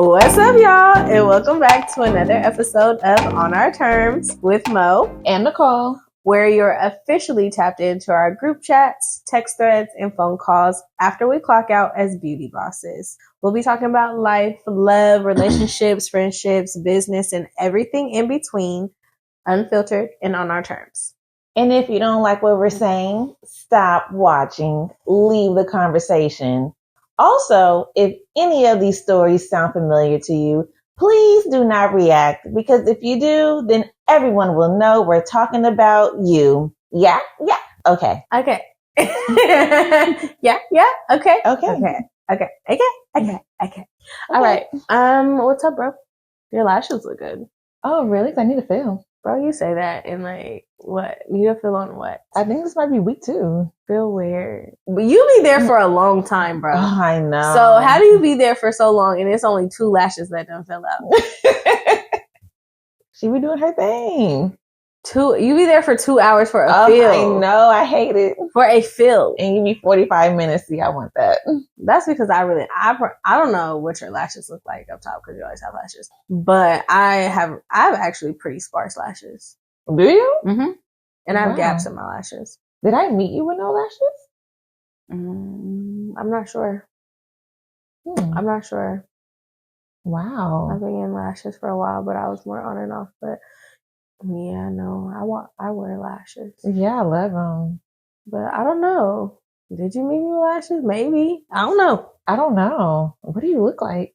What's up, y'all? And welcome back to another episode of On Our Terms with Mo and Nicole, where you're officially tapped into our group chats, text threads, and phone calls after we clock out as beauty bosses. We'll be talking about life, love, relationships, friendships, business, and everything in between, unfiltered and on our terms. And if you don't like what we're saying, stop watching, leave the conversation. Also, if any of these stories sound familiar to you, please do not react, because if you do, then everyone will know we're talking about you. Yeah? Yeah. Okay. Okay. Yeah. Okay. All right. What's up, bro? Your lashes look good. Oh, really? 'Cause I need a fill. Bro, you say that in like, what? Need a fill on what? I think this might be week 2. Feel weird. But you be there for a long time, bro. Oh, I know. So how do you be there for so long and it's only 2 lashes that don't fill out? She be doing her thing. You be there for 2 hours for a fill. I know. I hate it. For a fill. And you be 45 minutes. See, I want that. That's because I don't know what your lashes look like up top, because you always have lashes. But I have actually pretty sparse lashes. Do you? Mm-hmm. And I have gaps in my lashes. Did I meet you with no lashes? I'm not sure. I'm not sure. Wow. I've been in lashes for a while, but I was more on and off. But yeah, no, I wear lashes. Yeah, I love them. But I don't know. Did you meet me with lashes? Maybe. I don't know. What do you look like?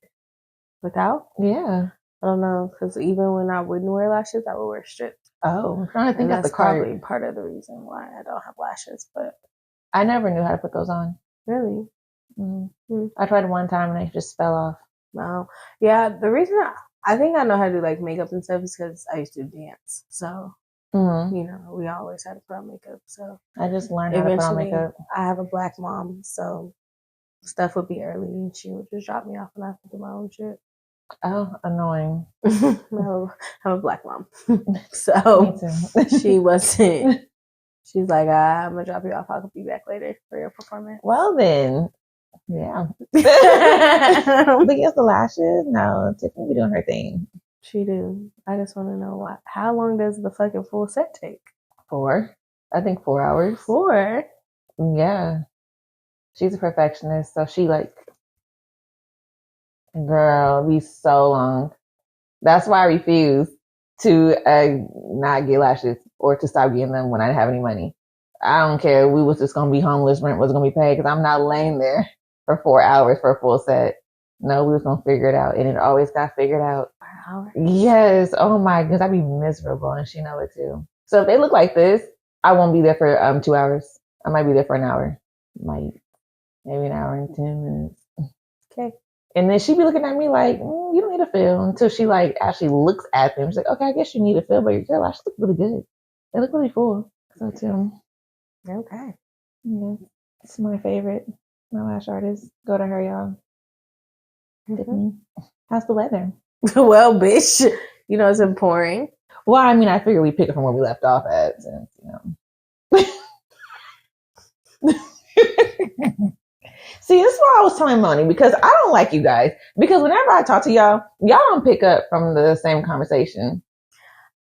Without? Yeah. I don't know. Because even when I wouldn't wear lashes, I would wear strips. Oh, I'm trying to think that's probably part of the reason why I don't have lashes. But I never knew how to put those on. Really? Mm-hmm. I tried one time and they just fell off. No. Yeah, the reason I think I know how to do like makeup and stuff is because I used to dance. So, you know, we always had to put on makeup. So I just learned how to put on makeup. I have a black mom, so stuff would be early and she would just drop me off and I could do my own shit. Oh, annoying. I'm a black mom. So she wasn't. She's like, I'm going to drop you off. I'll be back later for your performance. Well, then. Yeah. But yes, the lashes. No, Tiffany be doing her thing. She do. I just want to know how long does the fucking full set take? 4. I think 4 hours. 4? Yeah. She's a perfectionist, so she girl, be so long. That's why I refuse to not get lashes or to stop getting them when I didn't have any money. I don't care. We was just going to be homeless. Rent was going to be paid, because I'm not laying there for 4 hours for a full set. No, we was going to figure it out. And it always got figured out. 4 hours? Yes. Oh my goodness. I'd be miserable, and she know it too. So if they look like this, I won't be there for 2 hours. I might be there for an hour. Maybe an hour and 10 minutes. Okay. And then she'd be looking at me like, you don't need a fill, until she like actually looks at them. She's like, okay, I guess you need a fill, but your lashes look really good. They look really full. So too. Okay. Yeah. It's my favorite. My lash artist. Go to her, y'all. Tiffany. How's the weather? Well, bitch, you know, it's been pouring. Well, I mean, I figure we pick it from where we left off at, since, See, this is why I was telling Moni, because I don't like you guys. Because whenever I talk to y'all don't pick up from the same conversation.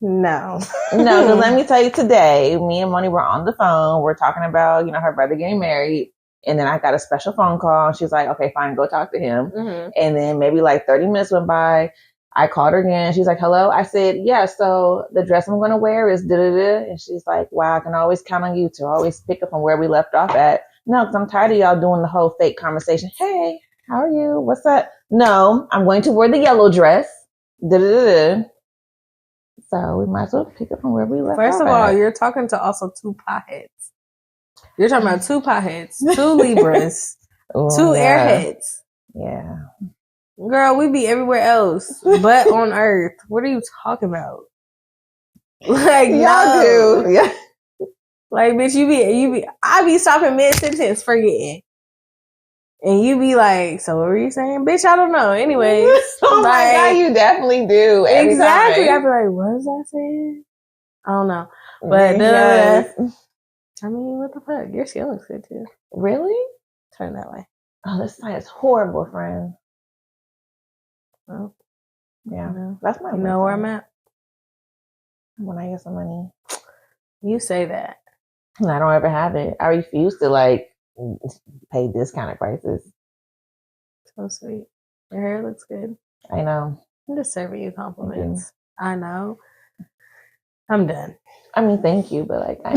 No. No, because let me tell you, today, me and Moni were on the phone. We're talking about, her brother getting married. And then I got a special phone call. She's like, okay, fine, go talk to him. Mm-hmm. And then maybe like 30 minutes went by. I called her again. She's like, hello. I said, yeah, so the dress I'm going to wear is da-da-da. And she's like, wow, I can always count on you to always pick up from where we left off at. No, because I'm tired of y'all doing the whole fake conversation. Hey, how are you? What's up? No, I'm going to wear the yellow dress. Da-da-da-da. So we might as well pick up from where we left off. First of all, you're talking to also 2 potheads. You're talking about 2 potheads, 2 Libras, 2 airheads. Yeah. Girl, we be everywhere else but on Earth. What are you talking about? Like, y'all do. Yeah. Like, bitch, I be stopping mid-sentence forgetting. And you be like, so what were you saying? Bitch, I don't know. Anyways. Oh my God, you definitely do. Exactly. I be like, what was I saying? I don't know. But yes. I mean, what the fuck? Your skin looks good too. Really? Turn that way. Oh, this side is horrible, friend. Well, yeah, that's my. You know where I'm at when I get some money. You say that. And I don't ever have it. I refuse to like pay discounted prices. So sweet. Your hair looks good. I know. I'm just serving you compliments. I know. I'm done. I mean, thank you, but like, like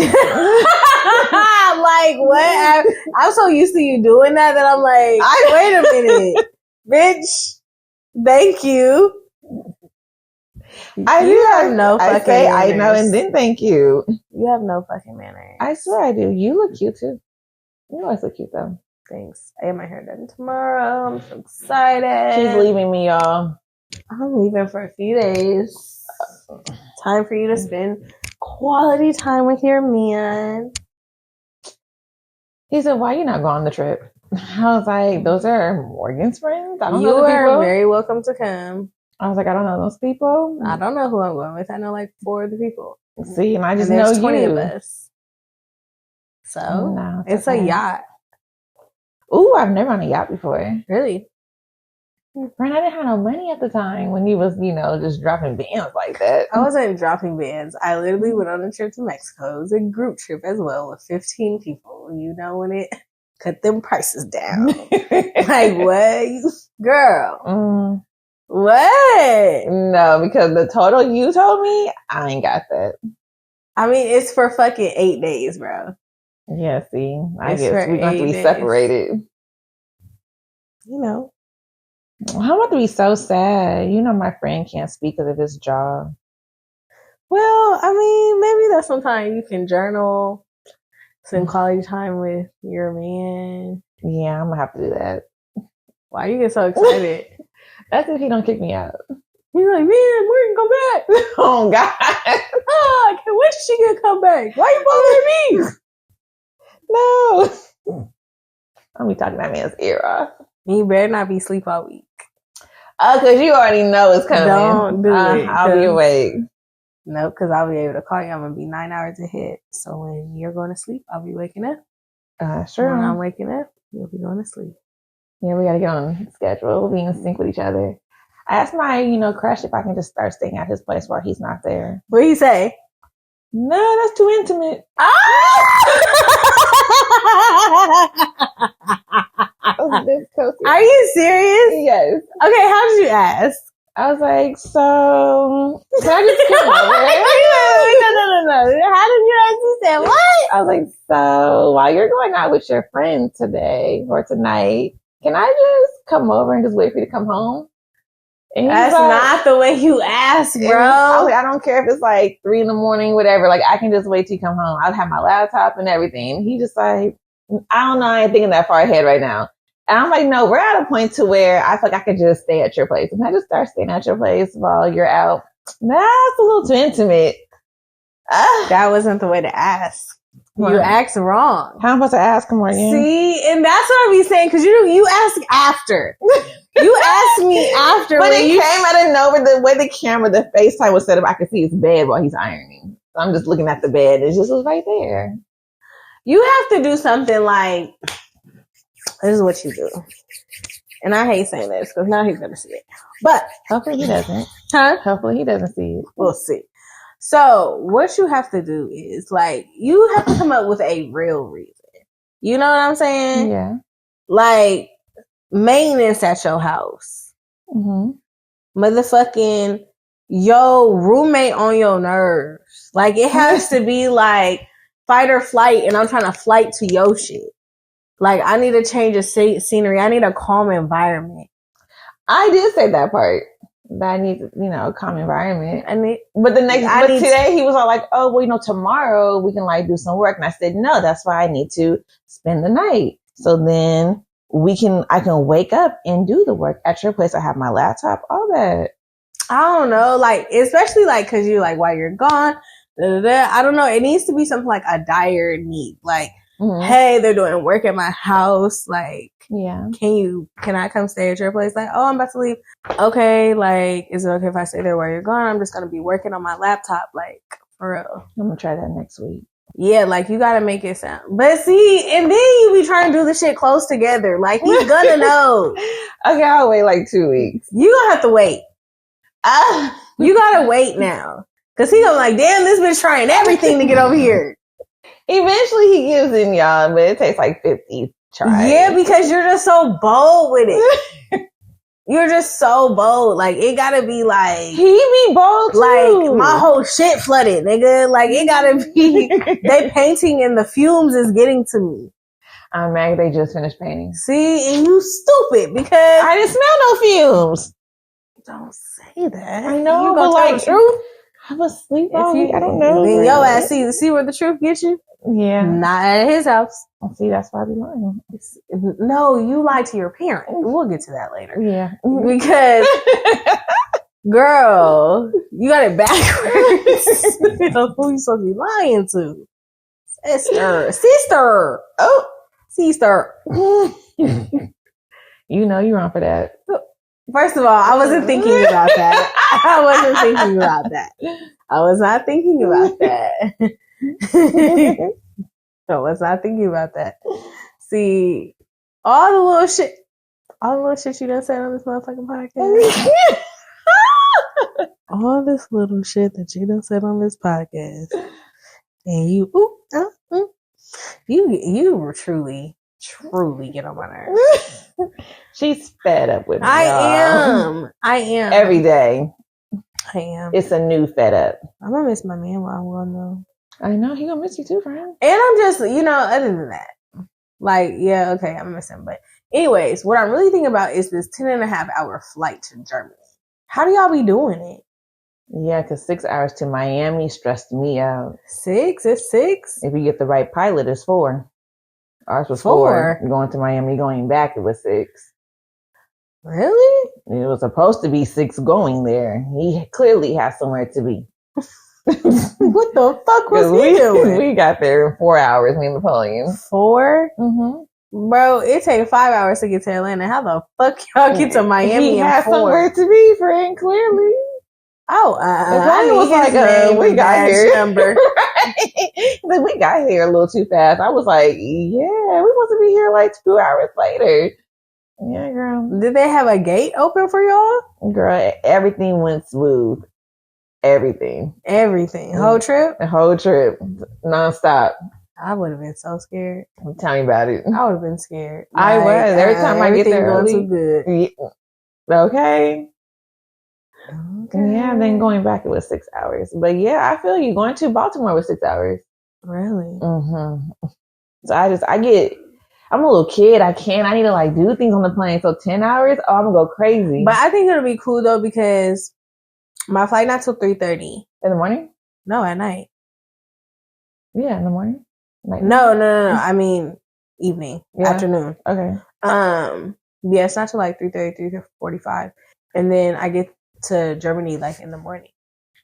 what? I'm so used to you doing that I'm like, wait a minute, bitch. Thank you. You have no fucking manners. I know, and then thank you. You have no fucking manners. I swear I do. You look cute too. You always look cute though. Thanks. I get my hair done tomorrow. I'm so excited. She's leaving me, y'all. I'm leaving for a few days. Time for you to spend quality time with your man. He said, "Why you not go on the trip?" I was like, "Those are Morgan's friends. I don't know the people. You are very welcome to come." I was like, "I don't know those people. I don't know who I'm going with. I know like 4 of the people. See, and I just know 20 you. of us. So no, it's okay. A yacht. Ooh, I've never on a yacht before. Really? Friend, I didn't have no money at the time when you was, just dropping bands like that. I wasn't dropping bands. I literally went on a trip to Mexico. It was a group trip as well with 15 people. You know when it cut them prices down. Like what? Girl. What? No, because the total you told me, I ain't got that. I mean, it's for fucking 8 days, bro. Yeah, see, I guess we're going to be separated. You know. I'm about to be so sad. My friend can't speak because of his job. Well, I mean, maybe that's sometime you can journal, spend quality time with your man. Yeah, I'm going to have to do that. Why you get so excited? That's if he don't kick me out. He's like, man, Morgan, come back. Oh, God. I can't wait till she can come back. Why you bothering me? No. I'll be talking that man's ear off. You better not be asleep all week. Oh, because you already know it's coming. Don't do it. I'll be awake. No, because I'll be able to call you. I'm going to be 9 hours ahead. So when you're going to sleep, I'll be waking up. Sure. When I'm waking up, you'll be going to sleep. Yeah, we got to get on schedule. We'll be in sync with each other. I asked my, crush if I can just start staying at his place while he's not there. What do you say? No, that's too intimate. Are you serious? Yes. Okay, how did you ask? I was like, so can I just come over? No. How did you ask? You said what? I was like, so while you're going out with your friend today or tonight, can I just come over and just wait for you to come home? And that's like, not the way you ask, bro. I don't care if it's like 3 a.m, whatever. Like, I can just wait till you come home. I'll have my laptop and everything. He just like, I don't know. I ain't thinking that far ahead right now. And I'm like, no, we're at a point to where I feel like I could just stay at your place. Can I just start staying at your place while you're out? That's a little too intimate. That wasn't the way to ask. You asked wrong. How am I supposed to ask him again? See, and that's what I be saying, because you ask after. You asked me after. But it came out of nowhere. The way the camera, the FaceTime was set up, I could see his bed while he's ironing. So I'm just looking at the bed. It just was right there. You have to do something like, this is what you do. And I hate saying this, because now he's going to see it. But hopefully he doesn't. Huh? Hopefully he doesn't see it. We'll see. So what you have to do is, like, you have to come up with a real reason. You know what I'm saying? Yeah. Like, maintenance at your house. Mm-hmm. Motherfucking yo roommate on your nerves. Like, it has to be like fight or flight, and I'm trying to flight to your shit. Like, I need to change of scenery. I need a calm environment. I did say that part. That I need, a calm environment. But today he was all like, oh, well, tomorrow we can like do some work. And I said, no, that's why I need to spend the night. So then I can wake up and do the work at your place. I have my laptop, all that. I don't know. Like, especially like, cause you like, while you're gone, I don't know. It needs to be something like a dire need. Like, hey, they're doing work at my house. Like, yeah, can I come stay at your place? Like, oh, I'm about to leave. Okay, like, is it okay if I stay there while you're gone? I'm just gonna be working on my laptop, like, for real. I'm gonna try that next week. Yeah, like you gotta make it sound. But see, and then you be trying to do the shit close together. Like he's gonna know. Okay, I'll wait like 2 weeks. You gonna have to wait. You gotta wait now. Cause he gonna like, damn, this bitch trying everything to get over here. Eventually he gives in, y'all, but it takes like 50 tries. Yeah, because you're just so bold with it. You're just so bold. Like, it gotta be like... He be bold, too. Like, my whole shit flooded, nigga. Like, it gotta be... They painting and the fumes is getting to me. I'm mad they just finished painting. See, and you stupid because... I didn't smell no fumes. Don't say that. I know, you but like... the truth? I was asleep all week. I don't know. Then your ass see where the truth gets you? Yeah. Not at his house. See, that's why I be lying. No, you lied to your parents. We'll get to that later. Yeah. Because, girl, you got it backwards. Who you supposed to be lying to? Sister. Oh, sister. You know you're wrong for that. First of all, I wasn't thinking about that. I wasn't thinking about that. I was not thinking about that. I was not thinking about that. See, all the little shit you done said on this motherfucking podcast. All this little shit that you done said on this podcast. And you were truly get on my nerves. She's fed up with me. I am. Every day. I am. It's a new fed up. I'm gonna miss my man while I'm gone though. I know, he gonna miss you too, friend. And I'm just, other than that, like, yeah, okay, I'm gonna miss him. But anyways, what I'm really thinking about is this 10.5-hour flight to Germany. How do y'all be doing it? Yeah, because 6 hours to Miami stressed me out. 6? It's 6? If you get the right pilot, it's 4. Ours was 4. Going to Miami, going back, it was 6. Really? It was supposed to be 6 going there. He clearly has somewhere to be. What the fuck was he doing? We got there in 4 hours, me and Napoleon. 4? Mm-hmm. Bro, it takes 5 hours to get to Atlanta. How the fuck y'all get to Miami he in 4? He has somewhere to be, friend, clearly. Oh, I was like, we got here. Number. Right? We got here a little too fast. I was like, yeah, we supposed to be here like 2 hours later. Yeah, girl. Did they have a gate open for y'all? Girl, everything went smooth. Everything. Whole trip? The whole trip. Nonstop. I would have been so scared. Tell me about it. I would have been scared. I was. Every time I get there early. Too good. Yeah. Okay. Yeah, then going back it was 6 hours. But yeah, I feel you. Going to Baltimore was 6 hours. Really? Mm-hmm. So I'm a little kid. I need to like do things on the plane. So 10 hours, I'm gonna go crazy. But I think it'll be cool though because my flight not till 3:30. In the morning? No, at night. Yeah, in the morning. Night. No. I mean evening, afternoon. Okay. Yeah, it's not till like 3:30, 3:45, and then I get to Germany like in the morning.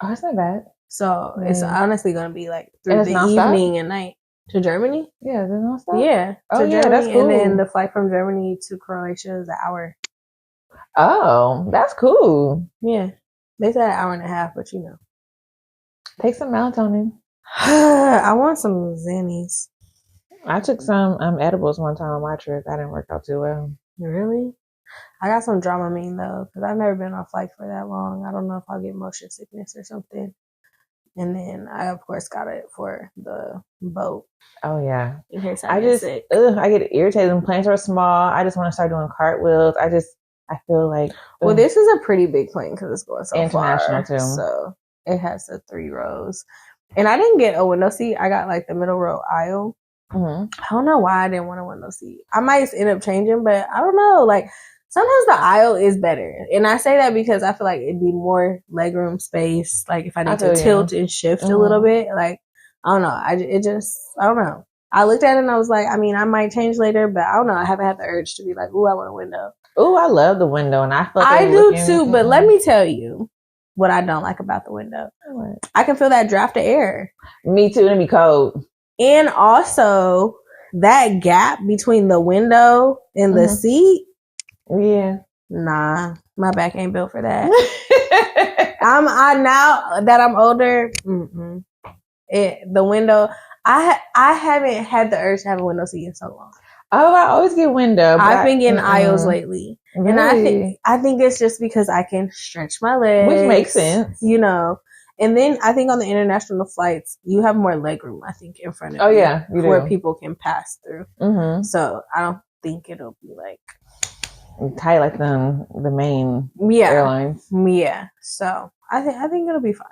Oh, that's not bad. So it's honestly gonna be like through the evening and night to Germany. Yeah, there's no stop. Yeah, to Germany, that's cool. And then the flight from Germany to Croatia is an hour. Oh, that's cool. Yeah, they said an hour and a half, but take some melatonin. I want some Xannies. I took some edibles one time on my trip. That didn't work out too well. Really? I got some Dramamine though, because I've never been on a flight for that long. I don't know if I'll get motion sickness or something. And then I, of course, got it for the boat. Oh yeah. In case I get irritated when planes are small. I just want to start doing cartwheels. I feel like. Well, this is a pretty big plane because it's going so international far. Too. So it has the 3 rows. And I didn't get a window seat. I got like the middle row aisle. Mm-hmm. I don't know why I didn't want a window seat. I might end up changing, but I don't know. Like sometimes the aisle is better. And I say that because I feel like it'd be more legroom space. Like if I need to tilt and shift a little bit, like, I don't know. I don't know. I looked at it and I was like, I mean, I might change later, but I don't know. I haven't had the urge to be like, ooh, I want a window. Ooh, I love the window. And I feel like I do too, but let me tell you what I don't like about the window. What? I can feel that draft of air. Me too. It'd be cold. And also that gap between the window and the seat. Yeah. Nah, my back ain't built for that. Now that I'm older, the window, I haven't had the urge to have a window seat in so long. Oh, I always get window. I've been getting aisles lately. Really? And I think it's just because I can stretch my legs. Which makes sense. You know. And then I think on the international flights, you have more legroom, I think, in front of you. Yeah, you where do. people can pass through. So I don't think it'll be like tight like the main airlines. Yeah. So I think it'll be fine.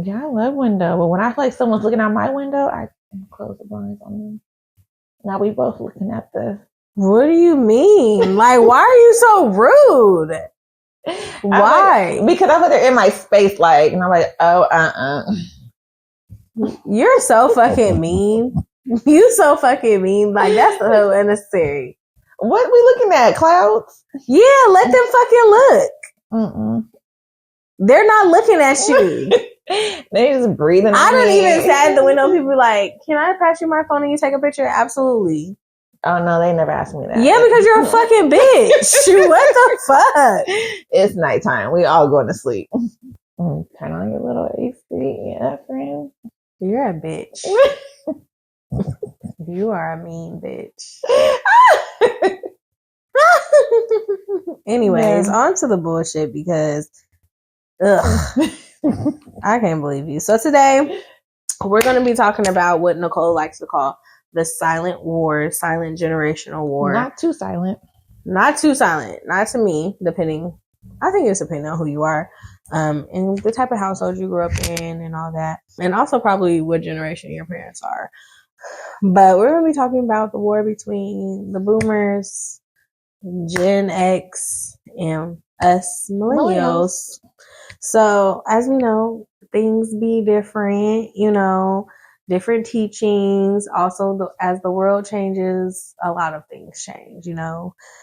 Yeah, I love window. But when I feel like someone's looking out my window, I close the blinds on them. Now we both looking at the... What do you mean? Like, why are you so rude? Why? Because I put it in my space, like, and I'm like, oh, You're so fucking mean. You so fucking mean. Like, that's so unnecessary. What we looking at? Clouds? Yeah, let them fucking look. They're not looking at you. They just breathing. I don't even sit at the window. People like, can I pass you my phone and you take a picture? Absolutely. Oh no, they never asked me that. Yeah, because you're a fucking bitch. What the fuck? It's nighttime. We all going to sleep. Turn on your little AC, yeah, friend. You're a bitch. You are a mean bitch. Anyways, on to the bullshit because I can't believe you. So today we're going to be talking about what Nicole likes to call the silent war, silent generational war. Not too silent. Not too silent. Not to me, depending. I think it's depending on who you are. And the type of household you grew up in and all that. And also probably what generation your parents are. But we're going to be talking about the war between the boomers, Gen X, and us millennials. So, as we know, things be different, different teachings. Also, as the world changes, a lot of things change,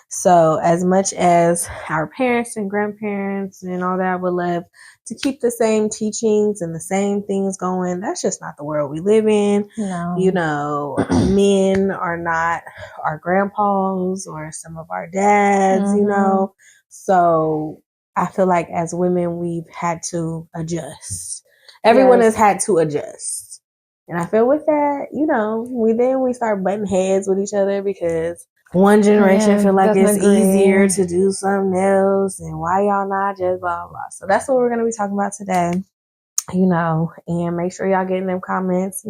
So, as much as our parents and grandparents and all that would love to keep the same teachings and the same things going, that's just not the world we live in. No. Men are not our grandpas or some of our dads, So I feel like as women, we've had to adjust. Everyone has had to adjust. And I feel with that, we start butting heads with each other because one generation feel like it's easier to do something else and why y'all not just blah, blah. So that's what we're going to be talking about today, and make sure y'all get in them comments,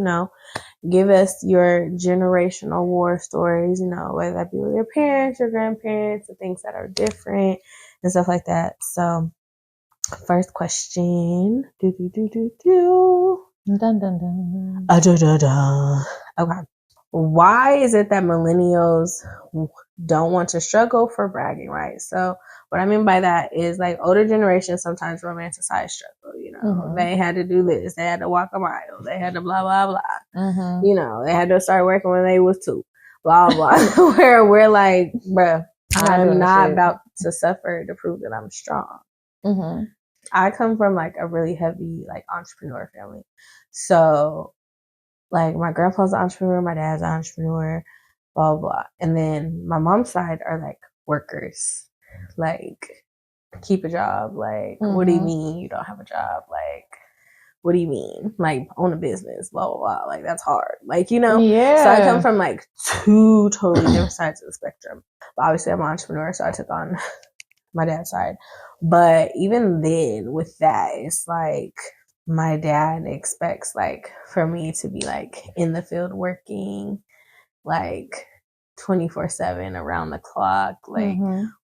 give us your generational war stories, whether that be with your parents, your grandparents, the things that are different and stuff like that. So first question. Dun, dun, dun. Okay. Why is it that millennials don't want to struggle for bragging rights? So what I mean by that is like older generations sometimes romanticize struggle, They had to do this, they had to walk a mile, they had to blah, blah, blah. They had to start working when they was 2, blah, blah. Where we're like, bruh, I'm not about to suffer to prove that I'm strong. I come from like a really heavy like entrepreneur family. So like my grandpa's an entrepreneur, my dad's an entrepreneur, blah, blah. And then my mom's side are like workers. Like, keep a job. Like, what do you mean you don't have a job? Like, what do you mean? Like, own a business, blah, blah, blah. Like, that's hard. Like, Yeah. So I come from like 2 totally different sides of the spectrum. But obviously I'm an entrepreneur, so I took on my dad's side. But even then with that, it's like my dad expects like for me to be like in the field working like 24/7 around the clock. Like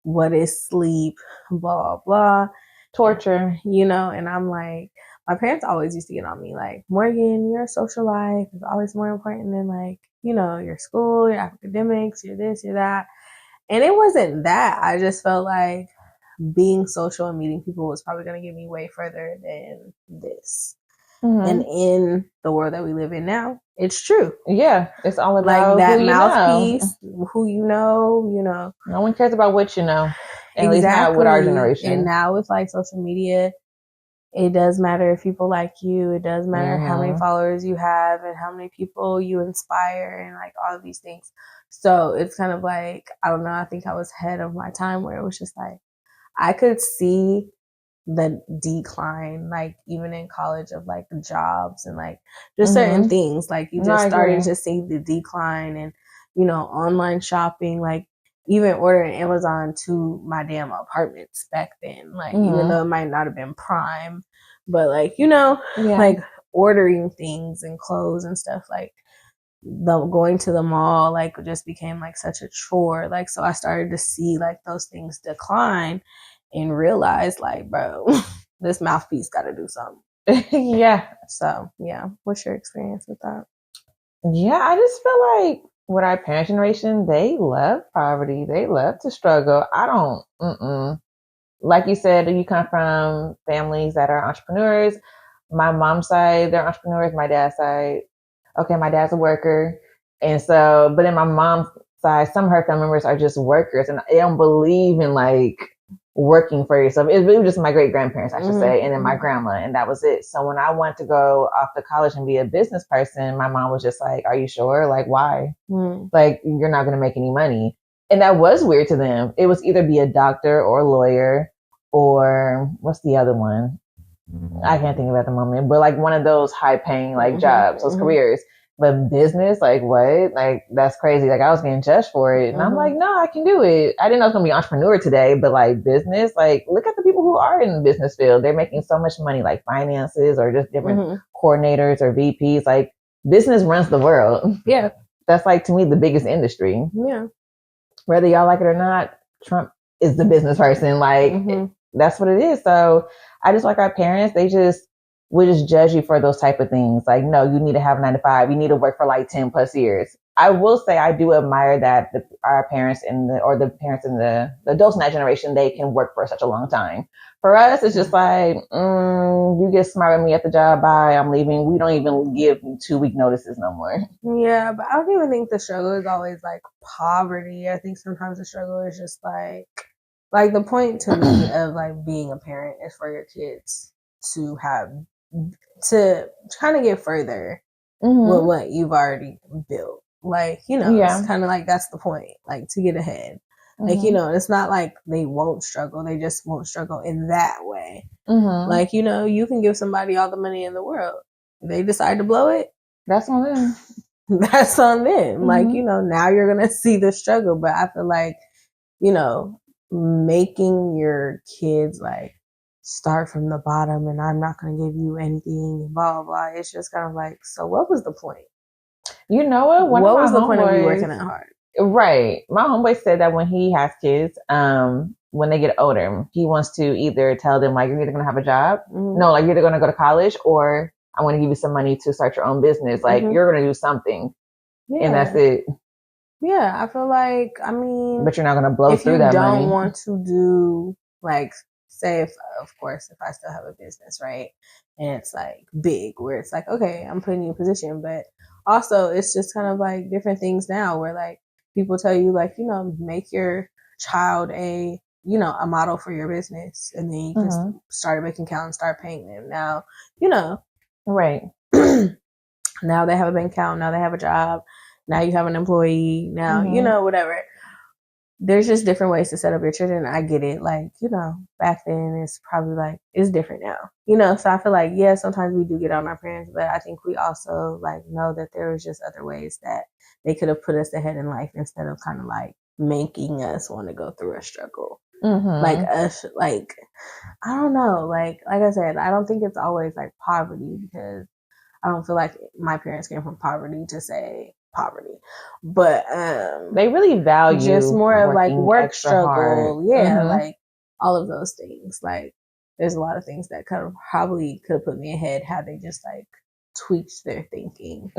what is sleep, blah, blah. Torture. And I'm like, my parents always used to get on me like, Morgan, your social life is always more important than like, your school, your academics, your this, your that. And it wasn't that. I just felt like being social and meeting people was probably going to get me way further than this. And in the world that we live in now, it's true. Yeah, it's all about like that who mouthpiece, who you know. No one cares about what you know. At Exactly. least not with our generation. And now with like social media, it does matter if people like you. It does matter how many followers you have and how many people you inspire and like all of these things. So it's kind of like, I don't know, I think I was ahead of my time where it was just like, I could see the decline, like even in college, of like jobs and like just certain things, like you just started to see the decline, and you know, online shopping, like even ordering Amazon to my damn apartments back then, like even though it might not have been prime, but like, you know, like ordering things and clothes and stuff, like going to the mall, like just became like such a chore. Like, so I started to see like those things decline and realize like, bro, this mouthpiece got to do something. Yeah. So yeah. What's your experience with that? Yeah. I just feel like with our parent generation, they love poverty. They love to struggle. I don't, like you said, you come from families that are entrepreneurs. My mom's side, they're entrepreneurs. My dad's side, okay, my dad's a worker. And so, but in my mom's side, some of her family members are just workers and they don't believe in like working for yourself. It was just my great grandparents, I should say, and then my grandma, and that was it. So when I wanted to go off to college and be a business person, my mom was just like, "Are you sure? Like, why? Like, you're not going to make any money." And that was weird to them. It was either be a doctor or a lawyer or what's the other one? I can't think of it at the moment, but like one of those high paying like jobs, those careers. But business, like what? Like that's crazy. Like I was getting judged for it. And I'm like, no, I can do it. I didn't know I was going to be an entrepreneur today, but like business, like look at the people who are in the business field. They're making so much money, like finances or just different coordinators or VPs. Like business runs the world. Yeah. That's like to me the biggest industry. Yeah. Whether y'all like it or not, Trump is the business person. Like that's what it is. So I just like our parents, we just judge you for those type of things. Like, no, you need to have a 9 to 5. You need to work for like 10 plus years. I will say I do admire that our parents the parents in the adults in that generation, they can work for such a long time. For us, it's just like, you get smart with me at the job. Bye. I'm leaving. We don't even give 2-week notices no more. Yeah, but I don't even think the struggle is always like poverty. I think sometimes the struggle is just like the point to me of like being a parent is for your kids to kind of get further with what you've already built. Like, you know, it's kind of like that's the point, like to get ahead. Like, you know, it's not like they won't struggle. They just won't struggle in that way. Like, you know, you can give somebody all the money in the world. If they decide to blow it, that's on them. That's on them. Like, you know, now you're going to see the struggle. But I feel like, you know, making your kids like start from the bottom and I'm not going to give you anything and blah, blah, blah. It's just kind of like, so what was the point? You know what? What was the point of you working that hard? Right. My homeboy said that when he has kids, when they get older, he wants to either tell them like, you're either going to have a job. No, like you're either going to go to college or I'm going to give you some money to start your own business. Like you're going to do something and that's it. Yeah. I feel like, I mean, but you're not going to blow through that money. If you don't want to do like, say if I still have a business, right? And it's like big where it's like, okay, I'm putting you in a position, but also it's just kind of like different things now where like people tell you like, you know, make your child a model for your business and then you can start a bank account and start paying them. Now, you know, right. Now they have a bank account, now they have a job, now you have an employee, now, you know, whatever. There's just different ways to set up your children. I get it. Like, you know, back then it's probably like, it's different now, you know? So I feel like, yeah, sometimes we do get on our parents, but I think we also like know that there was just other ways that they could have put us ahead in life instead of kind of like making us want to go through a struggle. Like us, like, I don't know. Like I said, I don't think it's always like poverty because I don't feel like my parents came from poverty to say poverty, but they really value just more of like work struggle. Hard. Like all of those things. Like there's a lot of things that probably could have put me ahead had they just like tweaked their thinking,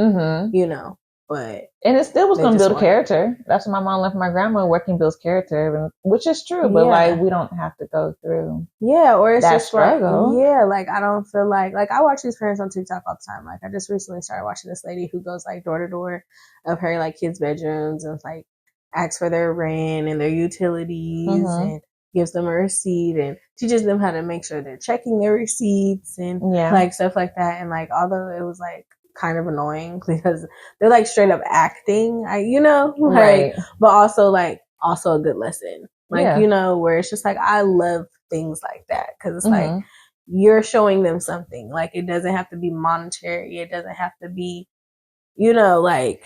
you know. But and it still was going to build character. That's what my mom left my grandma. Working builds character, which is true. But like we don't have to go through or it's that just struggle. Like, like I don't feel like I watch these parents on TikTok all the time. Like I just recently started watching this lady who goes like door to door of her like kids' bedrooms and like asks for their rent and their utilities and gives them a receipt and teaches them how to make sure they're checking their receipts and like stuff like that. And like although it was like kind of annoying because they're like straight up acting, you know, like, but also a good lesson, like, you know, where it's just like, I love things like that. Because it's like you're showing them something. Like it doesn't have to be monetary. It doesn't have to be, like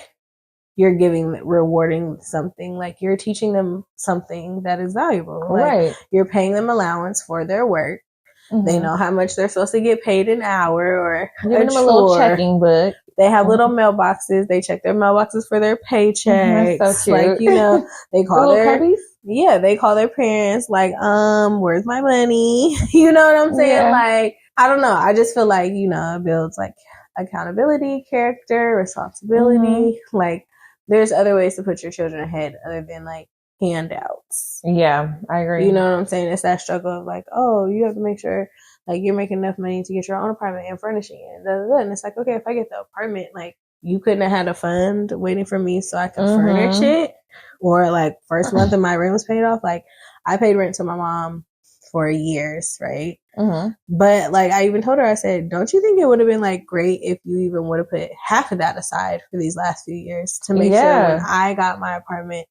you're rewarding something. Like you're teaching them something that is valuable. Like you're paying them allowance for their work. They know how much they're supposed to get paid an hour or giving them a little checking book. They have little mailboxes. They check their mailboxes for their paychecks. That's so cute. Like, they call they call their parents like, where's my money? You know what I'm saying? Yeah. Like, I don't know. I just feel like, it builds like accountability, character, responsibility. Like there's other ways to put your children ahead other than like handouts. Yeah, I agree. You know what I'm saying? It's that struggle of like, oh, you have to make sure like you're making enough money to get your own apartment and furnishing it. And it's like, okay, if I get the apartment, like you couldn't have had a fund waiting for me so I could furnish it. Or like first month of my rent was paid off. Like I paid rent to my mom for years, right? But like I even told her, I said, don't you think it would have been like great if you even would have put half of that aside for these last few years to make sure when I got my apartment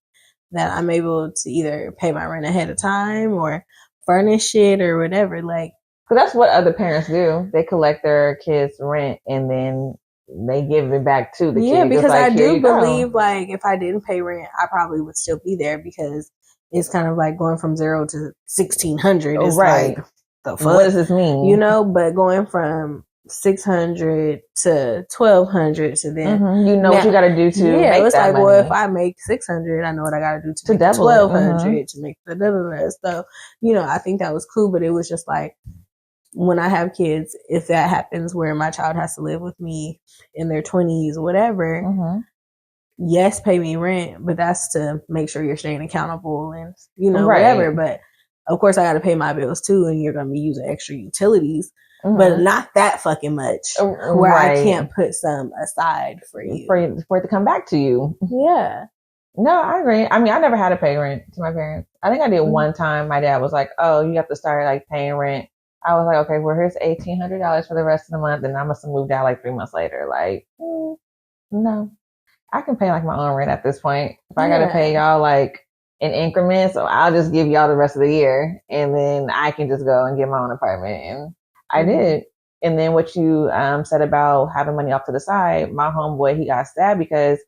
that I'm able to either pay my rent ahead of time or furnish it or whatever. Like, because that's what other parents do. They collect their kids' rent and then they give it back to the kid. Yeah, because like, I do believe like if I didn't pay rent, I probably would still be there because it's kind of like going from 0 to 1,600. It's like, the fuck? What does this mean? But going from 600 to 1,200 to then what you got to do to make it's that like money. Well, if I make 600 I know what I got to do to make 1,200 to make the so I think that was cool, but it was just like when I have kids, if that happens where my child has to live with me in their 20s or whatever, yes, pay me rent, but that's to make sure you're staying accountable and whatever. But of course I got to pay my bills too, and you're going to be using extra utilities. But not that fucking much where I can't put some aside for you. For it to come back to you. Yeah. No, I agree. I mean, I never had to pay rent to my parents. I think I did one time. My dad was like, oh, you have to start like paying rent. I was like, okay, well, here's $1,800 for the rest of the month. And I must have moved out like 3 months later. Like, no, I can pay like my own rent at this point. If I got to pay y'all like in increments, so I'll just give y'all the rest of the year. And then I can just go and get my own apartment. And I did. And then what you said about having money off to the side, my homeboy, he got stabbed because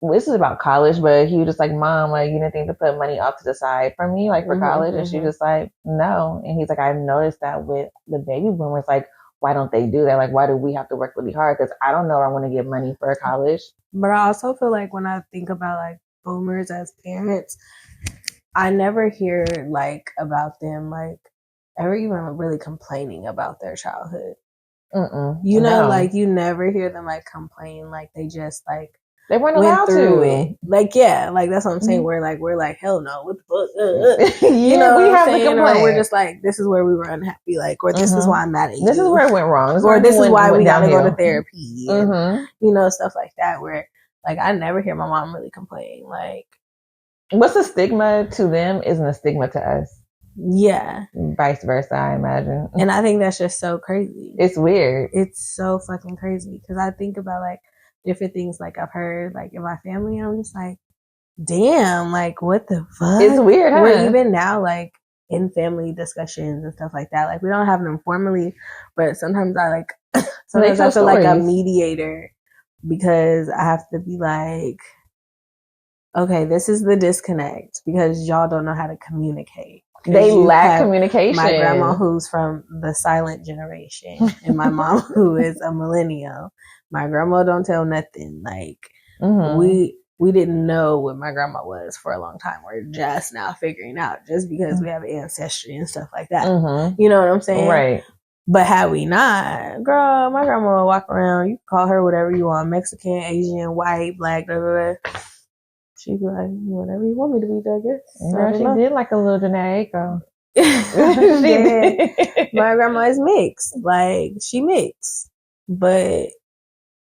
this is about college, but he was just like, Mom, like, you didn't think to put money off to the side for me, like for college? And she was like, no. And he's like, I've noticed that with the baby boomers, like, why don't they do that? Like, why do we have to work really hard? Because I don't know I want to get money for college. But I also feel like when I think about like boomers as parents, I never hear like about them like ever even really complaining about their childhood. Like you never hear them like complain, like they just like they weren't allowed to it. Like like that's what I'm saying. We're like hell no, what the fuck? We have to complain. Or we're just like, this is where we were unhappy, like, or this is why I'm mad at you. This is where it went wrong. This is why we gotta go to therapy. And, stuff like that. Where like I never hear my mom really complain. Like, what's a stigma to them isn't a stigma to us. Yeah. Vice versa, I imagine. And I think that's just so crazy. It's weird. It's so fucking crazy. Because I think about like different things like I've heard like in my family. And I'm just like, damn, like what the fuck? It's weird, huh? We're even now like in family discussions and stuff like that. Like we don't have them formally, but sometimes I like, sometimes I feel like a mediator because I have to be like, okay, this is the disconnect because y'all don't know how to communicate. They lack communication. My grandma who's from the silent generation and my mom who is a millennial. My grandma don't tell nothing. Like we didn't know what my grandma was for a long time. We're just now figuring out just because we have ancestry and stuff like that. You know what I'm saying? Right. But had we not, girl, my grandma would walk around. You can call her whatever you want. Mexican, Asian, white, black, blah, blah, blah. She'd be like, whatever you want me to be, I guess. Girl, she did like a little Janae Aiko. My grandma is mixed. Like, she mixed. But,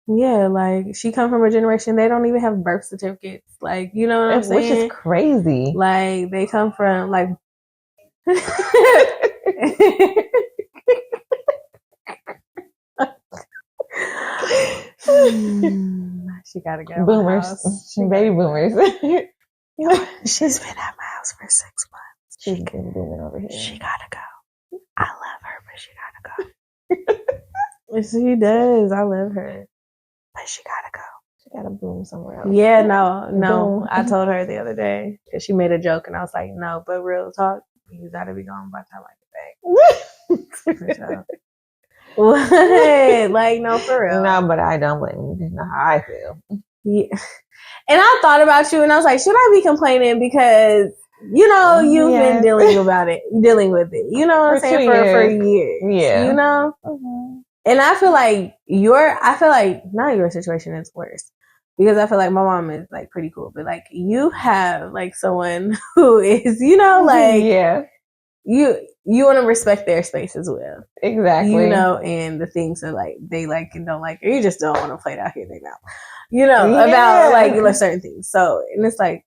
yeah, like, she come from a generation, they don't even have birth certificates. Like, you know what I'm saying? Which is crazy. Like, they come from, like... She gotta go. Boomers. Baby boomers. She's been at my house for 6 months. She's been booming over here. She gotta go. I love her, but she gotta go. She does. I love her, but she gotta go. She gotta boom somewhere else. Yeah, no. Boom. I told her the other day because she made a joke, and I was like, no, but real talk, you gotta be gone by the time I get back. For sure. What? Like, no, for real. No, but I don't blame you. That's not how I feel. Yeah. And I thought about you, and I was like, should I be complaining because you've been dealing with it. You know what I'm saying for years. Yeah. You know. Mm-hmm. And I feel like now your situation is worse because I feel like my mom is like pretty cool, but like you have like someone who is like you want to respect their space as well. Exactly. And the things that like they like and don't like, or you just don't want to play it out here they know. About like certain things. So, and it's like,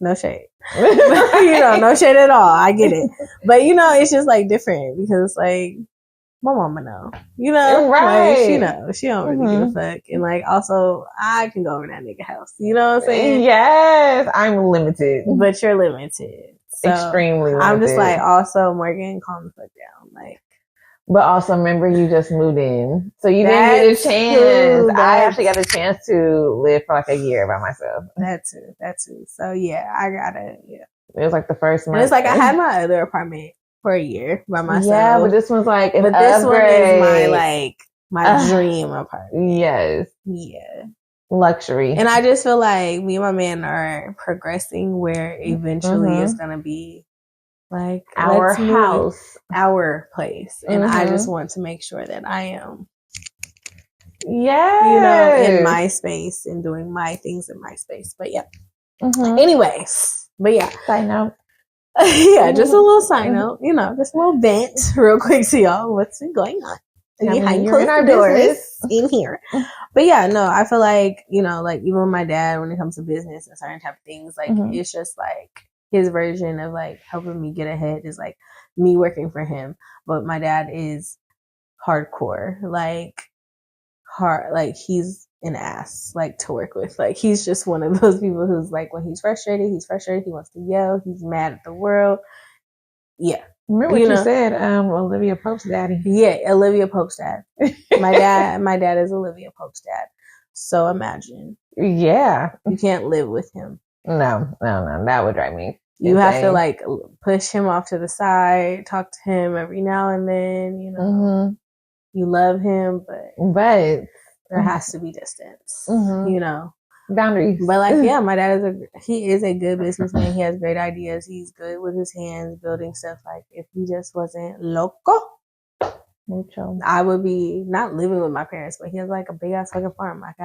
no shade. No shade at all. I get it. But it's just like different because it's like my mama know. Right. Like, she knows. She don't really give a fuck. And like also I can go over that nigga house. You know what I'm saying? Yes. I'm limited. But you're limited. So extremely limited. I'm just like, also, Morgan, calm the fuck down. Like, but also remember you just moved in. So you didn't get a chance. I actually got a chance to live for like a year by myself. That too. So yeah, I gotta, yeah. It was like the first month. And it's like I had my other apartment for a year by myself. Yeah, but this one's like an upgrade. This one is my dream apartment. Yes. Yeah. Luxury. And I just feel like me and my man are progressing where eventually it's gonna be like our house, our place. And I just want to make sure that I am in my space and doing my things in my space. But yeah. Anyways, but yeah. Side note. Yeah, just a little side note, just a little vent real quick to y'all what's been going on. Behind closed doors in here. But yeah, no, I feel like, like even with my dad, when it comes to business and certain type of things, like it's just like his version of like helping me get ahead is like me working for him. But my dad is hardcore, like he's an ass, like to work with. Like he's just one of those people who's like, when he's frustrated, he wants to yell, he's mad at the world. Yeah. Remember what you said, Olivia Pope's daddy. Yeah, Olivia Pope's dad. My dad is Olivia Pope's dad. So imagine. Yeah. You can't live with him. No, that would drive me insane. You have to like push him off to the side, talk to him every now and then, you love him, but there has to be distance, boundaries. But like, yeah, my dad is a good businessman. He has great ideas. He's good with his hands, building stuff. Like if he just wasn't loco, I would be not living with my parents, but he has like a big ass fucking farm. Like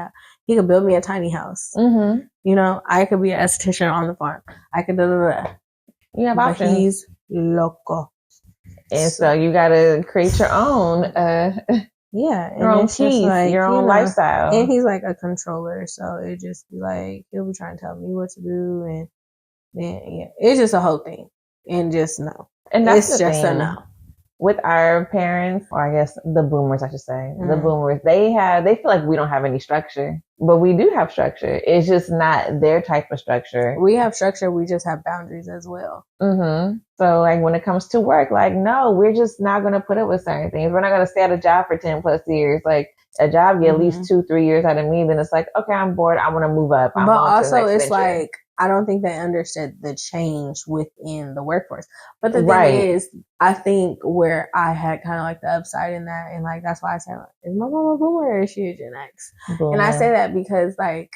he could build me a tiny house. I could be an esthetician on the farm. I could You have options. But he's loco. And so you gotta create your own your own cheese, like, your own lifestyle. And he's like a controller, so it just be like he'll be trying to tell me what to do, and then it's just a whole thing. And just no. And that's it's just thing. A no. With our parents, or I guess the boomers, I should say, the boomers, they feel like we don't have any structure, but we do have structure. It's just not their type of structure. We have structure. We just have boundaries as well. So like when it comes to work, like, no, we're just not going to put up with certain things. We're not going to stay at a job for 10 plus years. Like a job, get at least 2-3 years out of me. Then it's like, okay, I'm bored. I want to move up. But also it's like, I don't think they understood the change within the workforce. But the thing is, I think where I had kind of like the upside in that, and like that's why I said, is my mom a boomer or is she a Gen X? Boomer. And I say that because like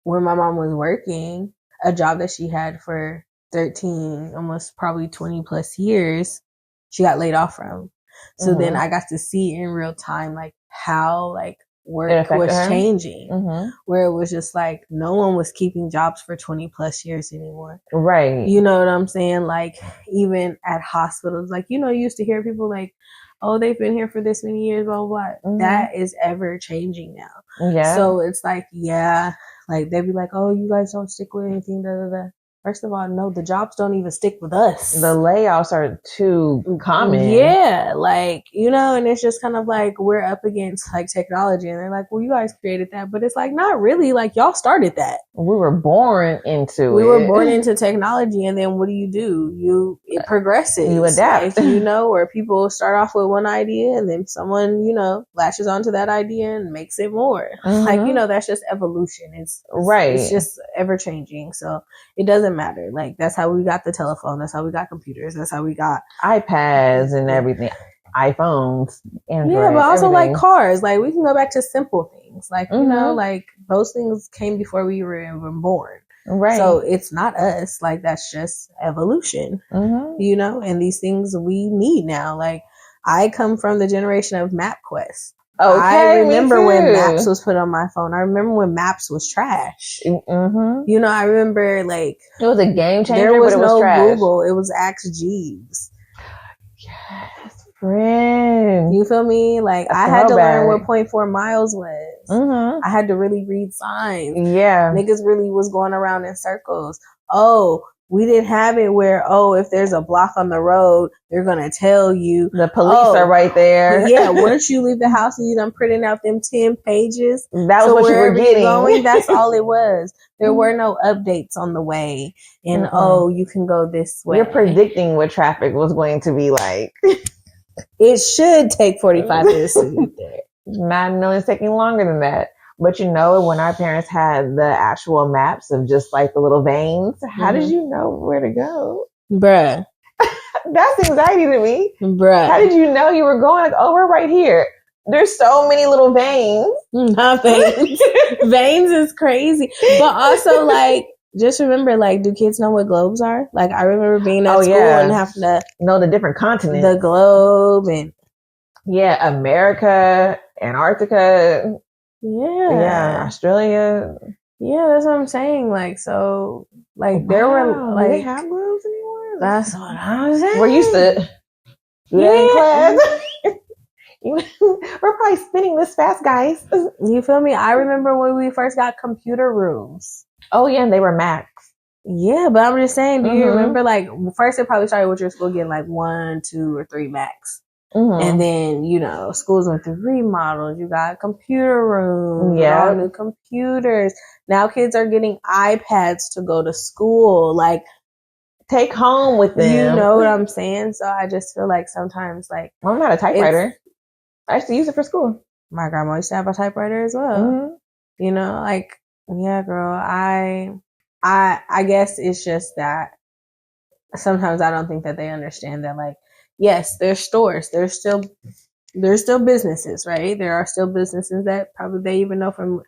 when my mom was working a job that she had for 13, almost probably 20 plus years, she got laid off from. So then I got to see in real time like how like work was changing, where it was just like no one was keeping jobs for 20 plus years anymore. Right. You know what I'm saying? Like even at hospitals, like, you used to hear people like, oh, they've been here for this many years, blah, blah, blah. That is ever changing now. Yeah. So it's like, like they'd be like, oh, you guys don't stick with anything, da, da, da. first of all, no, the jobs don't even stick with us. The layoffs are too common. Yeah, like, you know, and it's just kind of like we're up against like technology, and they're like, well, you guys created that, but it's like, not really. Like, y'all started that. We were born into it. We were born into technology, and then what do? It progresses. You adapt. Like, you know, where people start off with one idea, and then someone, you know, latches onto that idea and makes it more. Like, you know, that's just evolution. It's right. It's just ever changing. So it doesn't matter. Like, that's how we got the telephone. That's how we got computers. That's how we got iPads and everything. iPhones, Android, yeah, but also everything. like cars. Like, we can go back to simple things. Like, you know, like those things came before we were even born. Right. So it's not us. Like, that's just evolution. You know, and these things we need now. Like, I come from the generation of MapQuest. Okay, I remember when Maps was put on my phone. I remember when Maps was trash. You know, I remember like it was a game changer. There was but it was no trash. Google. It was Ask Jeeves. Yes, friend. You feel me? Like, I had to learn what 0.4 miles was. I had to really read signs. Yeah, niggas really was going around in circles. Oh, we didn't have it where, if there's a block on the road, they're going to tell you. The police are right there. Yeah, once you leave the house and you done printing out them 10 pages. That was what you were getting. Going, that's all it was. There were no updates on the way. And, you can go this way. You're predicting what traffic was going to be like. It should take 45 minutes to get there. Not knowing it's taking longer than that. But you know, when our parents had the actual maps of just like the little veins, how did you know where to go? Bruh. That's anxiety to me. Bruh. How did you know you were going? Like, we're right here. There's so many little veins. Not veins. Veins is crazy. But also, like, just remember, like, do kids know what globes are? Like, I remember being at school and having to know the different continents. The globe and America, Antarctica. Yeah, Australia. Yeah, that's what I'm saying. Like, so, like, there were like, do they have globes anymore? That's what I'm saying. We're used to do that in class. We're probably spinning this fast, guys. You feel me? I remember when we first got computer rooms. Oh yeah, and they were Macs. Yeah, but I'm just saying, do you remember, like, first it probably started with your school getting like 1, 2, or 3 Macs. And then, you know, schools went through remodels. You got computer rooms, all new computers. Now kids are getting iPads to go to school, like, take home with them. You know what I'm saying? So I just feel like sometimes, like, I'm not a typewriter. I used to use it for school. My grandma used to have a typewriter as well. You know, like, yeah, girl, I guess it's just that sometimes I don't think that they understand that, like, yes, there's stores. There's still businesses, right? There are still businesses that probably they even know from,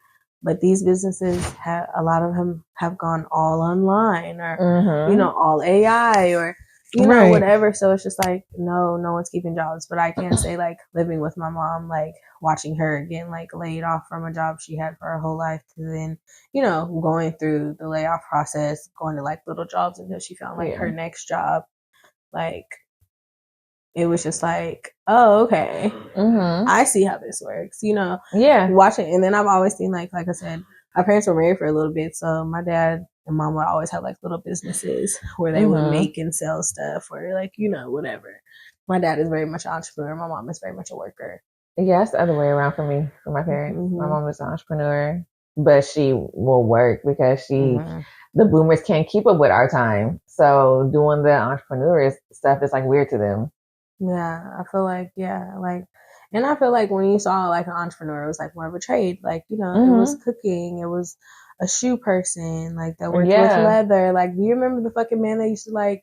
but these businesses a lot of them have gone all online or, you know, all AI or, you know, whatever. So it's just like, no one's keeping jobs. But I can't say, like, living with my mom, like, watching her getting, like, laid off from a job she had for her whole life to then, you know, going through the layoff process, going to, like, little jobs until she found, like, her next job. Like, it was just like, oh, okay. I see how this works, you know? Yeah. Watching. And then I've always seen, like I said, our parents were married for a little bit. So my dad and mom would always have, like, little businesses where they would make and sell stuff or, like, you know, whatever. My dad is very much an entrepreneur. My mom is very much a worker. Yeah, it's the other way around for me, for my parents. My mom is an entrepreneur, but she will work because the boomers can't keep up with our time. So doing the entrepreneur stuff is, like, weird to them. Yeah, I feel like, and I feel like when you saw, like, an entrepreneur, it was, like, more of a trade. Like, you know, it was cooking. It was a shoe person, like, that worked with leather. Like, do you remember the fucking man that used to, like,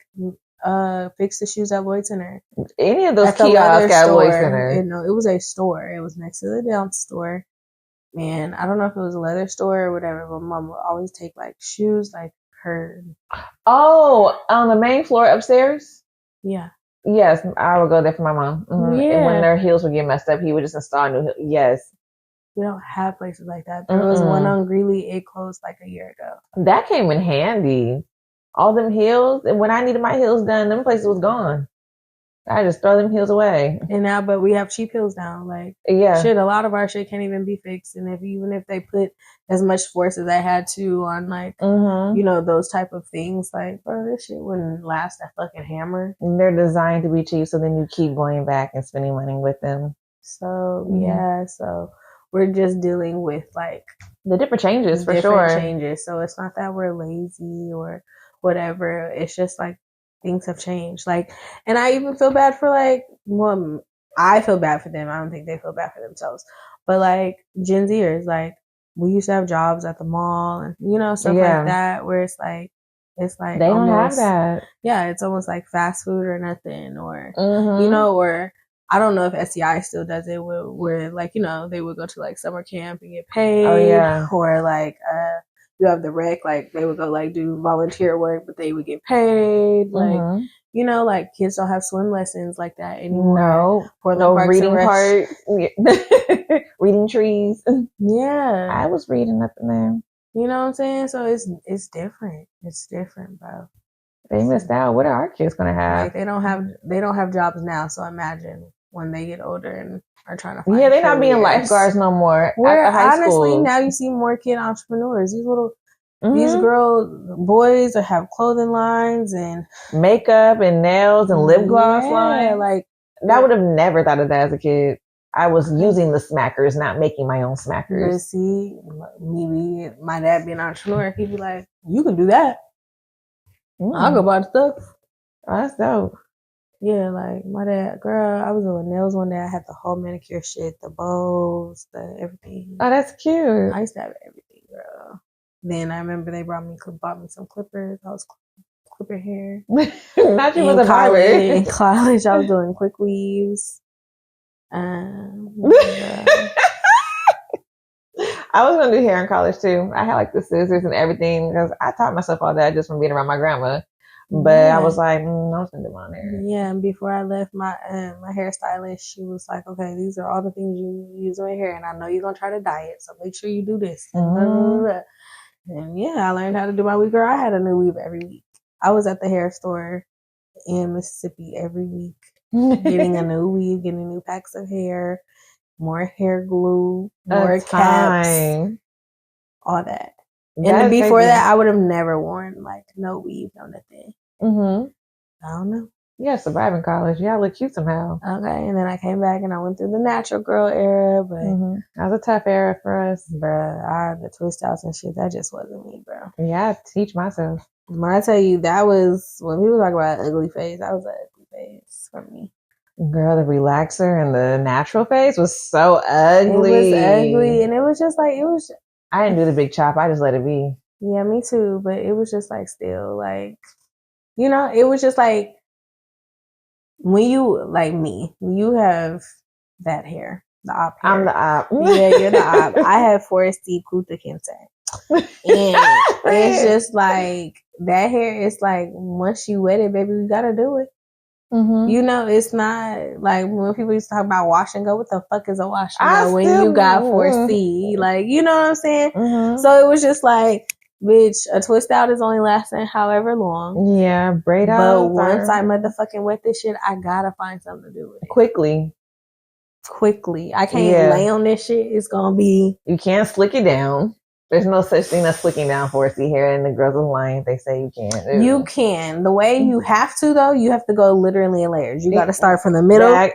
fix the shoes at Lloyd Center? Any of those kiosks at Lloyd Center. No, it was a store. It was next to the Downs store. Man, I don't know if it was a leather store or whatever, but mom would always take, like, shoes, like, her. Oh, on the main floor upstairs? Yeah. Yes, I would go there for my mom. Yeah. And when their heels would get messed up, he would just install new heels. Yes. We don't have places like that. There was one on Greeley. It closed like a year ago. That came in handy. All them heels. And when I needed my heels done, them places was gone. I just throw them heels away. And now, but we have cheap heels now. Like, yeah, shit, a lot of our shit can't even be fixed. And even if they put as much force as they had to on, like, you know, those type of things, like, bro, this shit wouldn't last a fucking hammer. And they're designed to be cheap, so then you keep going back and spending money with them. So yeah, so we're just dealing with like the different changes for sure. Changes. So it's not that we're lazy or whatever. It's just like things have changed. Like, and I even feel bad for like, well, I feel bad for them. I don't think they feel bad for themselves. But like Gen Zers, like we used to have jobs at the mall and you know stuff like that, where it's like they don't have that. Yeah, it's almost like fast food or nothing, or you know, or I don't know if SEI still does it where like, you know, they would go to like summer camp and get paid. Oh, yeah. Or like, you have the rec, like they would go like do volunteer work, but they would get paid. Like, you know, like kids don't have swim lessons like that anymore. No reading part. Reading trees. Yeah. I was reading up in there. You know what I'm saying? So it's different. It's different, bro. They missed out. What are our kids gonna have? Like they don't have jobs now, so imagine when they get older and are trying to find they're not being lifeguards no more. Where honestly now you see more kid entrepreneurs. These little these boys that have clothing lines and makeup and nails and lip gloss lines. Like I would have never thought of that as a kid. I was using the smackers, not making my own smackers. But see, maybe my dad being an entrepreneur, he'd be like, "You can do that. I'll go buy the stuff." Oh, that's dope. Yeah, like my dad, girl, I was doing nails one day. I had the whole manicure shit, the bows, the everything. Oh, that's cute. I used to have everything, girl. Then I remember they bought me some clippers. I was clipping hair. Not you was a barber. In college, I was doing quick weaves. I was gonna do hair in college too. I had like the scissors and everything because I taught myself all that just from being around my grandma. But I was like, I was gonna do my hair. Yeah, and before I left, my hairstylist, she was like, "Okay, these are all the things you use on your hair, and I know you're gonna try to dye it, so make sure you do this." And yeah, I learned how to do my weave. Girl, I had a new weave every week. I was at the hair store in Mississippi every week, getting a new weave, getting new packs of hair, more hair glue, more caps, all that. And before that, I would have never worn like no weave, no nothing. I don't know. Yeah, surviving college. Yeah, I look cute somehow. Okay, and then I came back and I went through the natural girl era, but that was a tough era for us, bruh. The twist outs and shit, that just wasn't me, bro. Yeah, I teach myself. When I tell you, that was when people talk about ugly face. That was an ugly face for me. Girl, the relaxer and the natural face was so ugly. It was ugly, and it was just like I didn't do the big chop. I just let it be. Yeah, me too. But it was just like still like, you know, it was just like when you like me, you have that hair, the op hair. I'm the op. Yeah, you're the op. I have Foresty Kuta Kente. And it's just like that hair is like once you wet it, baby, we gotta do it. You know, it's not like when people used to talk about wash and go. What the fuck is a wash and go when you got 4C? Like, you know what I'm saying? So it was just like, bitch, a twist out is only lasting however long. Yeah, braid out. But once I motherfucking wet this shit, I gotta find something to do with it. Quickly. I can't lay on this shit. It's gonna be. You can't slick it down. There's no such thing as slicking down 4C hair, and the girls are lying. They say you can't. Ew. You can. The way you have to, though, you have to go literally in layers. You got to start from the middle and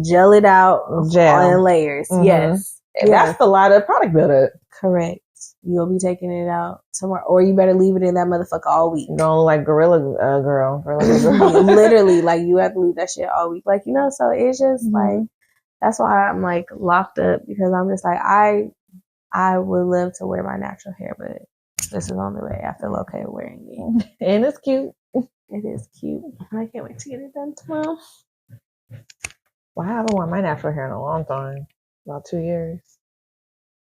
gel it out in layers. Yes. That's a lot of product buildup. Correct. You'll be taking it out tomorrow, or you better leave it in that motherfucker all week. Don't like Gorilla Girl. Literally, like you have to leave that shit all week. Like, you know, so it's just like, that's why I'm like locked up, because I'm just like, I would love to wear my natural hair, but this is the only way I feel okay wearing it. And it's cute. It is cute. I can't wait to get it done tomorrow. Well, I haven't worn my natural hair in a long time. About 2 years.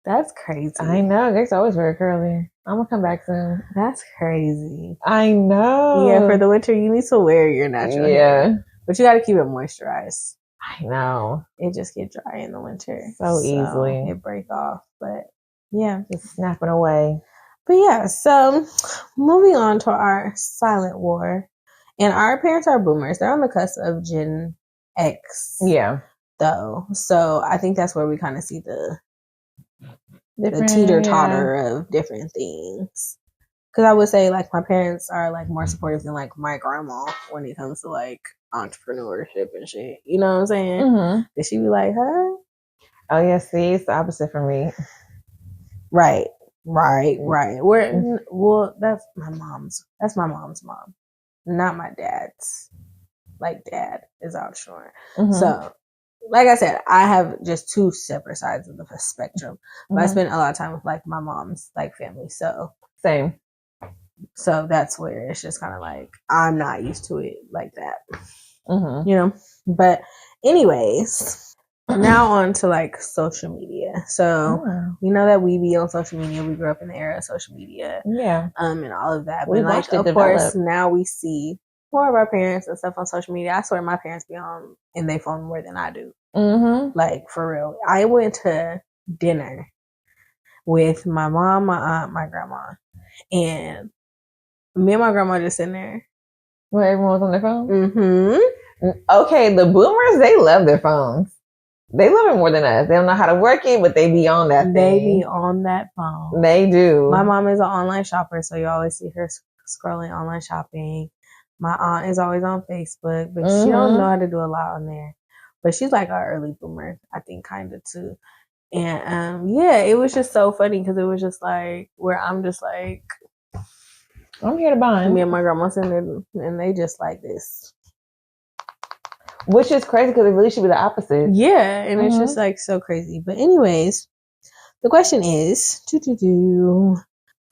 That's crazy. I know. It's always very curly. I'm going to come back soon. That's crazy. I know. Yeah, for the winter, you need to wear your natural hair. But you got to keep it moisturized. I know. It just get dry in the winter. So easily. It break off. But yeah. Just snapping away. But yeah, so moving on to our silent war. And our parents are boomers. They're on the cusp of Gen X. Yeah. Though. So I think that's where we kind of see the teeter-totter of different things. Because I would say, like, my parents are, like, more supportive than, like, my grandma when it comes to, like, entrepreneurship and shit. You know what I'm saying? Mm-hmm. Did she be like, huh? Oh, yeah, see, it's the opposite for me. Right. Well, that's my mom's mom, not my dad's. Like, dad is outshore. Mm-hmm. So, like I said, I have just two separate sides of the spectrum. But I spend a lot of time with, like, my mom's, like, family. So, same. So that's where it's just kind of like, I'm not used to it like that. Mm-hmm. You know? But anyways, now on to, like, social media. So, we know that we be on social media. We grew up in the era of social media. Yeah. And all of that. But, like, of course, now we see more of our parents and stuff on social media. I swear my parents be on in their phone more than I do. Mm-hmm. Like, for real. I went to dinner with my mom, my aunt, my grandma. And me and my grandma just sitting there. Where everyone was on their phone? Mm-hmm. Okay, the boomers, they love their phones. They love it more than us. They don't know how to work it, but they be on that thing. They be on that phone. They do. My mom is an online shopper, so you always see her scrolling online shopping. My aunt is always on Facebook, but she don't know how to do a lot on there. But she's like our early boomer, I think, kind of too. And yeah, it was just so funny because it was just like where I'm just like, I'm here to bind. Me and my grandma sitting there, and they just like this. Which is crazy because it really should be the opposite. Yeah, and it's just like so crazy. But anyways, the question is,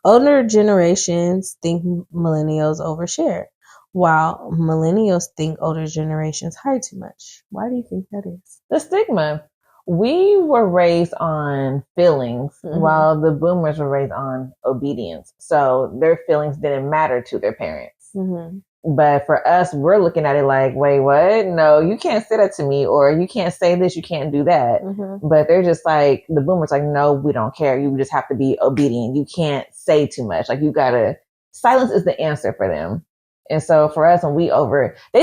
older generations think millennials overshare, while millennials think older generations hide too much. Why do you think that is? The stigma. We were raised on feelings while the boomers were raised on obedience. So their feelings didn't matter to their parents. Mm-hmm. But for us, we're looking at it like, wait, what? No, you can't say that to me, or you can't say this, you can't do that. Mm-hmm. But they're just like, the boomers like, no, we don't care. You just have to be obedient. You can't say too much. Like, you gotta, silence is the answer for them. And so for us, when they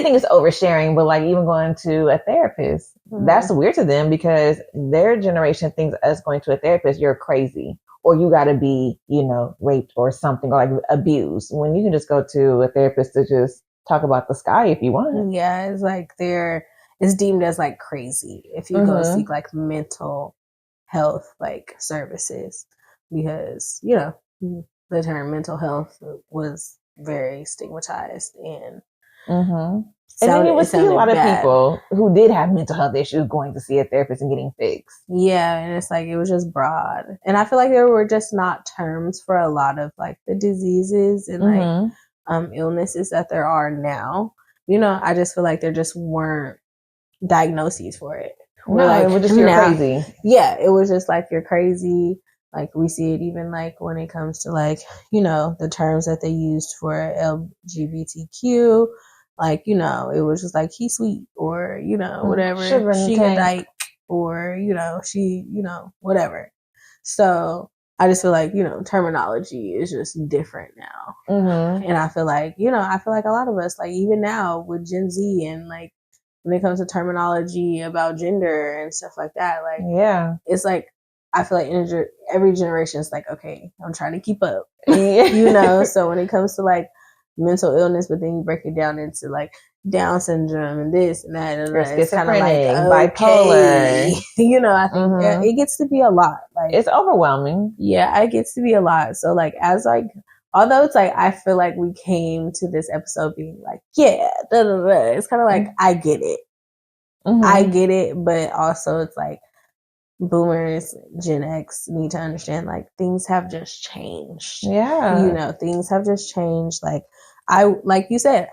think it's oversharing, but like even going to a therapist, that's weird to them because their generation thinks us going to a therapist, you're crazy, or you got to be, raped or something, or like abused, when you can just go to a therapist to just talk about the sky if you want. Yeah, it's like it's deemed as like crazy if you go seek like mental health like services, because the term mental health was very stigmatized and and then you would see a lot of people who did have mental health issues going to see a therapist and getting fixed. Yeah, and it's like it was just broad, and I feel like there were just not terms for a lot of like the diseases and like illnesses that there are now. I just feel like there just weren't diagnoses for it. No, like, it was just you're crazy. Yeah, it was just like you're crazy. Like we see it even like when it comes to like, the terms that they used for LGBTQ, like, it was just like he's sweet or, whatever, she a dyke or, she, whatever. So I just feel like, terminology is just different now. And I feel like, a lot of us, like even now with Gen Z and like when it comes to terminology about gender and stuff like that, like, yeah, it's like, I feel like every generation is like, okay, I'm trying to keep up, so when it comes to like mental illness, but then you break it down into like Down syndrome and this and that, and it's kind of like bipolar. I think it gets to be a lot. Like it's overwhelming. Yeah, it gets to be a lot. So like although it's like I feel like we came to this episode being like, yeah, it's kind of like I get it, I get it, but also it's like boomers, Gen X need to understand like things have just changed. Yeah. Things have just changed. Like you said,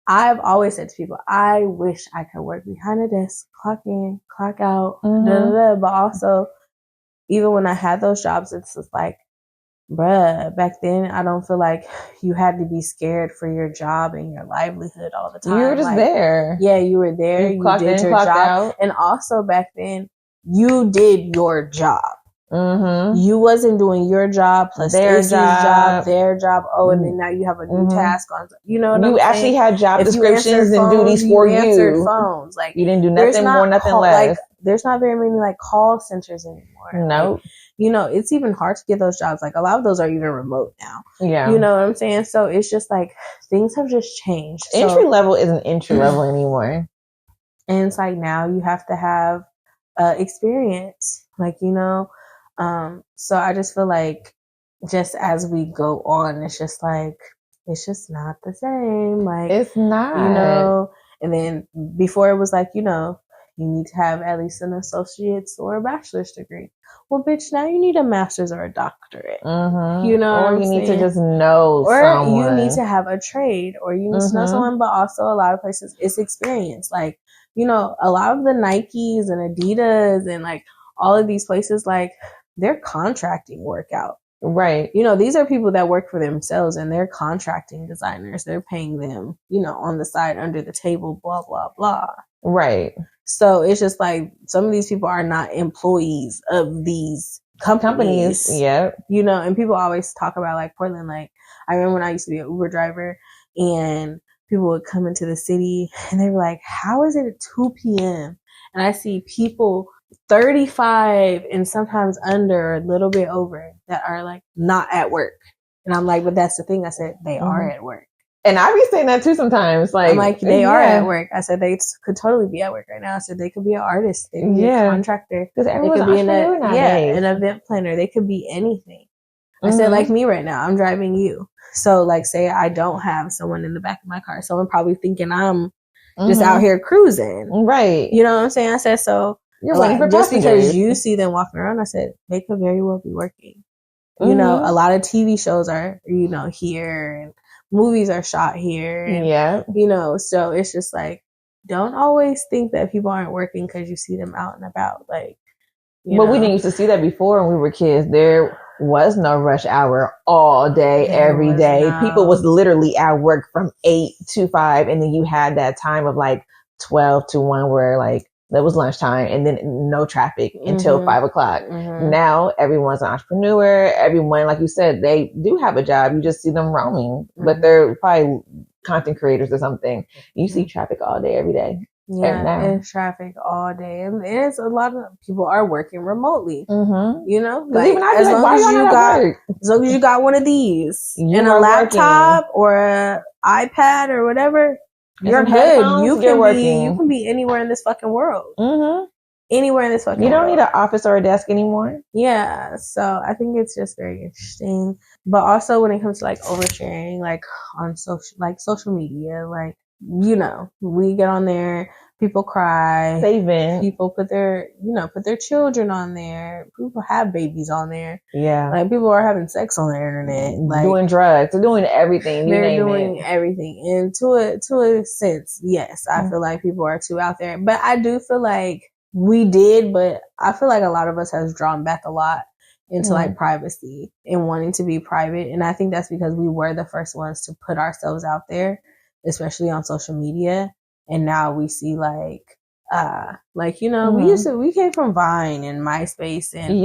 I've always said to people, I wish I could work behind a desk, clock in, clock out, but also even when I had those jobs, it's just like, bruh, back then I don't feel like you had to be scared for your job and your livelihood all the time. You were just there. Yeah, you were there. You did your job. Out. And also back then, you did your job. Mm-hmm. You wasn't doing your job plus their Stacey's job, their job. Oh, and then now you have a new task on. You know what I'm saying? You actually had job If descriptions and duties for you. Answered phones. Like, you didn't do nothing more, nothing less. Like, there's not very many like call centers anymore. No. Nope. Like, you know, it's even hard to get those jobs. Like, a lot of those are even remote now. Yeah. You know what I'm saying? So it's just like things have just changed. Entry level isn't entry level anymore. And it's like now you have to have experience. Like, you know, so I just feel like just as we go on, it's just like, it's just not the same. Like, it's not. You know, and then before it was like, you know, you need to have at least an associate's or a bachelor's degree. Well, bitch, now you need a master's or a doctorate. Mm-hmm. You know, or you need to just know or someone. you need to have a trade, or you need to know someone. But also, a lot of places, it's experience. Like, you know, a lot of the Nikes and Adidas and like all of these places, like, they're contracting work out. Right. You know, these are people that work for themselves and they're contracting designers. They're paying them, you know, on the side, under the table, blah, blah, blah. Right. So it's just like some of these people are not employees of these companies. Yeah. You know, and people always talk about like Portland. Like, I remember when I used to be an Uber driver and people would come into the city and they were like, how is it at 2 p.m.? And I see people 35 and sometimes under, a little bit over, that are like not at work. And I'm like, but that's the thing. I said, they are at work. And I be saying that too sometimes. Like, I'm like, they are at work. I said, they could totally be at work right now. I said, they could be an artist. They could be a contractor. They could be an event planner. They could be anything. I said, like me right now, I'm driving you. So like, say I don't have someone in the back of my car. Someone probably thinking I'm just out here cruising. Right. You know what I'm saying? I said, so you're waiting for just passengers. because you see them walking around, I said, they could very well be working. You know, a lot of TV shows are, you know, here, and movies are shot here. And, you know, so it's just like, don't always think that people aren't working because you see them out and about. Like, we didn't used to see that before when we were kids. There was no rush hour all day, every day. People was literally at work from 8 to 5. And then you had that time of like 12 to 1 where like, that was lunchtime, and then no traffic until 5 o'clock. Now everyone's an entrepreneur. Everyone, like you said, they do have a job. You just see them roaming, but they're probably content creators or something. You see traffic all day, every day. Yeah, it's traffic all day, and it's a lot of people are working remotely. You know, like, even as long as you got one of these and a laptop or a iPad or whatever. You're good. You can be anywhere in this fucking world. Anywhere in this fucking world. You don't need an office or a desk anymore. Yeah. So I think it's just very interesting. But also when it comes to like oversharing, like on social media, like, you know, we get on there, people cry, people put their children on there, people have babies on there. Yeah. Like, people are having sex on the internet, like doing drugs, they're doing everything. They're doing everything. And to a sense, yes, I feel like people are too out there. But I do feel like we did, but I feel like a lot of us has drawn back a lot into like privacy and wanting to be private. And I think that's because we were the first ones to put ourselves out there, especially on social media. And now we see like, you know, we came from Vine and MySpace, and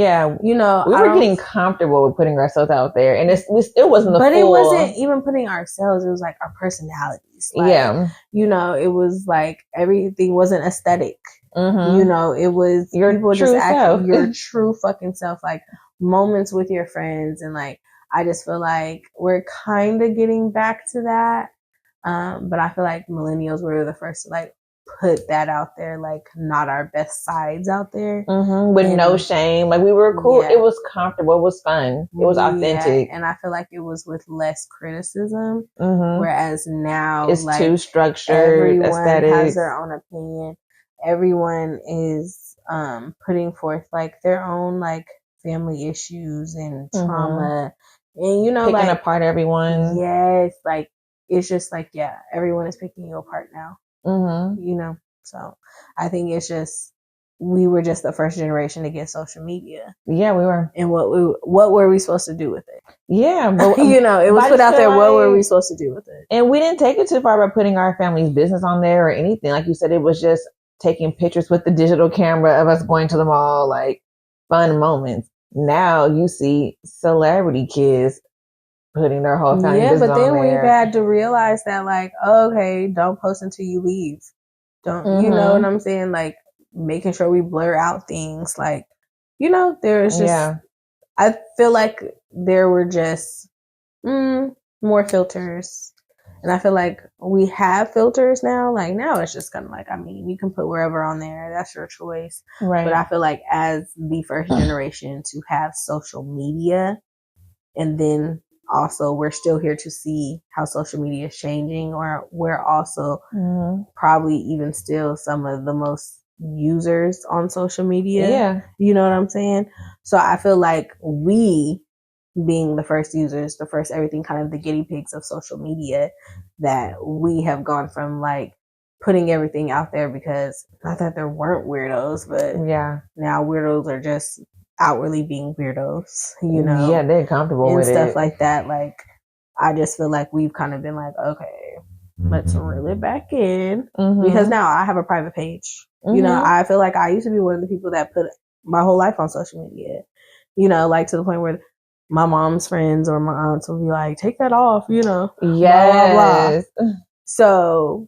you know, we were getting comfortable with putting ourselves out there, and it wasn't it wasn't even putting ourselves, it was like our personalities. Like, you know, it was like everything wasn't aesthetic. You know, it was your people true just self. Your true fucking self, like moments with your friends. And like, I just feel like we're kind of getting back to that. But I feel like millennials were the first to like put that out there, like not our best sides out there. With no shame. Like, we were cool. It was comfortable. It was fun. It was authentic. And I feel like it was with less criticism. Whereas now it's like, too structured. Everyone aesthetics. has their own opinion. Everyone is putting forth like their own like family issues and trauma, and you know, picking like apart everyone. Yes, like it's just like, yeah, everyone is picking you apart now. You know, so I think it's just, we were just the first generation to get social media. Yeah, we were. And what were we supposed to do with it? Yeah, but you know, it was put out there. What were we supposed to do with it? And we didn't take it too far by putting our family's business on there or anything. Like you said, it was just taking pictures with the digital camera of us going to the mall, like fun moments. now you see celebrity kids putting their whole family business but then on we've there. had to realize that, like, okay, don't post until you leave. Don't, you know what I'm saying? Like, making sure we blur out things. Like, you know, there's just, I feel like there were just more filters. And I feel like we have filters now. Like, now it's just kind of like, I mean, you can put wherever on there. That's your choice. Right. But I feel like as the first generation to have social media, and then also we're still here to see how social media is changing, or we're also probably even still some of the most users on social media. Yeah. You know what I'm saying? So I feel like we, being the first users, the first everything, kind of the guinea pigs of social media, that we have gone from like putting everything out there, because not that there weren't weirdos, but now weirdos are just outwardly being weirdos, you know? Yeah, they're comfortable with stuff it. like that. Like, I just feel like we've kind of been like, okay, let's reel it back in, because now I have a private page. You know, I feel like I used to be one of the people that put my whole life on social media, you know, like to the point where my mom's friends or my aunts will be like, take that off, you know, blah, blah, blah. So,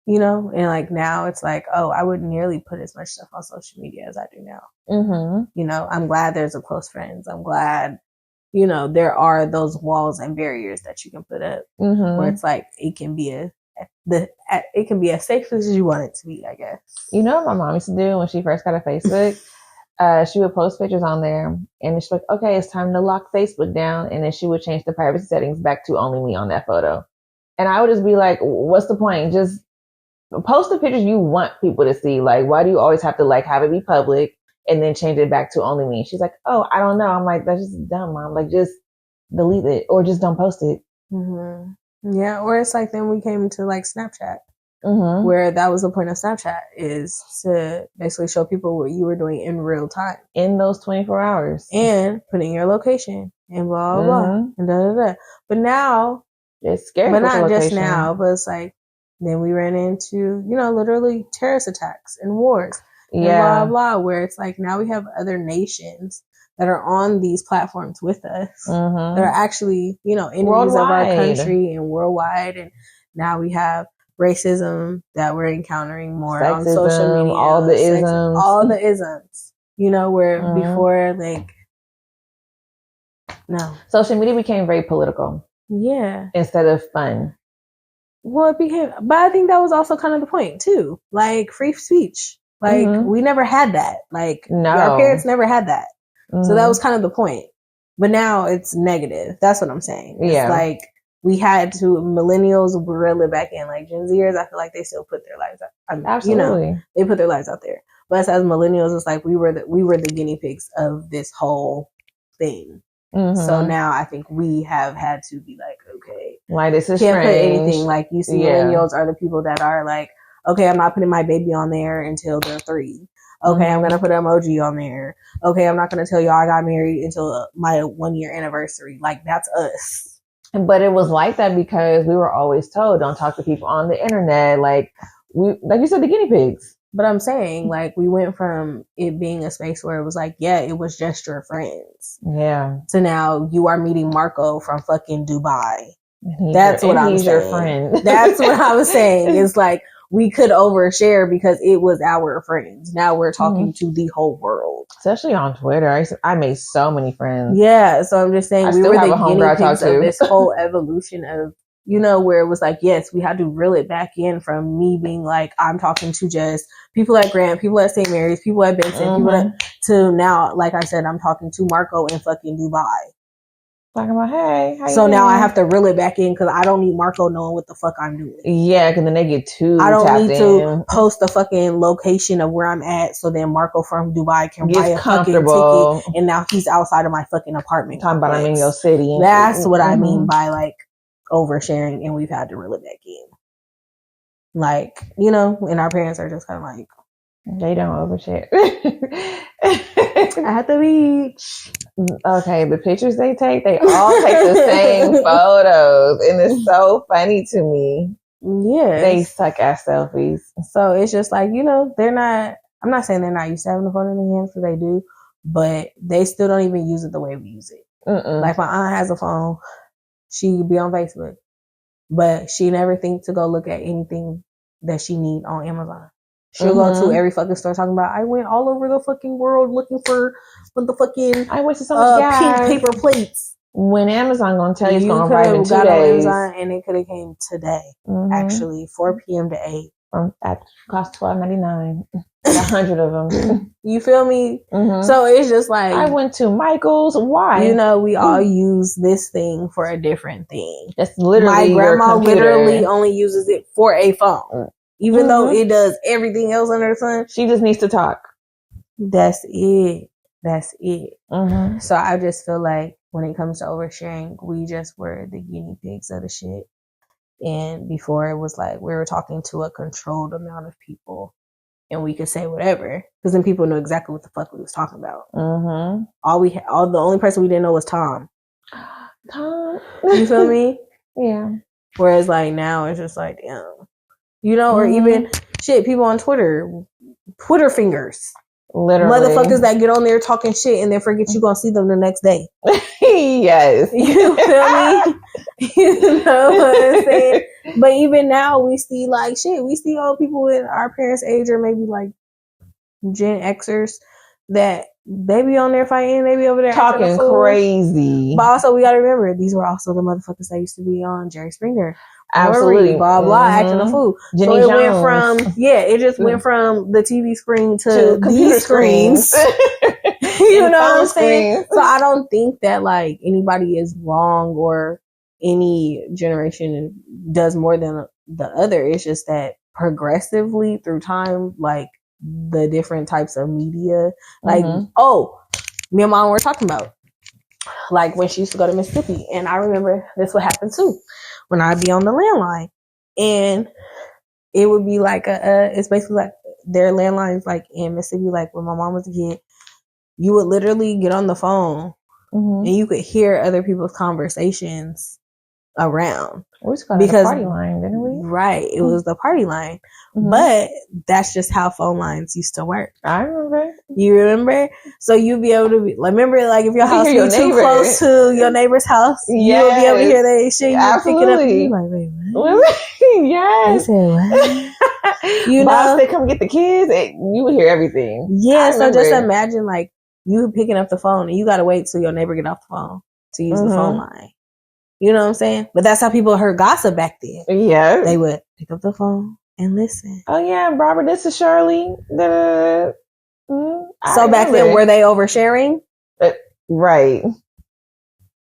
you know, and like now it's like, oh, I wouldn't nearly put as much stuff on social media as I do now. You know, I'm glad there's a close friends. I'm glad, you know, there are those walls and barriers that you can put up, where it's like it can be as safe as you want it to be, I guess. You know what my mom used to do when she first got a Facebook? She would post pictures on there, and she's like, okay, it's time to lock Facebook down. And then she would change the privacy settings back to only me on that photo. And I would just be like, what's the point? Just post the pictures you want people to see. Like, why do you always have to like have it be public and then change it back to only me? She's like, oh, I don't know. I'm like, that's just dumb, Mom. Like, just delete it or just don't post it. Yeah, or it's like then we came to like Snapchat. Where that was the point of Snapchat, is to basically show people what you were doing in real time, in those 24 hours, and putting your location and blah blah and da da da. But now it's scary. But not just now. But it's like then we ran into, you know, literally terrorist attacks and wars and blah blah. Where it's like now we have other nations that are on these platforms with us, that are actually, you know, enemies of our country and worldwide. And now we have racism that we're encountering more on social media, all the isms, you know, where before, like, no, social media became very political, instead of fun. Well, it became, but I think that was also kind of the point too, like free speech. Like we never had that. Like our parents never had that, so that was kind of the point. But now it's negative. That's what I'm saying. It's like we had to, millennials reel it back in. Like Gen Zers, I feel like they still put their lives out. Absolutely. You know, they put their lives out there. But us as millennials, it's like we were the guinea pigs of this whole thing. So now I think we have had to be like, okay, like this is can't strange. put anything. Like you see, millennials are the people that are like, okay, I'm not putting my baby on there until they're 3. Okay, I'm gonna put an emoji on there. Okay, I'm not gonna tell y'all I got married until my 1-year anniversary. Like that's us. But it was like that because we were always told, don't talk to people on the internet. Like like you said, the guinea pigs. But I'm saying, like, we went from it being a space where it was like, yeah, it was just your friends. Yeah. To now you are meeting Marco from fucking Dubai. That's what I'm saying. Your friend. That's what I was saying. It's like we could overshare because it was our friends. Now we're talking to the whole world. Especially on Twitter. I made so many friends. Yeah. So I'm just saying we were the guinea pigs of this whole evolution of, you know, where it was like, yes, we had to reel it back in from me being like, I'm talking to just people at Grant, people at St. Mary's, people at Benson, to now, like I said, I'm talking to Marco in fucking Dubai. Talking about, hey, how you so doing? Now I have to reel it back in because I don't need Marco knowing what the fuck I'm doing. Yeah, because then they get too I don't need to post the fucking location of where I'm at so then Marco from Dubai can buy a fucking ticket and now he's outside of my fucking apartment. Talking about I'm in your city. That's what I mean by like oversharing, and we've had to reel it back in. Like, you know, and our parents are just kind of like, they don't overshare. At the beach. Okay, the pictures they all take the same photos, and it's so funny to me. Yeah, they suck at selfies. So it's just like, you know, I'm not saying they're not used to having the phone in their hands, because they do, but they still don't even use it the way we use it. Like my aunt has a phone. She could be on Facebook, but she never thinks to go look at anything that she need on Amazon. She'll go to every fucking store talking about, I went all over the fucking world looking for the fucking I went to so much pink paper plates. When Amazon gonna tell you it's gonna arrive in 2 days. On Amazon and it could have came today. Actually, 4 p.m. to 8. That cost $12.99. 100 of them. You feel me? So it's just like, I went to Michael's. Why? You know, we all use this thing for a different thing. That's literally my grandma literally only uses it for a phone, even though it does everything else under the sun. She just needs to talk. That's it. So I just feel like when it comes to oversharing, we just were the guinea pigs of the shit. And before it was like we were talking to a controlled amount of people and we could say whatever because then people know exactly what the fuck we was talking about. The only person we didn't know was Tom. You feel me? Yeah. Whereas like now it's just like, damn. You know, or even shit, people on Twitter fingers. Literally. Motherfuckers that get on there talking shit and then forget you gonna see them the next day. Yes. You feel me? You know what I'm saying? But even now we see like shit. We see old people in our parents' age or maybe like Gen Xers that they be on there fighting, they be over there talking crazy. But also we gotta remember these were also the motherfuckers that used to be on Jerry Springer. Absolutely. Blah blah acting a fool. Jenny so it Jones. went from it just went from the TV screen to computer screens. You know what I'm saying? So I don't think that like anybody is wrong or any generation does more than the other. It's just that progressively through time, like the different types of media, like me and mom were talking about like when she used to go to Mississippi, and I remember this would happen too when I'd be on the landline, and it would be like it's basically like their landlines like in Mississippi, like when my mom was a kid, you would literally get on the phone and you could hear other people's conversations around. We used to call it the party line, didn't we? Right, it was the party line. But that's just how phone lines used to work. I remember. You remember? So you'd be able to be like, remember, like if your house was too close to your neighbor's house, you would be able to hear that shit. You would pick it up and be like, wait, what? Yes. They said, what? You know, they come get the kids. You would hear everything. Yeah. So just imagine like you picking up the phone and you got to wait till your neighbor get off the phone to use the phone line. You know what I'm saying? But that's how people heard gossip back then. Yeah. They would pick up the phone and listen. Oh, yeah, Barbara, this is Shirley. So back then, were they oversharing? Right.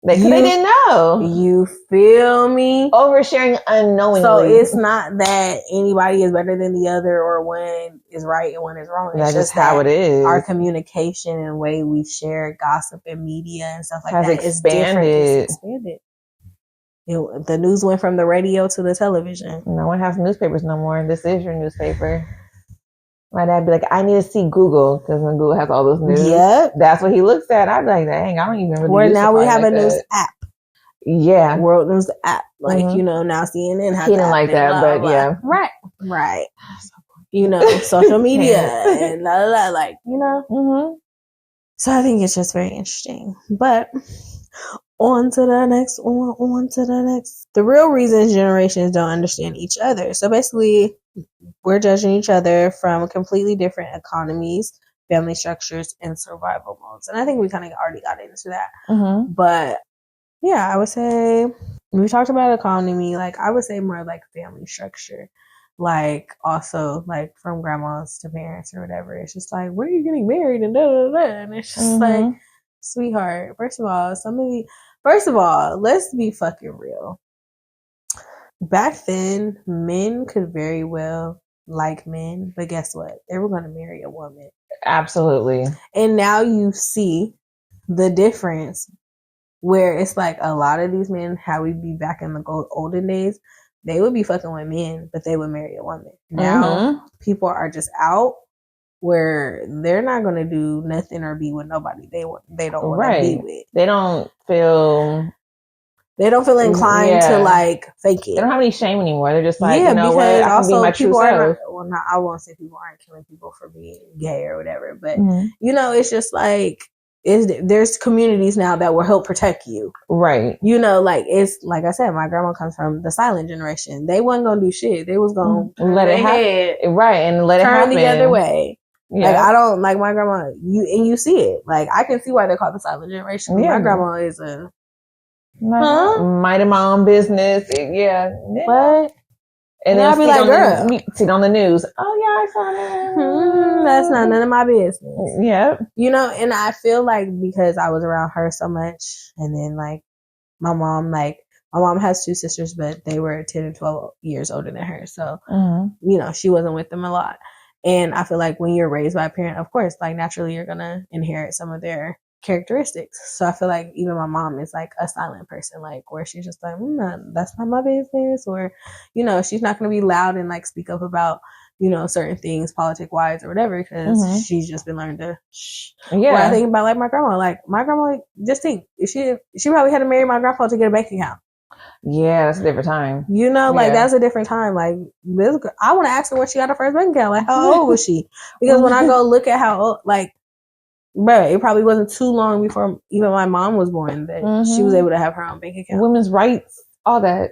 They didn't know. You feel me? Oversharing unknowingly. So it's not that anybody is better than the other or one is right and one is wrong. It's That's just how it is. Our communication and way we share gossip and media and stuff like that is different. It's expanded. The news went from the radio to the television. No one has newspapers no more. This is your newspaper. My dad be like, I need to see Google because when Google has all those news, that's what he looks at. I'd be like, dang, I don't even really. Where now we have a news app. Yeah, World News app. Like you know now CNN has. He didn't like that, blah, but blah. yeah, right. You know, social media and la la la, like you know. So I think it's just very interesting, but. On to the next. The real reason generations don't understand each other. So basically, we're judging each other from completely different economies, family structures, and survival modes. And I think we kind of already got into that. But yeah, I would say we talked about economy. Like I would say more like family structure. Like also like from grandmas to parents or whatever. It's just like, where are you getting married and da da da. And it's just like, sweetheart. First of all, let's be fucking real. Back then, men could very well like men, but guess what? They were going to marry a woman. Absolutely. And now you see the difference where it's like a lot of these men, how we be back in the olden days, they would be fucking with men, but they would marry a woman. Now, people are just out where they're not going to do nothing or be with nobody they don't want to be with. They don't feel inclined to like fake it. They don't have any shame anymore. They're just like, you know what, I can be my true self. well, not, I won't say people aren't killing people for being gay or whatever, but you know, it's just like, there's communities now that will help protect you. Right. You know, like, it's like I said, my grandma comes from the silent generation. They wasn't gonna do shit. They was gonna let it happen. Right. And let it happen. Turn the other way. Yeah. Like, I don't like my grandma. You see it. Like, I can see why they're called the silent generation. Yeah. My grandma is a minding my own business. Yeah. What? And then I'll be like, girl, sit on the news. Oh yeah, I saw that. That's not none of my business. Yeah. You know, and I feel like because I was around her so much, and then like my mom has 2 sisters, but they were 10 and 12 years older than her. So, you know, she wasn't with them a lot. And I feel like when you're raised by a parent, of course, like naturally you're going to inherit some of their characteristics. So I feel like even my mom is like a silent person, like where she's just like, that's not my business. Or, you know, she's not going to be loud and like speak up about, you know, certain things politic wise or whatever, because she's just been learned to shh. Yeah. What I think about like my grandma, just think, she probably had to marry my grandpa to get a bank account. Yeah, that's a different time. You know, like that's a different time. Like I want to ask her when she got her first bank account. Like, how old was she? Because when I go look at how old, like, bruh, it probably wasn't too long before even my mom was born that she was able to have her own bank account. Women's rights, all that.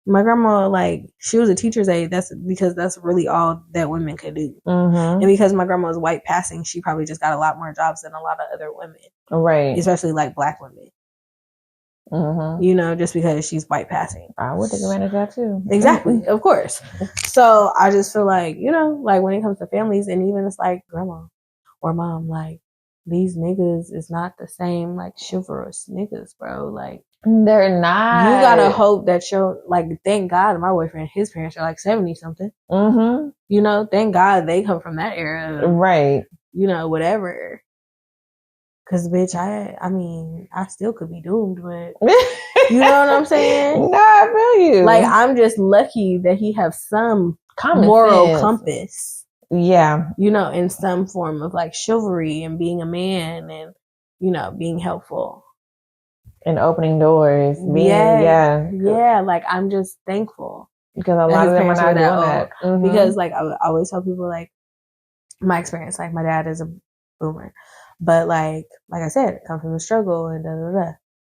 My grandma, like, she was a teacher's aide. That's because that's really all that women could do. And because my grandma was white passing, she probably just got a lot more jobs than a lot of other women. Right. Especially like black women. You know, just because she's white passing. I would take advantage of that too. Exactly, of course. So I just feel like, you know, like when it comes to families, and even it's like grandma or mom, like these niggas is not the same like chivalrous niggas, bro. Like they're not. You gotta hope that like, thank God my boyfriend, his parents are like 70 something. You know, thank God they come from that era. Right. You know, whatever. Cause bitch, I mean, I still could be doomed, but you know what I'm saying? No, I feel you. Like, I'm just lucky that he have some moral compass. Yeah. You know, in some form of like chivalry and being a man and, you know, being helpful. And opening doors. Yeah. Like, I'm just thankful. Because a lot of them are not doing that. Because like, I always tell people like, my experience, like my dad is a boomer. But like I said, come from the struggle and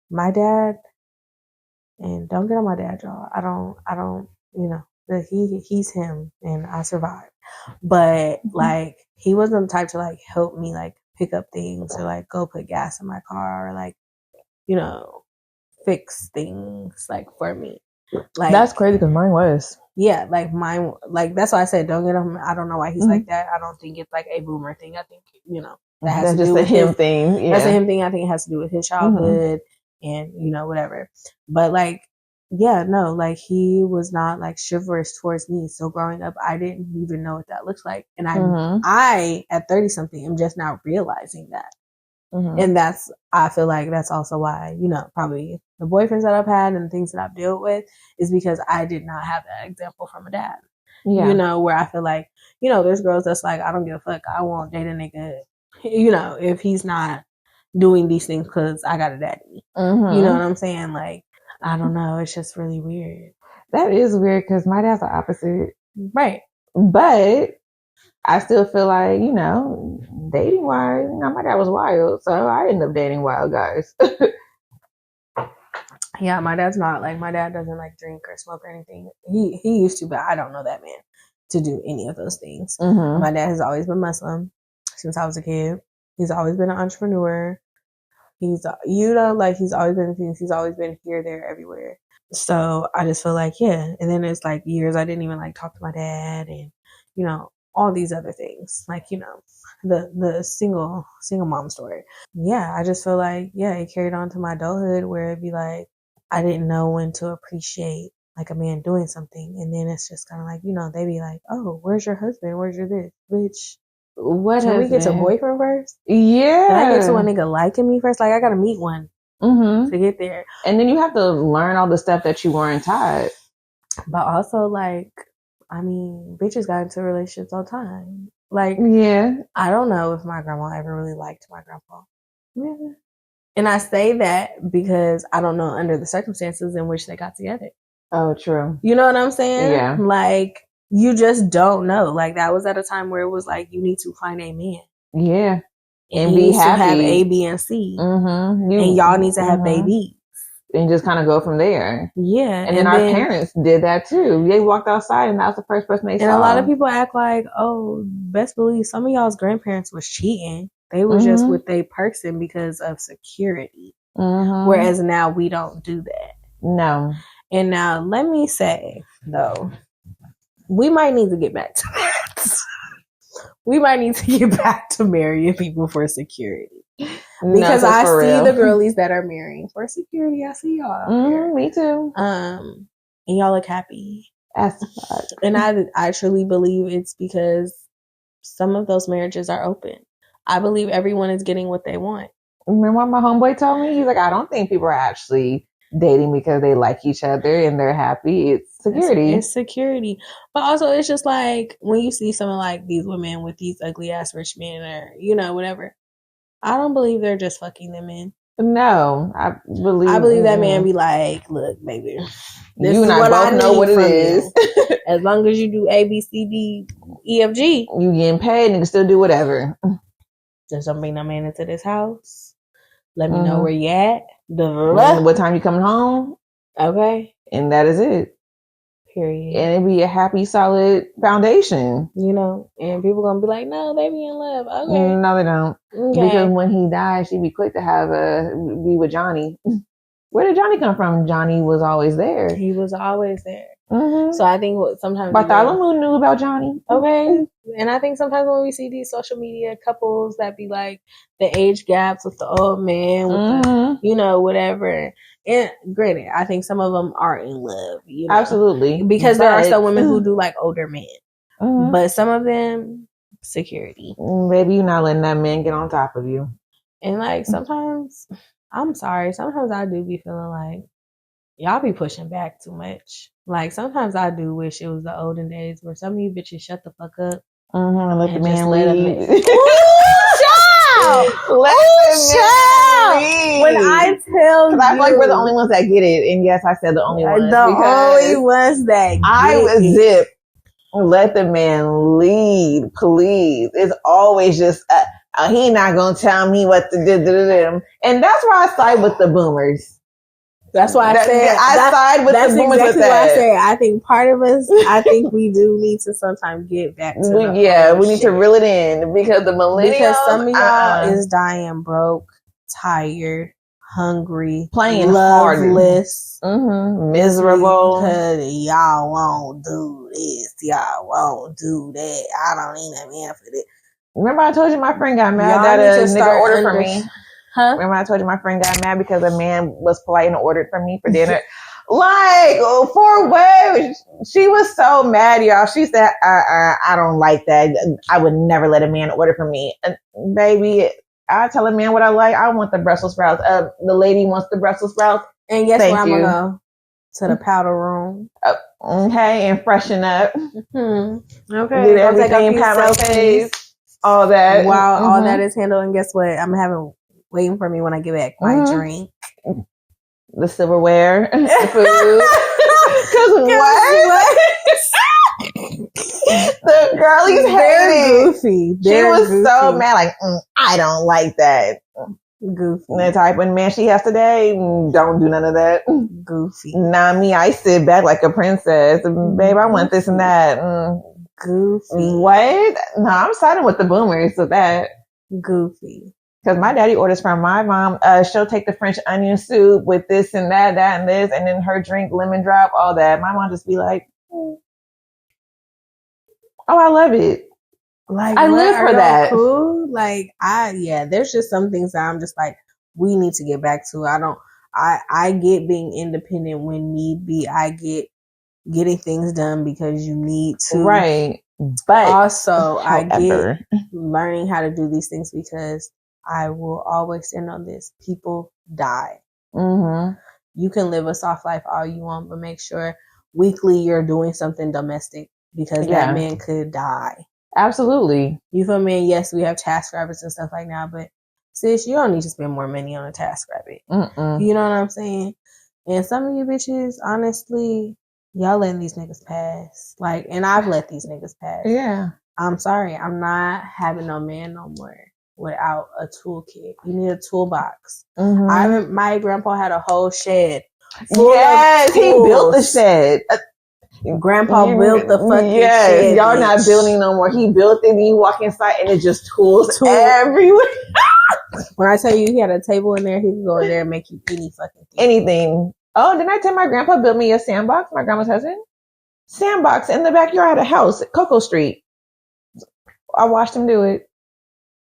My dad, and don't get on my dad, y'all. I don't, you know, that he's him and I survived. But like, he wasn't the type to like help me like pick up things or like go put gas in my car or like, you know, fix things like for me. Like, that's crazy because mine was. Yeah, like mine, like that's why I said don't get him. I don't know why he's like that. I don't think it's like a boomer thing. I think, you know, that's just a him thing. Yeah. That's a him thing. I think it has to do with his childhood and, you know, whatever. But like, yeah, no, like he was not like chivalrous towards me. So growing up, I didn't even know what that looks like. And I at 30 something, am just now realizing that. And I feel like that's also why, you know, probably the boyfriends that I've had and things that I've dealt with is because I did not have that example from a dad. Yeah. You know, where I feel like, you know, there's girls that's like, I don't give a fuck. I won't date a nigga, you know, if he's not doing these things because I got a daddy. You know what I'm saying? Like, I don't know. It's just really weird. That is weird because my dad's the opposite. Right. But I still feel like, you know, dating wise, you know, my dad was wild, so I ended up dating wild guys. Yeah, my dad's not like, my dad doesn't like drink or smoke or anything. He used to, but I don't know that man to do any of those things. My dad has always been Muslim since I was a kid. He's always been an entrepreneur. He's, you know, like he's always been things. He's always been here, there, everywhere. So I just feel like, yeah. And then it's like years I didn't even like talk to my dad and, you know, all these other things, like, you know, the single mom story. Yeah, I just feel like, yeah, it carried on to my adulthood where it'd be like, I didn't know when to appreciate like a man doing something. And then it's just kind of like, you know, they be like, oh, where's your husband? Where's your this? Bitch, what can we get to boyfriend first? Yeah. Can I get to a nigga liking me first? Like, I gotta meet one to get there. And then you have to learn all the stuff that you weren't taught. But also, like, I mean, bitches got into relationships all the time. Like, yeah, I don't know if my grandma ever really liked my grandpa. Yeah. And I say that because I don't know under the circumstances in which they got together. Oh, true. You know what I'm saying? Yeah. Like, you just don't know. Like, that was at a time where it was like, you need to find a man. Yeah. And be happy. Have A, B, and C. Mm-hmm. And y'all need to have babies. And just kind of go from there. Yeah. And then our parents did that too. They walked outside and that was the first person they saw. And a lot of people act like, oh, best believe some of y'all's grandparents was cheating. They were just with a person because of security. Whereas now we don't do that. No. And now let me say, though, we might need to get back to that. We might need to get back to marrying people for security. Because I see the girlies that are marrying for security. I see y'all. Me too. And y'all look happy. And I truly believe it's because some of those marriages are open. I believe everyone is getting what they want. Remember what my homeboy told me? He's like, I don't think people are actually dating because they like each other and they're happy. It's security. It's security. But also, it's just like when you see someone like these women with these ugly ass rich men or, you know, whatever. I don't believe they're just fucking them in. No, I believe that man be like, look, baby, this you and I both know what it is. As long as you do A, B, C, D, E, F, G, you getting paid and you can still do whatever. Just don't bring no man into this house. Let me know where you at. What time you coming home? Okay. And that is it. Period. And it'd be a happy, solid foundation. You know, and people gonna be like, no, they be in love. Okay. No, they don't. Okay. Because when he died, she'd be quick to be with Johnny. Where did Johnny come from? Johnny was always there. He was always there. So I think sometimes Bartholomew knew about Johnny. Okay. And I think sometimes when we see these social media couples that be like the age gaps with the old man, with the, you know, whatever. And granted, I think some of them are in love. You know? Absolutely. Because there are some women who do like older men. But some of them, security. Maybe you're not letting that man get on top of you. And like sometimes, I'm sorry, sometimes I do be feeling like y'all be pushing back too much. Like, sometimes I do wish it was the olden days where some of you bitches shut the fuck up. Let the man lead. Ooh, child! Let the man lead. When I tell you. I feel like we're the only ones that get it. And yes, I said the only ones. The only ones that get I was zip. Let the man lead, please. It's always just, he not going to tell me what to do. And that's why I side with the boomers. That's why I said I side with the boomers with that. That's exactly why I said I think part of us, I think we do need to sometimes get back to we need to reel it in because the millennials. Because some of y'all is dying broke, tired, hungry, playing loveless, miserable. Because y'all won't do this, y'all won't do that. I don't need a man for this. Remember I told you my friend got mad that a nigga ordered for me? Huh? Remember I told you my friend got mad because a man was polite and ordered for me for dinner? Like, for what? She was so mad, y'all. She said, I don't like that. I would never let a man order for me. Baby, I tell a man what I like. I want the Brussels sprouts. The lady wants the Brussels sprouts. And guess where I'm going to go? To the powder room. Okay, and freshen up. Okay. Get everything, pat my face. All that. While all that is handled, and guess what? I'm waiting for me when I get back. My drink. The silverware. The food. Because what? The girlies hated goofy. She was so mad. Like, I don't like that. Goofy. The type of man she has today, don't do none of that. Goofy. Not me. I sit back like a princess. Babe, I want this and that. Goofy. What? No, I'm siding with the boomers with that. Goofy. Because my daddy orders from my mom. She'll take the French onion soup with this and that and this, and then her drink, lemon drop, all that. My mom just be like, oh, I love it. Like, I live for that. Cool? Like, there's just some things that I'm just like, we need to get back to. I get being independent when need be. I get getting things done because you need to. Right. But also, I get learning how to do these things because I will always stand on this. People die. You can live a soft life all you want, but make sure weekly you're doing something domestic because that man could die. Absolutely. You feel me? And yes, we have task rabbits and stuff like that, but sis, you don't need to spend more money on a task rabbit. You know what I'm saying? And some of you bitches, honestly, y'all letting these niggas pass. Like, and I've let these niggas pass. Yeah. I'm sorry. I'm not having no man no more without a toolkit. You need a toolbox. Mm-hmm. My grandpa had a whole shed. Yes, he built the shed. Grandpa built the fucking shed. Y'all not building no more. He built it and you walk inside and it's just tools everywhere. When I tell you he had a table in there, he could go in there and make you any fucking thing. Anything. Oh, didn't I tell my grandpa built me a sandbox? My grandma's husband? Sandbox in the backyard of a house at Cocoa Street. I watched him do it.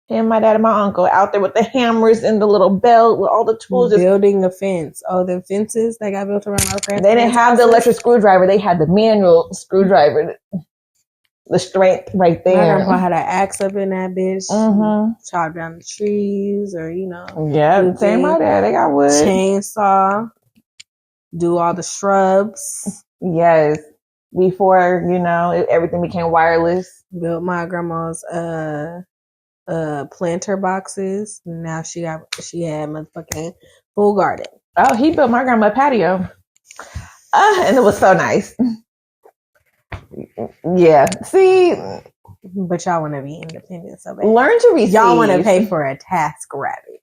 Him, my dad, and my uncle out there with the hammers and the little belt with all the tools. Building a fence. Oh, the fences that got built around our parents. They didn't have the electric screwdriver. They had the manual screwdriver. The strength right there. My grandpa had an axe up in that bitch. Mm-hmm. Chop down the trees or, Yeah, same my dad. They got wood. Chainsaw. Do all the shrubs. Yes. Before, everything became wireless. Built my grandma's planter boxes. Now she had motherfucking full garden. Oh, he built my grandma a patio. And it was so nice. Yeah. See, but y'all want to be independent so bad. Learn to receive. Y'all want to pay for a task rabbit.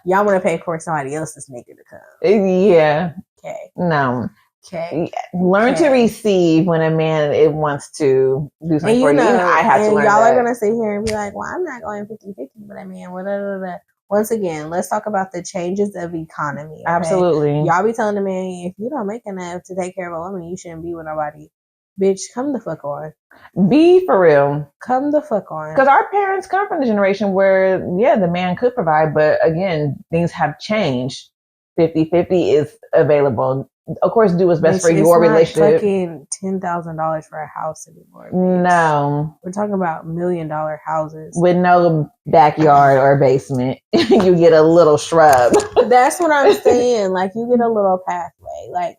Y'all want to pay for somebody else's nigga to come. Yeah. Okay. No. Okay. Learn to receive when a man wants to do something for you. I have to learn y'all that. are going to sit here and be like, well, I'm not going 50-50 with that man. Once again, let's talk about the changes of economy. Okay? Absolutely. Y'all be telling the man, if you don't make enough to take care of a woman, you shouldn't be with nobody. Bitch, come the fuck on. Be for real. Come the fuck on. Because our parents come from the generation where, the man could provide, but again, things have changed. 50-50 is available. Of course, do what's best for your relationship. It's not fucking $10,000 for a house anymore. Bitch. No. We're talking about $1 million houses. With no backyard or basement. You get a little shrub. That's what I'm saying. Like, you get a little pathway. Like,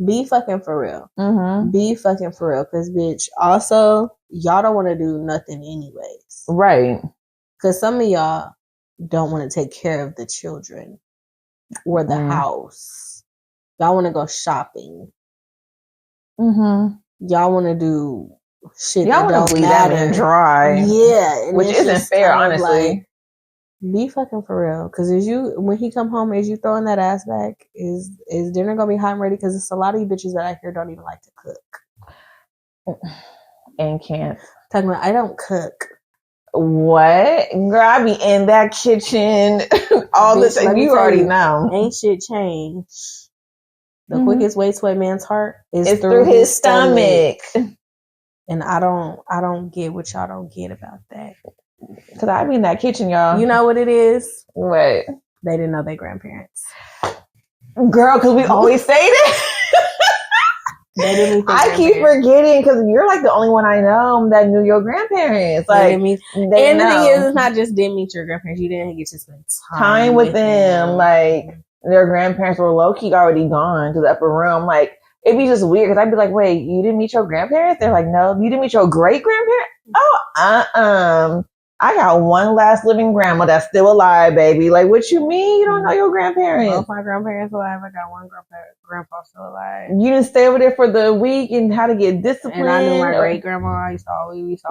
be fucking for real. Mm-hmm. Be fucking for real. Because, bitch, also, y'all don't want to do nothing anyways. Right. Because some of y'all don't want to take care of the children or the house. Y'all want to go shopping. Mm-hmm. Y'all want to do shit y'all that don't leave matter. That dry. Yeah. Which isn't fair, honestly. Be fucking for real. Because when he come home, is you throwing that ass back? Is dinner going to be hot and ready? Because it's a lot of you bitches that I hear don't even like to cook. And can't. Talking about, I don't cook. What? Girl, I be in that kitchen all the time. You already know. Ain't shit changed. The quickest way to a man's heart is through his stomach. And I don't get what y'all don't get about that. Because I be in that kitchen, y'all. You know what it is? What? They didn't know their grandparents. Girl, because we always say that. I keep forgetting because you're like the only one I know that knew your grandparents. Like, and the thing is, it's not just didn't meet your grandparents. You didn't get to spend time with them. Like, their grandparents were low key already gone to the upper room. Like, it'd be just weird because I'd be like, wait, you didn't meet your grandparents? They're like, no. You didn't meet your great grandparents? Oh, I got one last living grandma that's still alive, baby. Like, what you mean you don't know your grandparents? Both my grandparents alive. I got one grandpa still alive. You didn't stay over there for the week and how to get disciplined. And I knew my great grandma. We used to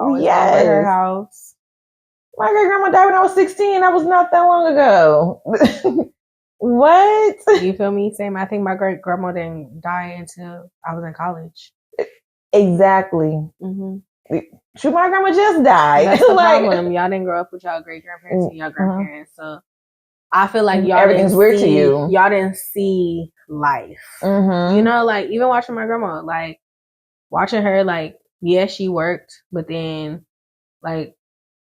always go to her house. My great grandma died when I was 16. That was not that long ago. What? You feel me? Same. I think my great grandma didn't die until I was in college. Exactly. Mm-hmm. Shoot, my grandma just died. That's the problem. Y'all didn't grow up with y'all great grandparents and y'all grandparents, so I feel like y'all everything's weird to you. Y'all didn't see life. Mm-hmm. You know, like even watching my grandma, like watching her, like she worked, but then like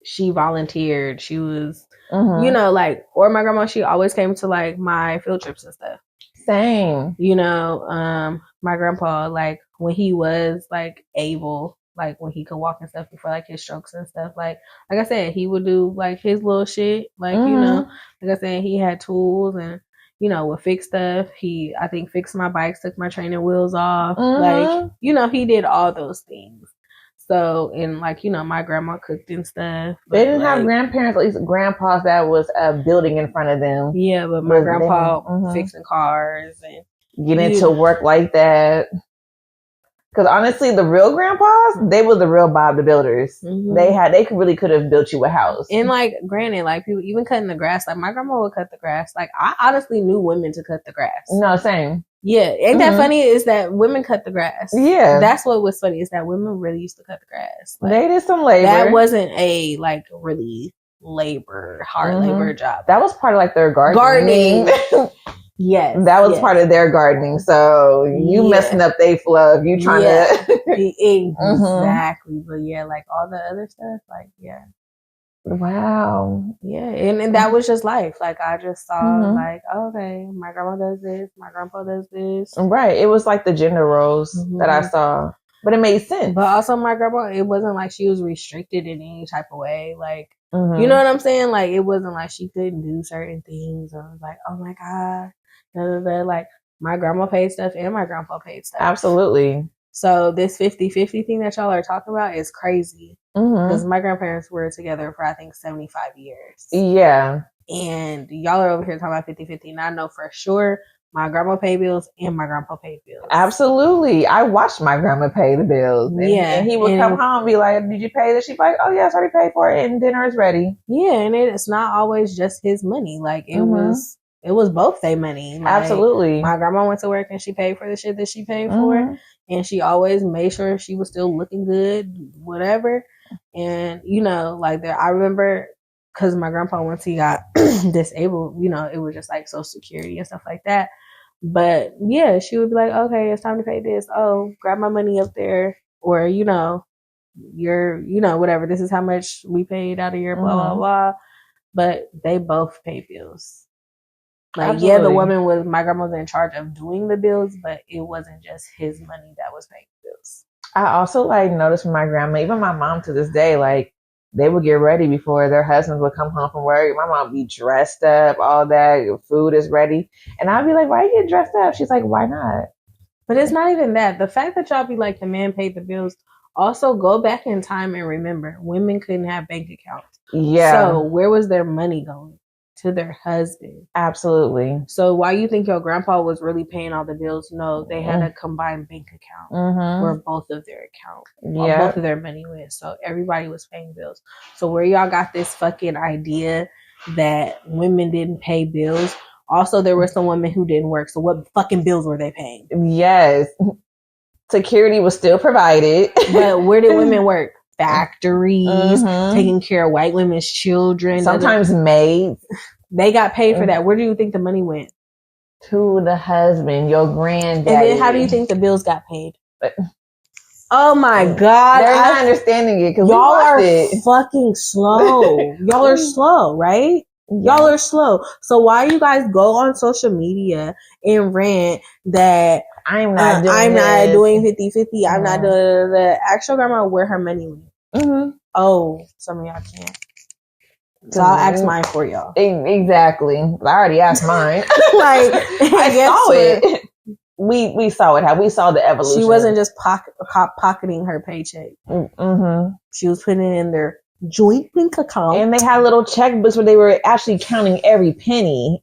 she volunteered. She was, you know, like, or my grandma, she always came to like my field trips and stuff. Same. You know, my grandpa, like when he was like able. Like when he could walk and stuff before like his strokes and stuff. Like I said, he would do like his little shit. Like, you know, like I said, he had tools and, you know, would fix stuff. I think fixed my bikes, took my training wheels off. Like, you know, he did all those things. So, and like, you know, my grandma cooked and stuff. They didn't have grandparents, at least grandpas that was a building in front of them. Yeah, but my grandpa fixing cars and getting to work like that. Because honestly, the real grandpas, they were the real Bob the Builders. Mm-hmm. They really could have built you a house. And like, granted, like people even cutting the grass. Like my grandma would cut the grass. Like I honestly knew women to cut the grass. No, same. Yeah, ain't that funny? Is that women cut the grass? Yeah, that's what was funny. Is that women really used to cut the grass? Like, they did some labor. That wasn't a like really hard labor job. That was part of like their gardening. Yes, that was part of their gardening. So you messing up their fluff. You trying to exactly. But yeah, like all the other stuff, like wow. Yeah, and that was just life. Like I just saw like, okay, my grandma does this, my grandpa does this. Right. It was like the gender roles that I saw. But it made sense. But also my grandma, it wasn't like she was restricted in any type of way. Like you know what I'm saying? Like it wasn't like she couldn't do certain things or like, oh my God. Like my grandma paid stuff and my grandpa paid stuff. Absolutely. So this 50-50 thing that y'all are talking about is crazy. Because my grandparents were together for I think 75 years. Yeah. And y'all are over here talking about 50-50. And I know for sure my grandma paid bills and my grandpa paid bills. Absolutely. I watched my grandma pay the bills. And he would come home and be like, did you pay this? She'd be like, oh yeah, I already paid for it and dinner is ready. Yeah, and it's not always just his money. Like it was both their money. Like, absolutely. My grandma went to work and she paid for the shit that she paid for. And she always made sure she was still looking good, whatever. And, like I remember because my grandpa, once he got disabled, it was just like Social Security and stuff like that. But yeah, she would be like, okay, it's time to pay this. Oh, grab my money up there. Or, your, whatever. This is how much we paid out of your blah, blah, blah. But they both pay bills. Like, absolutely. Yeah, the woman was, my grandma was in charge of doing the bills, but it wasn't just his money that was paying bills. I also noticed from my grandma, even my mom to this day, they would get ready before their husbands would come home from work. My mom would be dressed up, all that, food is ready. And I'd be like, why you get dressed up? She's like, why not? But it's not even that. The fact that y'all be like, the man paid the bills, also go back in time and remember, women couldn't have bank accounts. Yeah. So where was their money going? To their husband. Absolutely. So why you think your grandpa was really paying all the bills? No, they had a combined bank account where both of their both of their money went. So everybody was paying bills. So where y'all got this fucking idea that women didn't pay bills? Also, there were some women who didn't work. So what fucking bills were they paying? Yes. Security was still provided. But where did women work? Factories, taking care of white women's children. Sometimes maids. They got paid for that. Where do you think the money went? To the husband, your granddaddy. And then how do you think the bills got paid? Oh my God. They're not understanding it because y'all are fucking slow. Y'all are slow, right? Y'all are slow. So why you guys go on social media and rant that I'm not doing 50-50. I'm not doing the actual grandma where her money went. Oh, some of y'all can't. So I'll ask mine for y'all. Exactly. I already asked mine. I saw it. We saw it. How we saw the evolution. She wasn't just pocketing her paycheck. She was putting it in their joint bank account. And they had little checkbooks where they were actually counting every penny.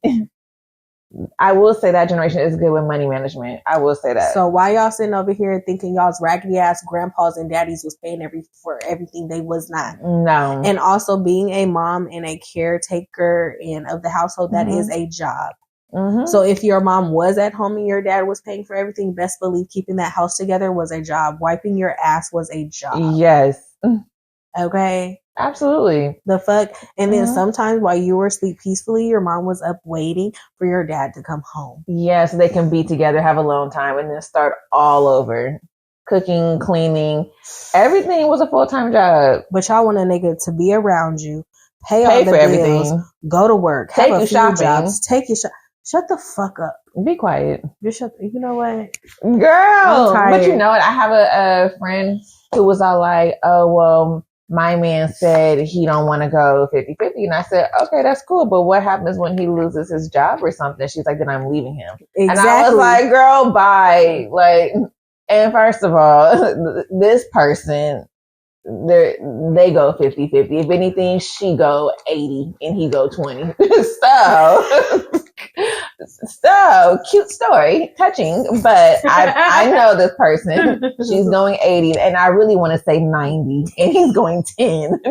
I will say that generation is good with money management. I will say that. So why y'all sitting over here thinking y'all's raggedy ass grandpas and daddies was paying for everything? They was not. No. And also being a mom and a caretaker and of the household, that is a job. So if your mom was at home and your dad was paying for everything, best believe keeping that house together was a job. Wiping your ass was a job. Yes. Okay. Absolutely. The fuck? And then sometimes while you were asleep peacefully, your mom was up waiting for your dad to come home. Yeah, so they can be together, have alone time, and then start all over. Cooking, cleaning, everything was a full-time job. But y'all want a nigga to be around you, pay all the for bills, everything, go to work, take have you a few shopping, jobs, take you Shut the fuck up. Be quiet. Just shut. You know what, girl? But you know what? I have a friend who was all like, "Oh well, my man said he don't want to go 50-50. And I said, okay, that's cool. But what happens when he loses his job or something? She's like, then I'm leaving him. Exactly. And I was like, girl, bye. And first of all, this person, they go 50-50. If anything, she go 80 and he go 20. So So cute story, touching, but I know this person. She's going 80, and I really want to say 90, and he's going 10.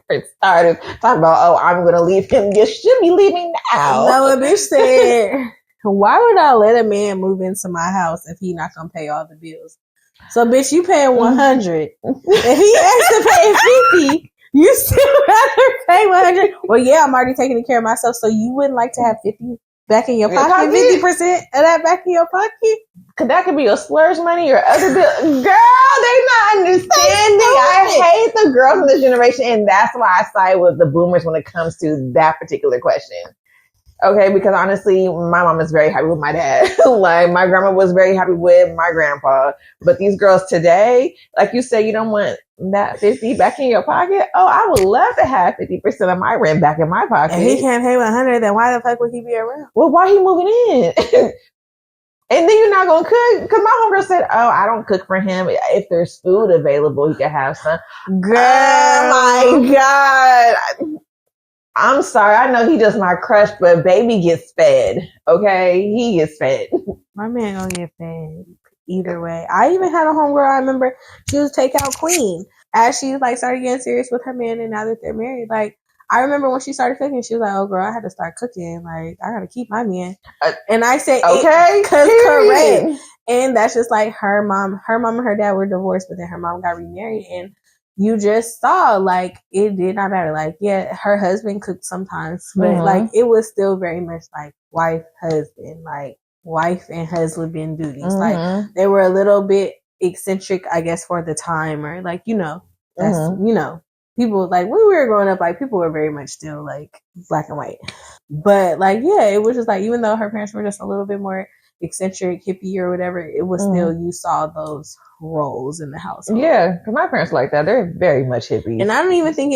It started talking about, oh, I'm going to leave him. You should be leaving now. No, a bitch said, why would I let a man move into my house if he not gonna pay all the bills? So, bitch, you paying 100. If he asks to pay 50, you still rather pay 100. Well, yeah, I'm already taking care of myself, so you wouldn't like to have 50 back in your pocket, 50% of that back in your pocket? Cause that could be your splurge money or other bill. Girl, they not understanding. I hate the girls in this generation, and that's why I side with the boomers when it comes to that particular question. Okay, because honestly, my mom is very happy with my dad. Like, my grandma was very happy with my grandpa. But these girls today, like you said, you don't want that 50 back in your pocket. Oh, I would love to have 50% of my rent back in my pocket. And he can't pay 100, then why the fuck would he be around? Well, why he moving in? And then you're not going to cook? Because my homegirl said, oh, I don't cook for him. If there's food available, he can have some. Girl. Oh, my God. I'm sorry. I know he does not crush, but baby gets fed. Okay? He gets fed. My man gonna get fed either way. I even had a homegirl, I remember, she was takeout queen. As she like started getting serious with her man, and now that they're married, like, I remember when she started cooking, she was like, oh, girl, I had to start cooking. Like, I got to keep my man. And I said, okay, because correct. And that's just like her mom and her dad were divorced, but then her mom got remarried. And you just saw, like, it did not matter. Like, yeah, her husband cooked sometimes, but like, it was still very much like wife, husband, like wife and husband duties. Like, they were a little bit eccentric, I guess, for the time, or like, you know, that's, you know, people, like, when we were growing up, like, people were very much still like black and white. But like, yeah, it was just like, even though her parents were just a little bit more eccentric, hippie or whatever, it was still, you saw those roles in the household. Yeah, because my parents like that. They're very much hippies. And I don't even think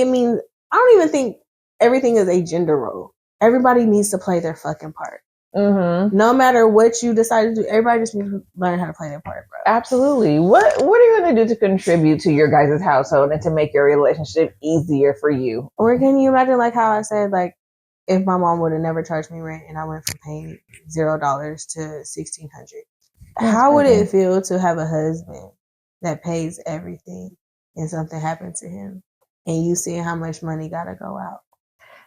everything is a gender role. Everybody needs to play their fucking part. No matter what you decide to do, everybody just needs to learn how to play their part, bro. Absolutely. What are you going to do to contribute to your guys' household and to make your relationship easier for you? Or can you imagine, like how I said, like, if my mom would have never charged me rent and I went from paying $0 to $1,600, how would it feel to have a husband that pays everything and something happened to him and you see how much money gotta go out?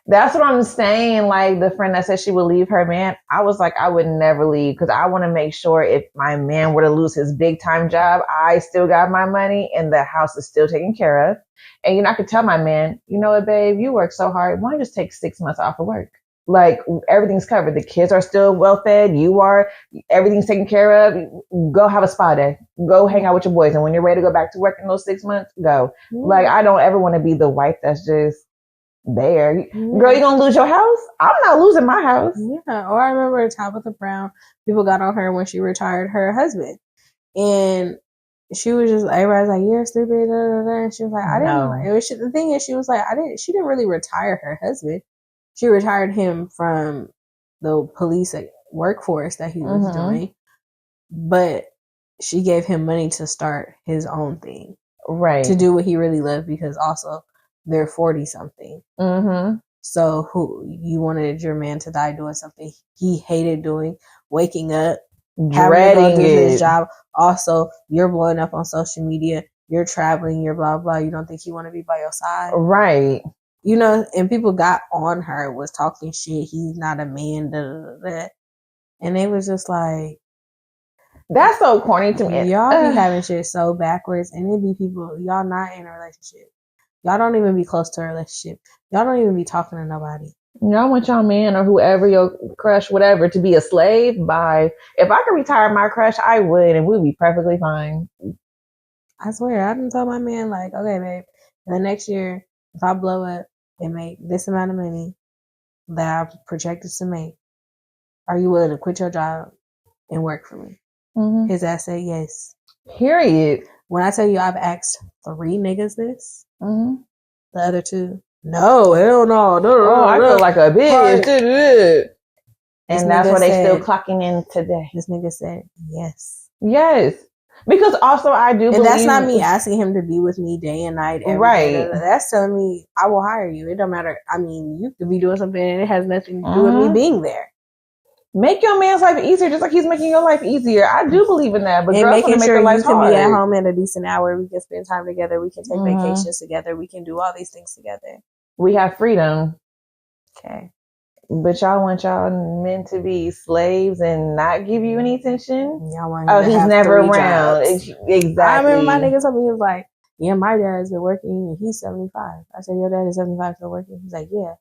That's what I'm saying. Like, the friend that said she would leave her man, I was like, I would never leave, because I want to make sure if my man were to lose his big time job, I still got my money and the house is still taken care of. And, you know, I could tell my man, you know what, babe, you work so hard. Why don't you just take 6 months off of work? Like, everything's covered. The kids are still well fed. You are. Everything's taken care of. Go have a spa day. Go hang out with your boys. And when you're ready to go back to work in those 6 months, go. Like, I don't ever want to be the wife that's just there. Girl, you gonna lose your house? I'm not losing my house. Yeah. Or I remember Tabitha Brown, people got on her when she retired her husband. And she was just, everybody's like, you're stupid, da, da, da. And she was like, I didn't know. It was, the thing is, she was like, she didn't really retire her husband. She retired him from the police workforce that he was doing. But she gave him money to start his own thing. Right. To do what he really loved, because also they're 40 something. So who you wanted your man to die doing something he hated doing, waking up, dreading his job. Also, you're blowing up on social media, you're traveling, you're blah blah. You don't think he want to be by your side, right? You know, and people got on her, was talking shit. He's not a man, da, da, da, da. And they was just like, that's so corny to me. Y'all be having shit so backwards, and it be people, y'all not in a relationship. Y'all don't even be close to a relationship. Y'all don't even be talking to nobody. Y'all want y'all man or whoever, your crush, whatever, to be a slave. If I could retire my crush, I would, and we'd be perfectly fine. I swear, I didn't tell my man, like, okay, babe, the next year, if I blow up and make this amount of money that I've projected to make, are you willing to quit your job and work for me? His ass said yes. Period. When I tell you I've asked 3 niggas this, the other 2, no, hell no. I feel like a bitch. And that's why they still clocking in today. This nigga said yes. Yes. Because also I do believe... And that's not me asking him to be with me day and night. Every day. That's telling me I will hire you. It don't matter. I mean, you could be doing something and it has nothing to do with me being there. Make your man's life easier, just like he's making your life easier. I do believe in that, but and girls want making to make sure their you life can hard. be at home at a decent hour. We can spend time together. We can take vacations together. We can do all these things together. We have freedom. Okay. But y'all want y'all men to be slaves and not give you any attention? Y'all want him to he's have never 3 around. jobs. Exactly. I remember my nigga told me, he was like, yeah, my dad's been working and he's 75. I said, your dad is 75 still working? He's like, yeah.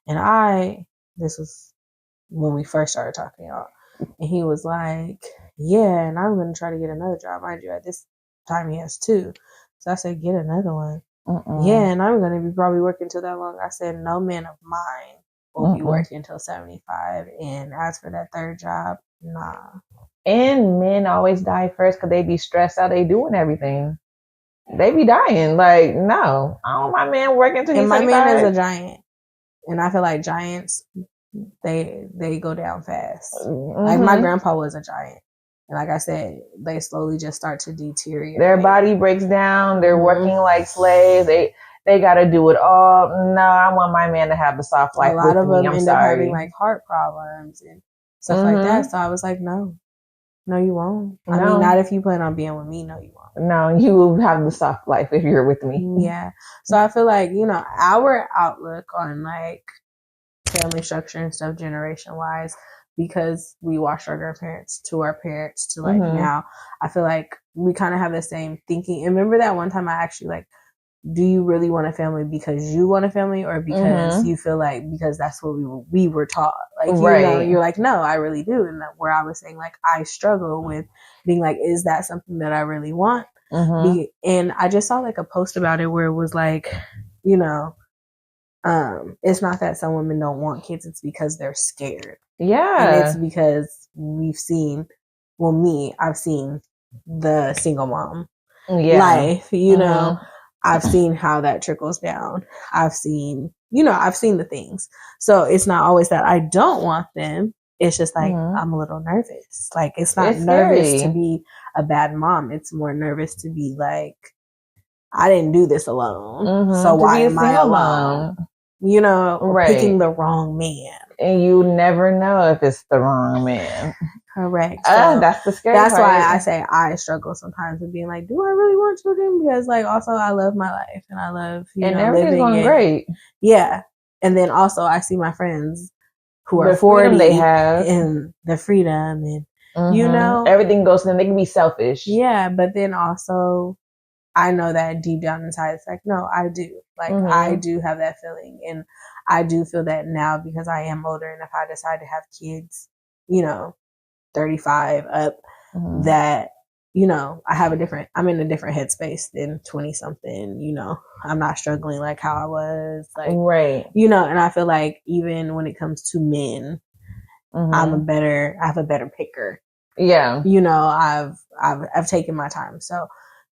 And this was when we first started talking, y'all. And he was like, yeah, and I'm going to try to get another job. Mind you, at this time he has 2. So I said, get another one. Yeah, and I'm going to be probably working till that long. I said, no man of mine will be working until 75. And as for that 3rd job, nah. And men always die first because they be stressed out. They doing everything. They be dying. Like, no, I don't want my man working until he's 75. And my man is a giant. And I feel like giants, they go down fast. Like my grandpa was a giant. And like I said, they slowly just start to deteriorate. Their body breaks down. They're working like slaves. They got to do it all. No, I want my man to have the soft life. A lot of them end up having like heart problems and stuff like that. So I was like, no, you won't. I mean, not if you plan on being with me. No, you won't. No, you will have the soft life if you're with me. Yeah. So I feel like, our outlook on like family structure and stuff generation wise, because we watched our grandparents to our parents to like now, I feel like we kind of have the same thinking. And remember that one time I asked you, like, do you really want a family because you want a family or because you feel like because that's what we were taught? Like, you're like, no, I really do. And where I was saying, like, I struggle with being like, is that something that I really want? And I just saw like a post about it where it was like, it's not that some women don't want kids, it's because they're scared. Yeah. And it's because I've seen the single mom life, I've seen how that trickles down. I've seen the things. So it's not always that I don't want them. It's just like, I'm a little nervous. Like, it's not nervous to be a bad mom. It's more nervous to be like, I didn't do this alone. So why am I alone? Picking the wrong man. And you never know if it's the wrong man. Correct. So that's the scary part. Why I say I struggle sometimes with being like, do I really want children? Because like, also I love my life and I love, everything's going great. Yeah. And then also I see my friends who are 40 they have and the freedom and, everything goes to them. They can be selfish. Yeah. But then also I know that deep down inside, it's like, no, I do. Like, I do have that feeling. And I do feel that now because I am older. And if I decide to have kids, 35 up, that, I'm in a different headspace than 20 something, I'm not struggling like how I was. Like, right. And I feel like even when it comes to men, I have a better picker. Yeah. I've taken my time. So,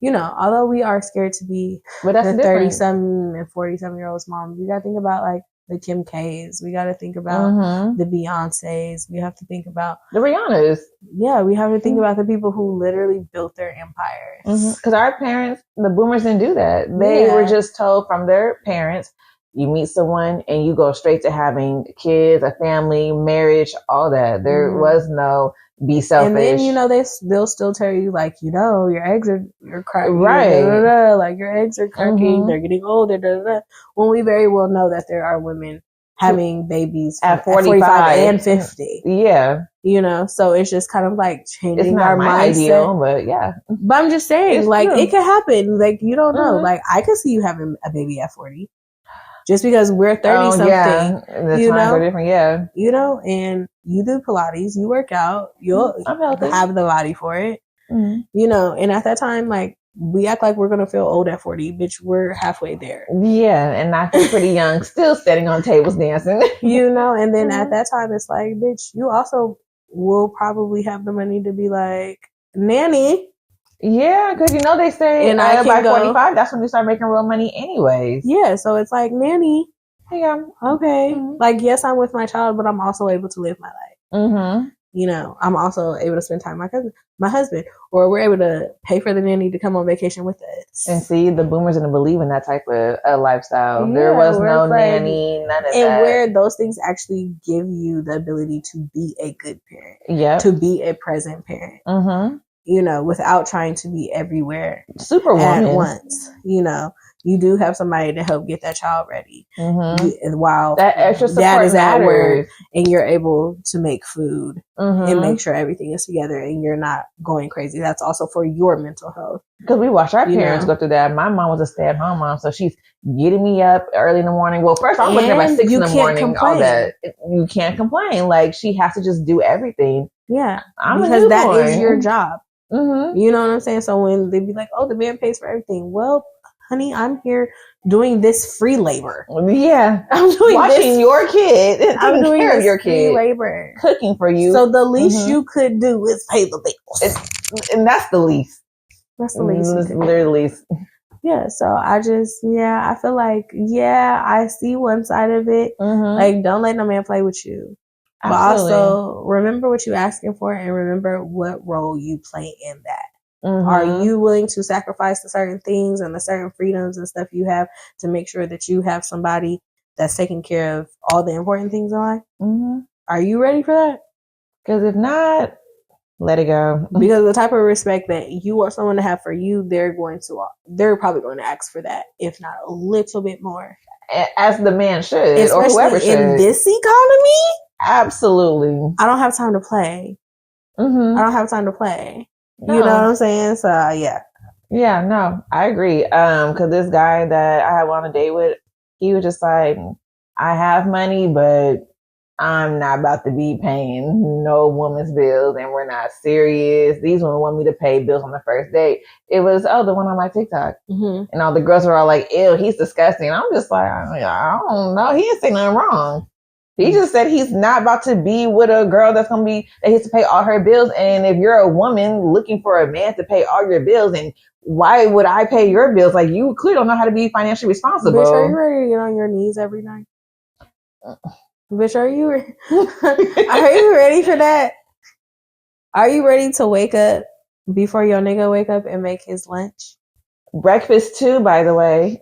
although we are scared to be the 30-some and 40-some-year-olds mom, we got to think about like the Kim K's. We got to think about the Beyoncés. We have to think about the Rihannas. Yeah, we have to think about the people who literally built their empires. Because our parents, the boomers, didn't do that. They were just told from their parents, you meet someone and you go straight to having kids, a family, marriage, all that. There was no be selfish. And then, they'll still tell you, like, your eggs are cracking. Right. Like, your eggs are cracking. They're getting older. When we very well know that there are women having babies at 45 and 50. Yeah. So it's just kind of like changing it's not our my mindset. Ideal, but yeah. But I'm just saying, it's like, true. It could happen. Like, you don't know. Like, I could see you having a baby at 40. Just because we're 30 something, the times are different, and you do Pilates, you work out, you'll have the body for it, and at that time, like, we act like we're going to feel old at 40, bitch, we're halfway there. Yeah, and I feel pretty young, still sitting on tables dancing. And then at that time, it's like, bitch, you also will probably have the money to be like, nanny. Yeah, because they say and by 45, that's when you start making real money anyways. Yeah, so it's like, nanny. Yeah. Okay. Like, yes, I'm with my child, but I'm also able to live my life. you know, I'm also able to spend time with my husband, or we're able to pay for the nanny to come on vacation with us. And see, the boomers didn't believe in that type of lifestyle. Yeah, there was where no it's like- nanny, none of and that. where those things actually give you the ability to be a good parent, Yep. to be a present parent, Mm-hmm. you know, without trying to be everywhere Superwoman. at once. You know, you do have somebody to help get that child ready. Mm-hmm. And while That extra support dad is at work matters. and you're able to make food Mm-hmm. and make sure everything is together and you're not going crazy. That's also for your mental health. Because we watched our You parents know? go through that. My mom was a stay-at-home mom, so she's getting me up early in the morning. Well, first I'm waking up at And 6 you in the can't morning. complain. All that, you can't complain. Like, she has to just do everything. Yeah, I'm because a that newborn. is your job. Mm-hmm. You know what I'm saying? So when they be like, "Oh, the man pays for everything," well, honey, I'm here doing this free labor. Yeah, I'm doing watching your kid, I'm taking doing care of this your free kid, labor, cooking for you. So the least Mm-hmm. you could do is pay the bills. And that's the least. That's the least. It's literally least. Yeah, so I feel like, I see one side of it. Mm-hmm. Like, don't let no man play with you. Absolutely. But also, remember what you're asking for and remember what role you play in that. Mm-hmm. Are you willing to sacrifice the certain things and the certain freedoms and stuff you have to make sure that you have somebody that's taking care of all the important things in life? Mm-hmm. Are you ready for that? Because if not, let it go. Because the type of respect that you want someone to have for you, they're probably going to ask for that, if not a little bit more. As the man should, especially or whoever should. In this economy, absolutely. I don't have time to play. Mm-hmm. I don't have time to play. No. You know what I'm saying? So yeah. Yeah, no, I agree. Because this guy that I had on a date with, he was just like, I have money, but I'm not about to be paying no woman's bills, and we're not serious. These women want me to pay bills on the first date. It was, the one on my TikTok. Mm-hmm. And all the girls were all like, ew, he's disgusting. I'm just like, I don't know. He didn't say nothing wrong. He just said he's not about to be with a girl that he has to pay all her bills. And if you're a woman looking for a man to pay all your bills, and why would I pay your bills? Like, you clearly don't know how to be financially responsible. Bitch, are you ready to get on your knees every night? Bitch, are you ready for that? Are you ready to wake up before your nigga wake up and make his lunch? Breakfast too, by the way.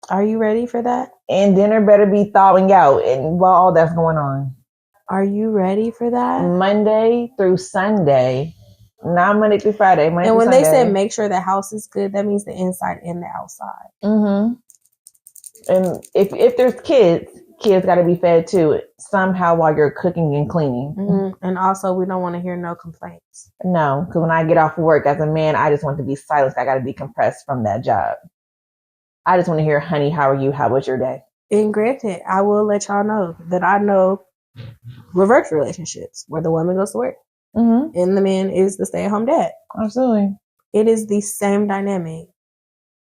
Are you ready for that? And dinner better be thawing out and while all that's going on. Are you ready for that? Monday through Sunday. Not Monday through Friday. Monday and when Sunday. They said make sure the house is good, that means the inside and the outside. Mm-hmm. And if there's kids got to be fed too somehow while you're cooking and cleaning. Mm-hmm. And also, we don't want to hear no complaints. No, because when I get off work as a man, I just want to be silenced. I got to be compressed from that job. I just want to hear, honey, how are you? How was your day? And granted, I will let y'all know that I know reverse relationships where the woman goes to work and the man is the stay-at-home dad. Absolutely. It is the same dynamic.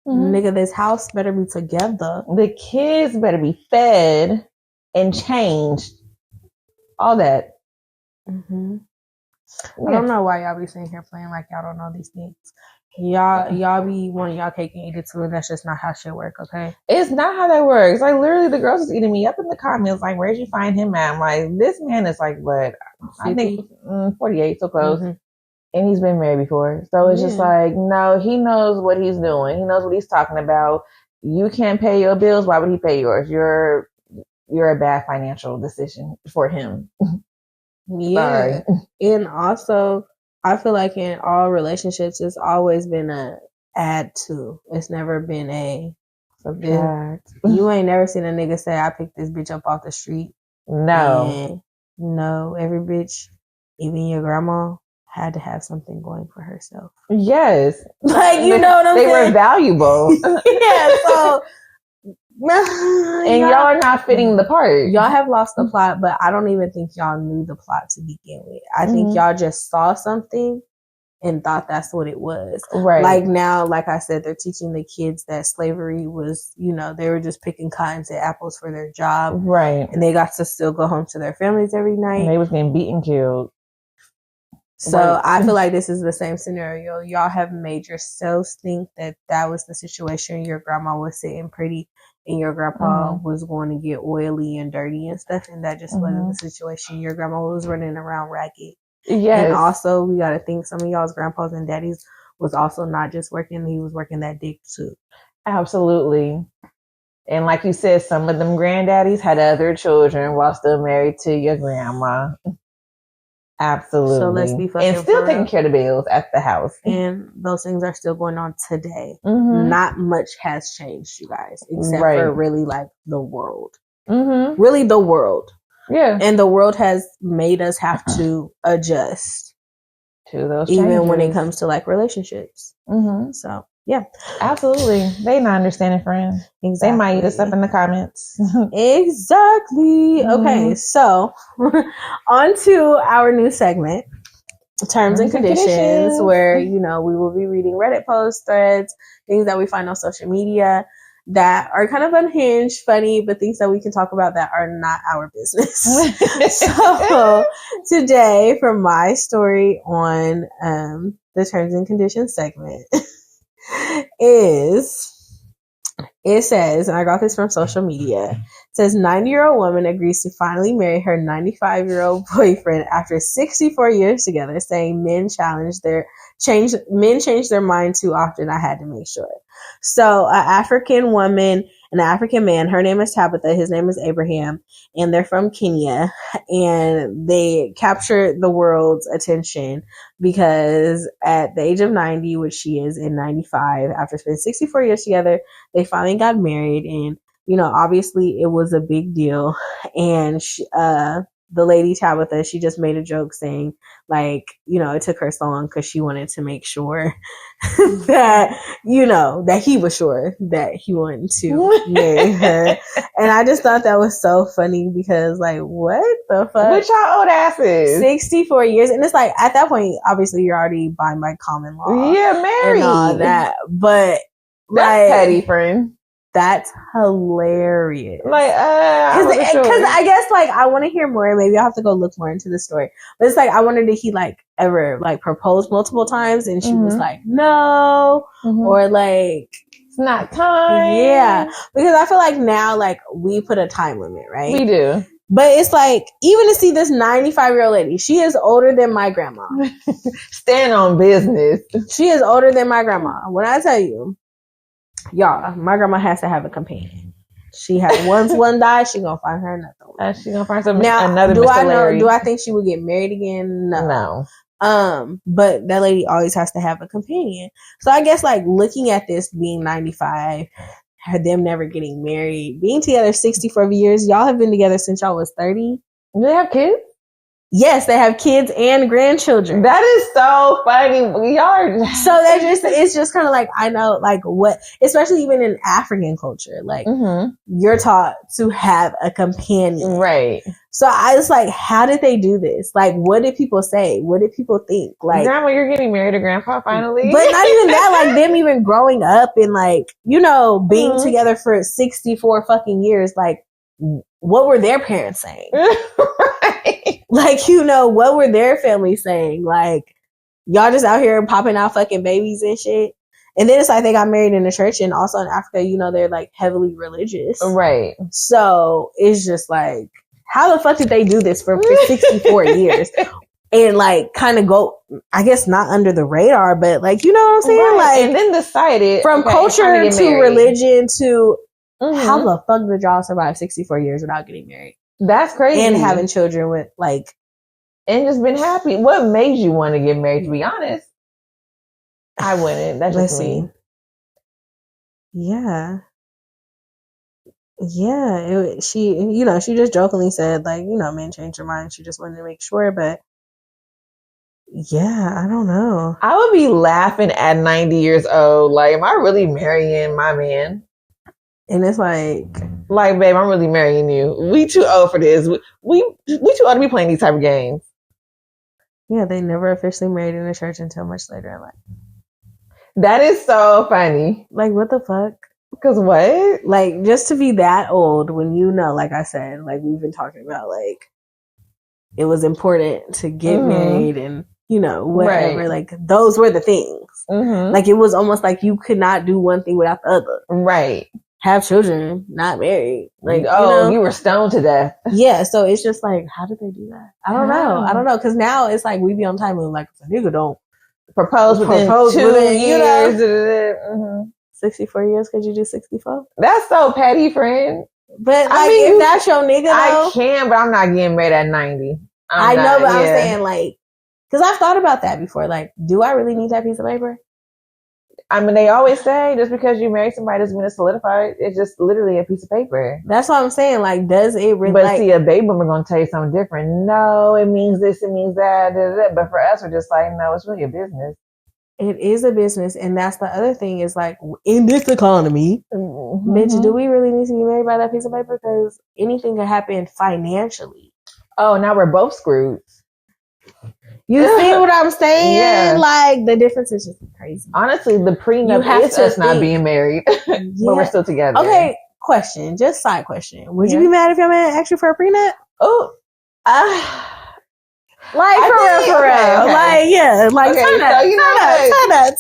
Nigga, this house better be together. The kids better be fed and changed. All that. Mm-hmm. Yeah. I don't know why y'all be sitting here playing like y'all don't know these things. Y'all be wanting y'all cake and eat it too, and that's just not how shit work, okay? It's not how that works. Like, literally, the girls was eating me up in the comments, like, where'd you find him at? I'm like, this man is like, what? 50? I think 48, so close. Mm-hmm. And he's been married before. So it's just like, no, he knows what he's doing. He knows what he's talking about. You can't pay your bills. Why would he pay yours? You're a bad financial decision for him. Yeah. Sorry. And also, I feel like in all relationships, it's always been a add to. It's never been a subtract. You ain't never seen a nigga say, I picked this bitch up off the street. No. No, every bitch, even your grandma, had to have something going for herself. Yes. Like, you know what I'm saying? They were valuable. Yeah, so... and y'all are not fitting the part. Y'all have lost the plot, but I don't even think y'all knew the plot to begin with. I think y'all just saw something and thought that's what it was. Right. Like now, like I said, they're teaching the kids that slavery was, they were just picking cottons and apples for their job. Right. And they got to still go home to their families every night. And they was getting beaten, killed. So right. I feel like this is the same scenario. Y'all have made yourselves think that was the situation. Your grandma was sitting pretty and your grandpa was going to get oily and dirty and stuff, and that just wasn't the situation. Your grandma was running around ragged. Yes. And also, we got to think some of y'all's grandpas and daddies was also not just working, he was working that dick too. Absolutely. And like you said, some of them granddaddies had other children while still married to your grandma. Absolutely. So let's be fucking and still taking care of the bills at the house. And those things are still going on today. Not much has changed, you guys, except for really like the world. Really the world. Yeah. And the world has made us have to adjust to those even changes. When it comes to like relationships. So yeah, absolutely. They not understanding, friends. Exactly. They might eat us up in the comments. Exactly. Okay, so on to our new segment, terms and conditions, where we will be reading Reddit posts, threads, things that we find on social media that are kind of unhinged, funny, but things that we can talk about that are not our business. So today, for my story on the terms and conditions segment, it says, and I got this from social media, it says 90-year-old woman agrees to finally marry her 95-year-old boyfriend after 64 years together, saying men change their mind too often. I had to make sure. So an African woman and an African man, her name is Tabitha, his name is Abraham, and they're from Kenya, and they captured the world's attention because at the age of 90, which she is in 95, after spending 64 years together, they finally got married. And obviously it was a big deal. And she, the lady Tabitha, she just made a joke saying, like, it took her so long because she wanted to make sure that, that he was sure that he wanted to marry her. And I just thought that was so funny because, like, what the fuck? What y'all old asses? 64 years. And it's like, at that point, obviously, you're already by my common law. Yeah, married. And all that. But, that's petty, friend. That's hilarious. Like, because I guess like I want to hear more. Maybe I'll have to go look more into the story. But it's like I wondered if he like ever like proposed multiple times and she was like no, or like it's not time. Yeah, because I feel like now like we put a time limit, right? We do. But it's like, even to see this 95-year-old lady, she is older than my grandma. Stand on business. She is older than my grandma. When I tell you, y'all, my grandma has to have a companion. She had once one died, she gonna find her another one. She gonna find another. Do I know? Do I think she would get married again? No. But that lady always has to have a companion. So I guess like looking at this being 95, them never getting married, being together 64 years. Y'all have been together since y'all was 30. Do they have kids? Yes, they have kids and grandchildren. That is so funny. Y'all are... So that it's just kind of like, I know, like what, especially even in African culture, like you're taught to have a companion. Right. So I was like, how did they do this? Like, what did people say? What did people think? Like, Grandma, you're getting married to Grandpa finally. But not even that, like them even growing up and like, being together for 64 fucking years, like, what were their parents saying? Right. Like, what were their families saying? Like, y'all just out here popping out fucking babies and shit. And then it's like they got married in the church, and also in Africa, they're like heavily religious. Right. So it's just like, how the fuck did they do this for 64 years? And like kind of go, I guess not under the radar, but like, you know what I'm saying? Right. Like, and then decided from culture to religion to how the fuck did y'all survive 64 years without getting married? That's crazy. And having children with like, and just been happy. What made you want to get married? To be honest, I wouldn't. That's just me. Yeah. Yeah. She just jokingly said like, men change their mind. She just wanted to make sure, but yeah, I don't know. I would be laughing at 90 years old. Like, am I really marrying my man? And it's like, babe, I'm really marrying you. We too old for this. We too old to be playing these type of games. Yeah, they never officially married in the church until much later in life. That is so funny. Like, what the fuck? Because what? Like, just to be that old when like I said, like we've been talking about, like, it was important to get married and, whatever. Right. Like, those were the things. Like, it was almost like you could not do one thing without the other. Right. have children, not married. Like, you were stoned to death. Yeah, so it's just like, how did they do that? I don't know. Because now it's like we be on time and like, if a nigga don't propose within 2 years. 64 years, could you do 64? That's so petty, friend. But like, if that's your nigga, though, I can, but I'm not getting married at 90. I know, but I'm saying like, because I've thought about that before. Like, do I really need that piece of paper? I mean, they always say just because you marry somebody doesn't mean it's solidified. It's just literally a piece of paper. That's what I'm saying. Like, does it really? But see, a baby boomer gonna tell you something different. No, it means this, it means that. But for us, we're just like, no, it's really a business. It is a business, and that's the other thing is like, in this economy, bitch, do we really need to be married by that piece of paper? Because anything can happen financially. Oh, now we're both screwed. You see what I'm saying? Yeah. Like, the difference is just crazy. Honestly, the prenup is us not being married, but we're still together. Okay, question, just side question. Would you be mad if your man asked you for a prenup? Oh, like, for real. Okay. Like, yeah. Like, okay,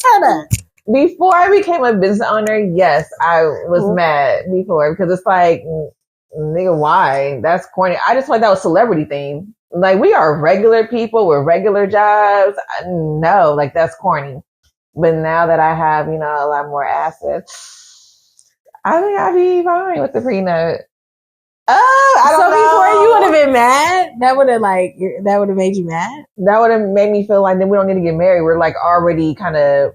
turn up. Before I became a business owner, yes, I was mad before because it's like, nigga, why? That's corny. I just feel like that was celebrity thing. Like, we are regular people with regular jobs. No, like, that's corny. But now that I have, a lot more assets, I think I'd be fine with the prenup. I don't know. Before you would have been mad, that would have made you mad? That would have made me feel like then we don't need to get married. We're like already kind of,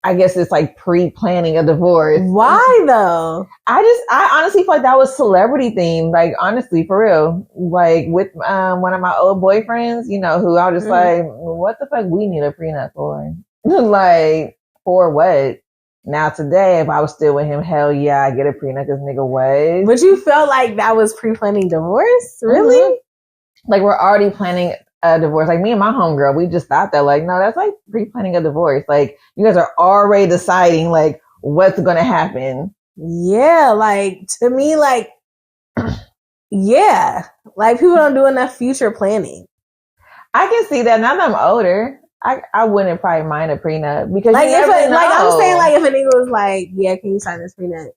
I guess it's like pre-planning a divorce. Why though? I honestly feel like that was celebrity themed. Like, honestly, for real. Like, with one of my old boyfriends, who I was just like, what the fuck we need a prenup for? Like, for what? Now today, if I was still with him, hell yeah, I get a prenup because nigga was. But you felt like that was pre-planning divorce? Really? Mm-hmm. Like, we're already planning a divorce. Like, me and my homegirl, we just thought that, like, no, that's like pre-planning a divorce. Like, you guys are already deciding, like, what's going to happen. Yeah, like, to me, like, yeah. Like, people don't do enough future planning. I can see that now that I'm older. I wouldn't probably mind a prenup because like, you never know. Like, I'm saying, like, if a nigga was like, yeah, can you sign this prenup?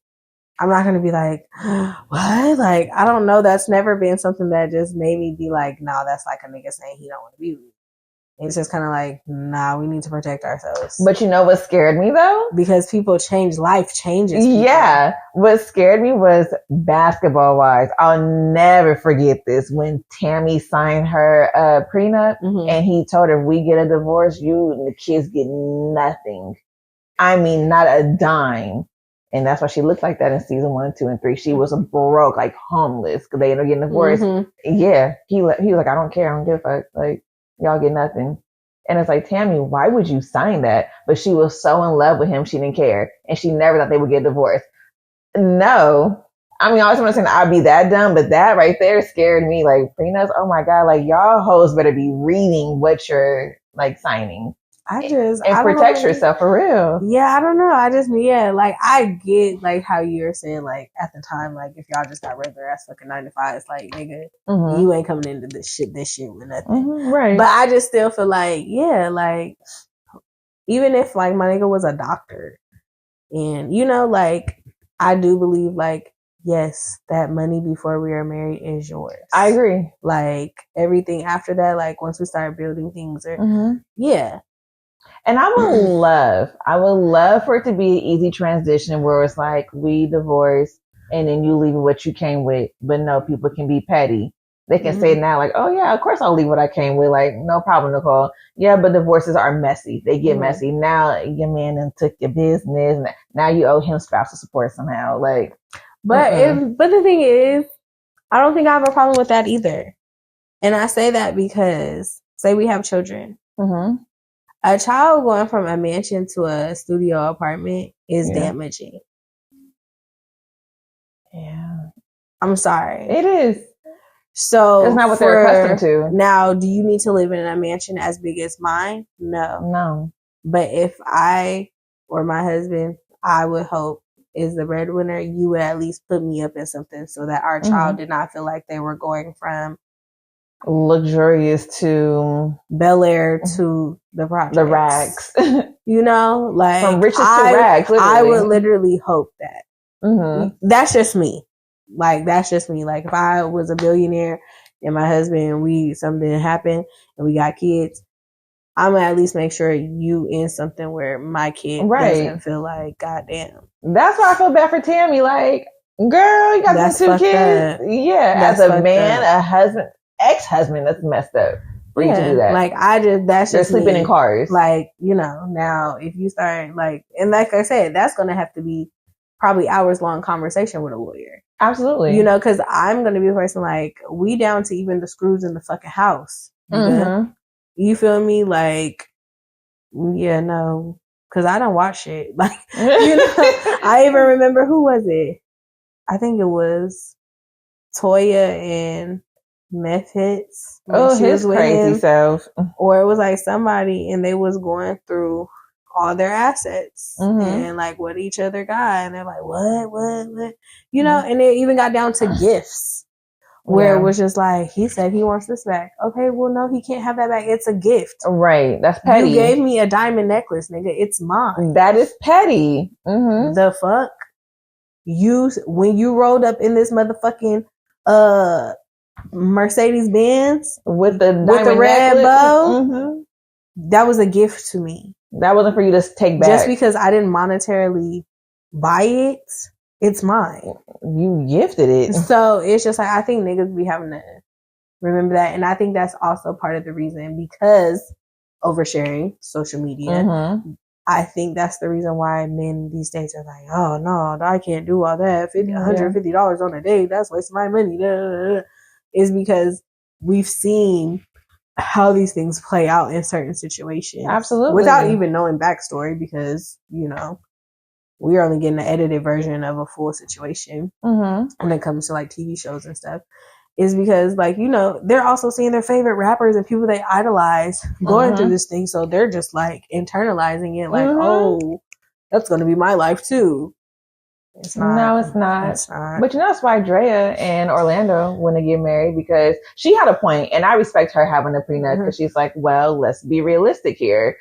I'm not going to be like, what? Like, I don't know. That's never been something that just made me be like, nah, that's like a nigga saying he don't want to be with me. It's just kind of like, nah, we need to protect ourselves. But you know what scared me though? Because people change, life changes people. Yeah. What scared me was basketball wise. I'll never forget this when Tammy signed her prenup and he told her, if we get a divorce, you and the kids get nothing. I mean, not a dime. And that's why she looked like that in season 1, 2, and 3. She was broke, like homeless, because they ended up getting divorced. Yeah. He was like, I don't care. I don't give a fuck. Like, y'all get nothing. And it's like, Tammy, why would you sign that? But she was so in love with him, she didn't care. And she never thought they would get divorced. No. I mean, I always want to say I'd be that dumb, but that right there scared me. Like, prenups, oh my God, like, y'all hoes better be reading what you're, like, signing. And protect yourself for real. Yeah, I don't know. Like, I get, like, how you're saying, like, at the time, like, if y'all just got regular ass fucking 9 to 5, it's like, nigga, you ain't coming into this shit with nothing. Right. But I just still feel like, yeah, like, even if, like, my nigga was a doctor and, like, I do believe, like, yes, that money before we are married is yours. I agree. Like, everything after that, like, once we start building things, yeah. And I would love for it to be an easy transition where it's like, we divorce and then you leave what you came with. But no, people can be petty. They can say now, like, oh yeah, of course I'll leave what I came with. Like, no problem, Nicole. Yeah, but divorces are messy. They get messy. Now your man done took your business. And now you owe him spousal support somehow. Like, but the thing is, I don't think I have a problem with that either. And I say that because, say we have children. A child going from a mansion to a studio apartment is damaging. Yeah. I'm sorry. It is. So that's not what they're accustomed to. Now, do you need to live in a mansion as big as mine? No. But if I or my husband, I would hope, is the breadwinner, you would at least put me up in something so that our child did not feel like they were going from luxurious to Bel Air to the projects. The rags. Like, from riches to rags. Literally. I would literally hope that. That's just me. Like, that's just me. Like, if I was a billionaire and my husband, something happened and we got kids, I'm gonna at least make sure you in something where my kid doesn't feel like, goddamn. That's why I feel bad for Tammy. Like, girl, you got these 2 kids. Up. Yeah, that's as a man, a husband, ex-husband, that's messed up for you to do that. Like, that's They're just sleeping me. in cars. Like, now if you start and like I said, that's gonna have to be probably hours long conversation with a lawyer. Absolutely. Because I'm gonna be the person like, we down to even the screws in the fucking house. You feel me? Like, yeah, no, because I don't watch it. Like, I even remember, who was it? I think it was Toya and Meth Hits. His crazy self. Or it was like somebody, and they was going through all their assets and like what each other got, and they're like, what? And it even got down to gifts. Where it was just like, he said he wants this back. Okay, well, no, he can't have that back. It's a gift. Right. That's petty. You gave me a diamond necklace, nigga. It's mine. That is petty. The fuck? When you rolled up in this motherfucking Mercedes Benz with the red bow, that was a gift to me. That wasn't for you to take back. Just because I didn't monetarily buy it, it's mine. You gifted it. So it's just like, I think niggas be having to remember that. And I think that's also part of the reason, because oversharing, social media. I think that's the reason why men these days are like, oh no, I can't do all that. $150 on a date, that's wasting my money. Is because we've seen how these things play out in certain situations. Absolutely. Without even knowing backstory, because, we're only getting the edited version of a full situation when it comes to like TV shows and stuff. Is because, like, they're also seeing their favorite rappers and people they idolize going through this thing. So they're just like internalizing it, like, oh, that's going to be my life too. It's not. No, it's not. It's not. But that's why Drea and Orlando want to get married, because she had a point, and I respect her having a prenup, because she's like, well, let's be realistic here.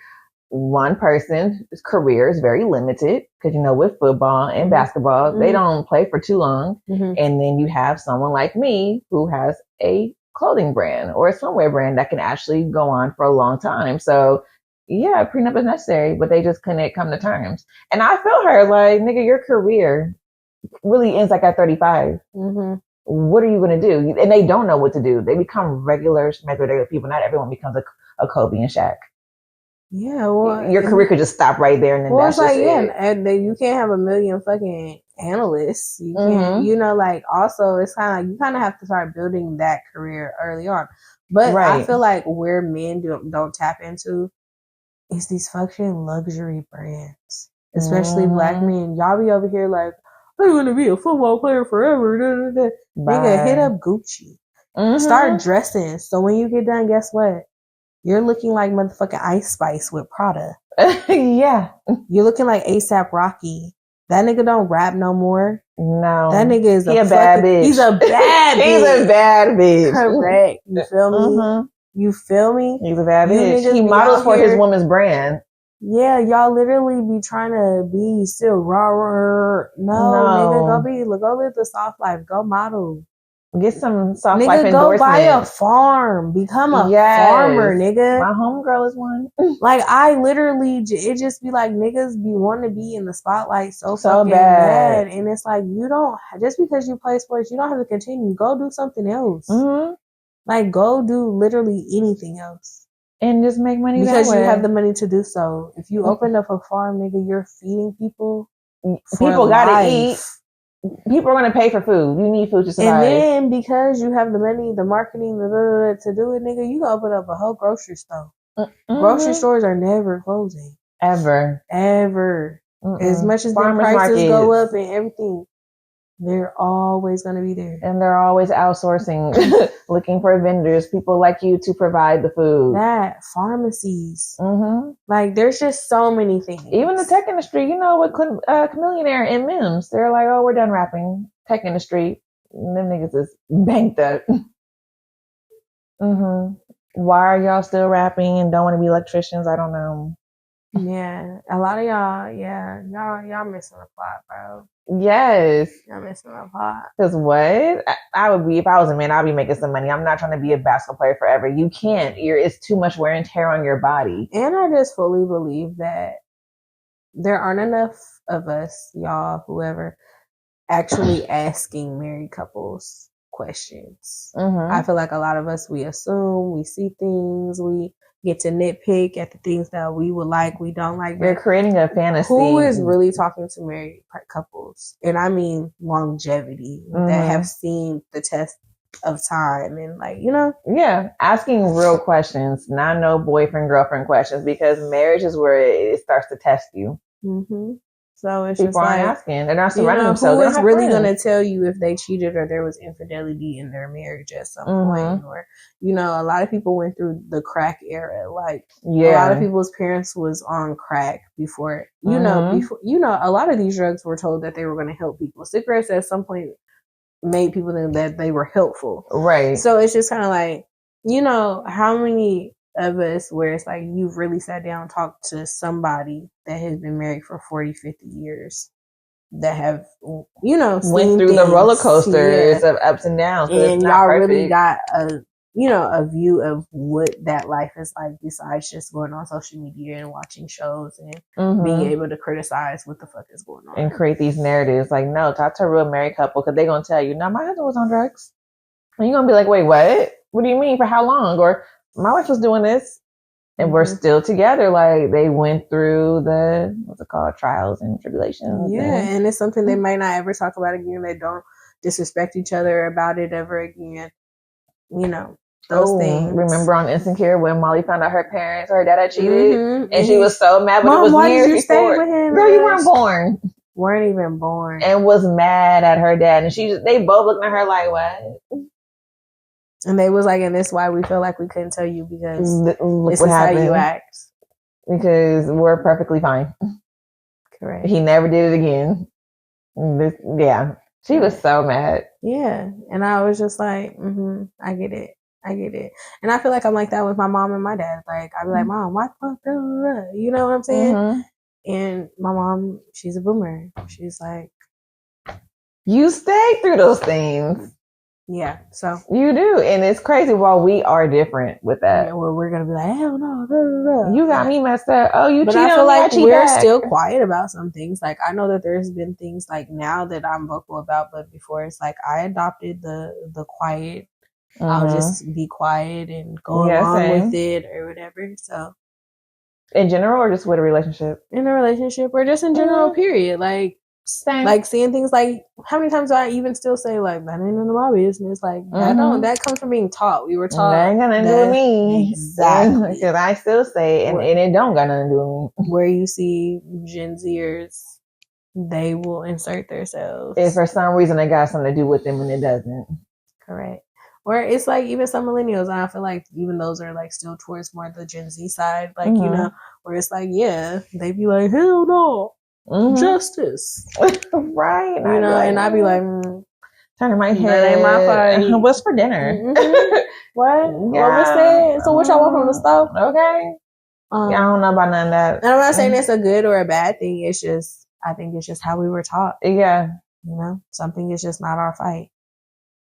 One person's career is very limited, because with football and basketball, they don't play for too long. And then you have someone like me who has a clothing brand or a swimwear brand that can actually go on for a long time. So yeah, a prenup is necessary, but they just couldn't come to terms. And I feel her, like, nigga, your career really ends like at 35. What are you going to do? And they don't know what to do. They become regular people. Not everyone becomes a Kobe and Shaq. Yeah, well, your career could just stop right there, and then that's just it. And then you can't have a million fucking analysts. You can't, like, also it's kind of like you kind of have to start building that career early on. But I feel like where men don't tap into is these fucking luxury brands, especially black men. Y'all be over here like, I'm going to be a football player forever. Nigga, hit up Gucci. Start dressing. So when you get done, guess what? You're looking like motherfucking Ice Spice with Prada. Yeah. You're looking like ASAP Rocky. That nigga don't rap no more. No. That nigga is a bad bitch. He's a bad bitch. He's a bad bitch. Correct. You feel me? You feel me? He's a bad bitch. He models for his woman's brand. Yeah, y'all literally be trying to be still raw. No, nigga, go live the soft life. Go model. Get some soft nigga, life go endorsement. buy a farm. Become a farmer, nigga. My homegirl is one. Like, I literally, it just be like, niggas be wanting to be in the spotlight so fucking bad. And it's like, you don't, just because you play sports, you don't have to continue. Go do something else. Like, go do literally anything else. And just make money because that way. You have the money to do so. If you open up a farm, nigga, you're feeding people. People gotta eat. People are going to pay for food. You need food to survive. And then because you have the money, the marketing, to do it, nigga, you can open up a whole grocery store. Grocery stores are never closing. Ever. As much as their prices go up and everything, they're always going to be there. And they're always outsourcing, looking for vendors, people like you to provide the food. Pharmacies. Like, there's just so many things. Even the tech industry, with Chameleonaire and Mims, they're like, oh, we're done rapping. Tech industry, and them niggas is banked up. Why are y'all still rapping and don't want to be electricians? I don't know. Yeah, a lot of y'all, y'all missing the plot, bro. Yes. Y'all missing the plot. Because what? I would be, if I was a man, I'd be making some money. I'm not trying to be a basketball player forever. You can't. It's too much wear and tear on your body. And I just fully believe that there aren't enough of us, y'all, whoever, actually asking married couples questions. I feel like a lot of us, we assume, we see things, we get to nitpick at the things that we would like, we don't like. You're creating a fantasy. Who is really talking to married couples? And I mean longevity, that have seen the test of time and like, you know? Yeah, asking real questions, not no boyfriend, girlfriend questions, because marriage is where it starts to test you. So it's people just aren't like, asking. They're not surrounding themselves. Who is really going to tell you if they cheated or there was infidelity in their marriage at some point? Or, a lot of people went through the crack era. Like, a lot of people's parents was on crack before, a lot of these drugs were told that they were going to help people. Cigarettes at some point made people think that they were helpful. Right. So it's just kind of like, how many of us where it's like you've really sat down and talked to somebody that has been married for 40, 50 years that have, went through the roller coasters of ups and downs. And y'all really got a view of what that life is like besides just going on social media and watching shows and being able to criticize what the fuck is going on. And create these narratives. Like, no, talk to a real married couple because they're going to tell you, no, my husband was on drugs. And you're going to be like, wait, what? What do you mean? For how long? Or my wife was doing this and we're still together. Like they went through the, what's it called? Trials and tribulations. Yeah. And it's something they might not ever talk about again. They don't disrespect each other about it ever again. Those things. Remember on Insecure when Molly found out her parents or her dad had cheated? And she was so mad, but Mom, it was why years did you before. stay with him? Girl, you weren't born. Weren't even born. And was mad at her dad. And they both looking at her like, what? And they was like, and this is why we feel like we couldn't tell you because this is happened. how you act. Because we're perfectly fine. Correct. He never did it again. She was so mad. Yeah. And I was just like, I get it. And I feel like I'm like that with my mom and my dad. Like, I'd be like, Mom, why the fuck? You know what I'm saying? And my mom, she's a boomer. She's like, you stay through those things. Yeah, so you do, and it's crazy. While we are different with that, where we're gonna be like, hell no, you got me messed up. Oh, you cheated on me. But I feel like we're still quiet about some things. Like I know that there's been things like now that I'm vocal about, but before it's like I adopted the quiet. I'll just be quiet and go along with it or whatever. So, in general, or just with a relationship? In a relationship, or just in general, period. Like. Same. Like seeing things like how many times do I even still say like that ain't none of my business? Like that comes from being taught. We were taught that ain't got nothing to do with me. Exactly. Because I still say and it don't got nothing to do with me. Where you see Gen Zers, they will insert themselves. If for some reason it got something to do with them and it doesn't. Correct. Or it's like even some millennials, and I feel like even those are like still towards more the Gen Z side, like where it's like they be like hell no. Justice. Right. And I'd be like, turning my head. That ain't my fight. What's for dinner? What? Yeah. What was that? So what y'all want from the stove? Okay. I don't know about none of that. And I'm not saying it's a good or a bad thing. It's just, I think it's just how we were taught. Yeah. Something is just not our fight.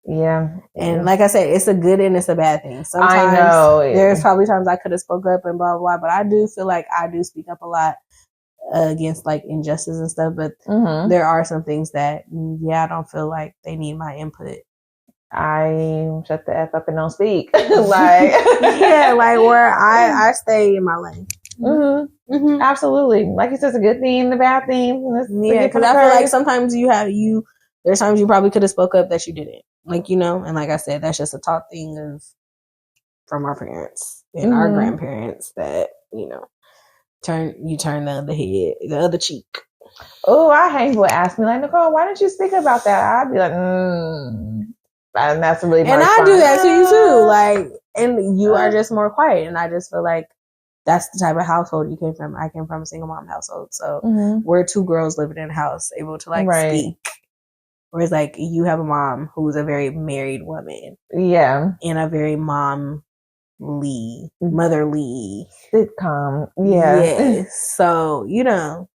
Yeah. And like I said, it's a good and it's a bad thing. Sometimes I know. There's probably times I could have spoke up and blah, blah, blah, but I do feel like I do speak up a lot. Against like injustice and stuff, but there are some things that I don't feel like they need my input. I shut the F up and don't speak. Like where I stay in my lane. Absolutely. Like you said, it's a good thing, the bad thing. Because I feel like sometimes there's times you probably could have spoke up that you didn't. Like, and like I said, that's just a taught thing from our parents and our grandparents that, turn the other cheek. Oh, I hate people ask me like, Nicole, why didn't you speak about that? I'd be like, and that's really my response. I do that to you too. Like, and you are just more quiet. And I just feel like that's the type of household you came from. I came from a single mom household. So we're two girls living in a house, able to like speak. Whereas like you have a mom who's a very married woman. Yeah. And a very mom motherly sitcom. Yeah. Yes. So, you know,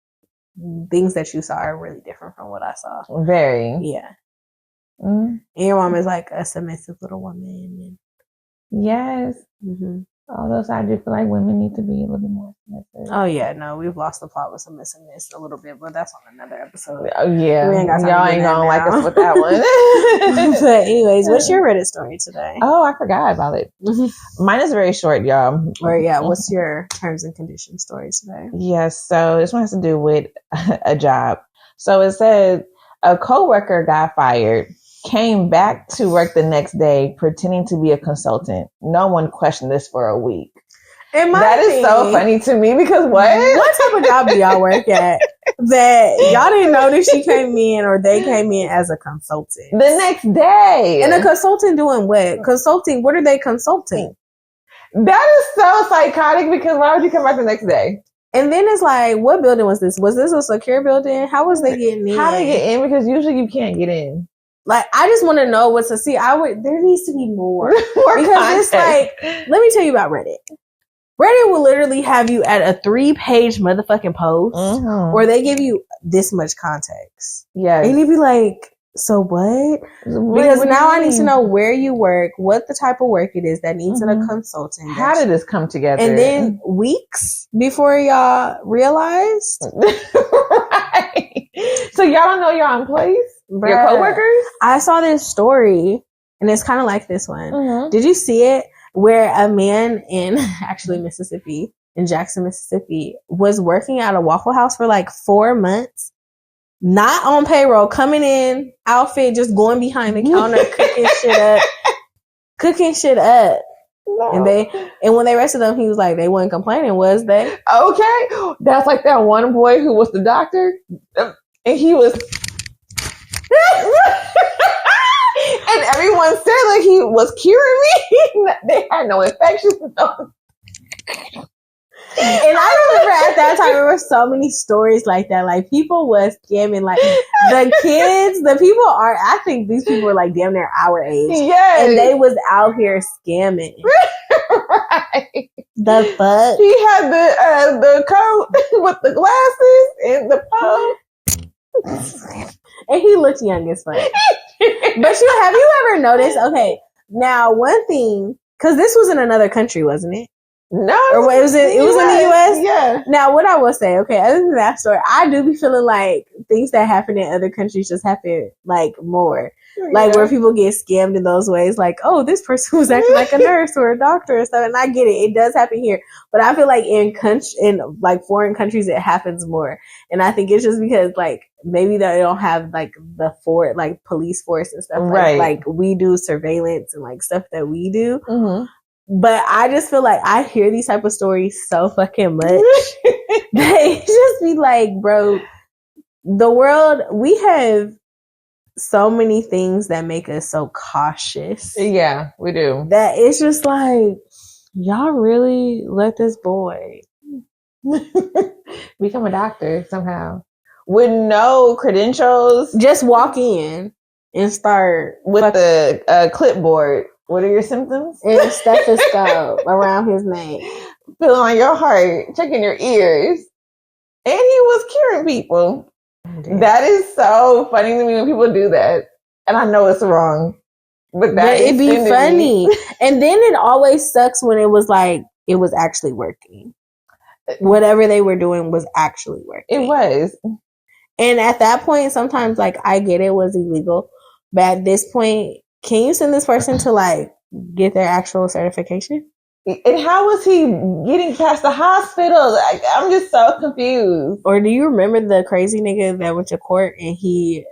things that you saw are really different from what I saw. Very. Yeah. Mm-hmm. And your mom is like a submissive little woman. Yes. Mm-hmm. Although I do feel like women need to be a little bit more submissive. Oh yeah, no, we've lost the plot with submissiveness a little bit, but that's on another episode. Oh yeah, y'all ain't gonna like us with that one. But anyways, what's your Reddit story today? Oh, I forgot about it. Mine is very short, y'all. Or yeah, what's your terms and conditions story today? Yes, so this one has to do with a job. So it said a coworker got fired, came back to work the next day pretending to be a consultant. No one questioned this for a week. That is so funny to me because what type of job do y'all work at that y'all didn't notice she came in or they came in as a consultant the next day? And a consultant doing what? Consulting? What are they consulting? That is so psychotic because why would you come back the next day? And then it's like, what building was this? Was this a secure building? How was they getting in? How they get in? Because usually you can't get in. Like, I just want to know what to see. There needs to be more. Because context. It's like, let me tell you about Reddit. Reddit will literally have you at a 3-page motherfucking post, or they give you this much context. Yeah, and you'd be like, so what? Because now I need to know where you work, what the type of work it is that needs a consultant. How did this come together? And then weeks before y'all realized, right? So y'all don't know your employees, your coworkers. I saw this story, and it's kind of like this one. Did you see it? Where a man in Mississippi, in Jackson, Mississippi, was working at a Waffle House for like 4 months, not on payroll, coming in, outfit, just going behind the counter, cooking shit up. No. And when they arrested him, he was like, they weren't complaining, was they? Okay. That's like that one boy who was the doctor, and he was... And everyone said like he was curing me. They had no infections. And I remember at that time there were so many stories like that. Like people was scamming. Like the kids, I think these people were like damn near our age. Yes. And they was out here scamming. Right. The fuck? He had the coat with the glasses and the pump. And he looked young as fuck. But have you ever noticed? Okay, now one thing, because this was in another country, wasn't it? No, or it was in the U.S. Yeah. Now, what I will say, okay, other than that story, I do be feeling like things that happen in other countries just happen like more, like where people get scammed in those ways. Like, oh, this person was acting like a nurse or a doctor or stuff, and I get it, it does happen here, but I feel like in like foreign countries it happens more, and I think it's just because like maybe they don't have like the police force and stuff, right? Like we do surveillance and like stuff that we do. But I just feel like I hear these type of stories so fucking much. They just be like, bro, the world, we have so many things that make us so cautious. Yeah, we do. That it's just like, y'all really let this boy become a doctor somehow with no credentials. Just walk in and start with the clipboard. What are your symptoms? And a stethoscope around his neck. Feeling on your heart, checking your ears. And he was curing people. Damn. That is so funny to me when people do that. And I know it's wrong. But it'd be funny. And then it always sucks when it was like, it was actually working. Whatever they were doing was actually working. It was. And at that point, sometimes like I get it was illegal. But at this point, can you send this person to like get their actual certification? And how was he getting past the hospital? Like, I'm just so confused. Or do you remember the crazy nigga that went to court and he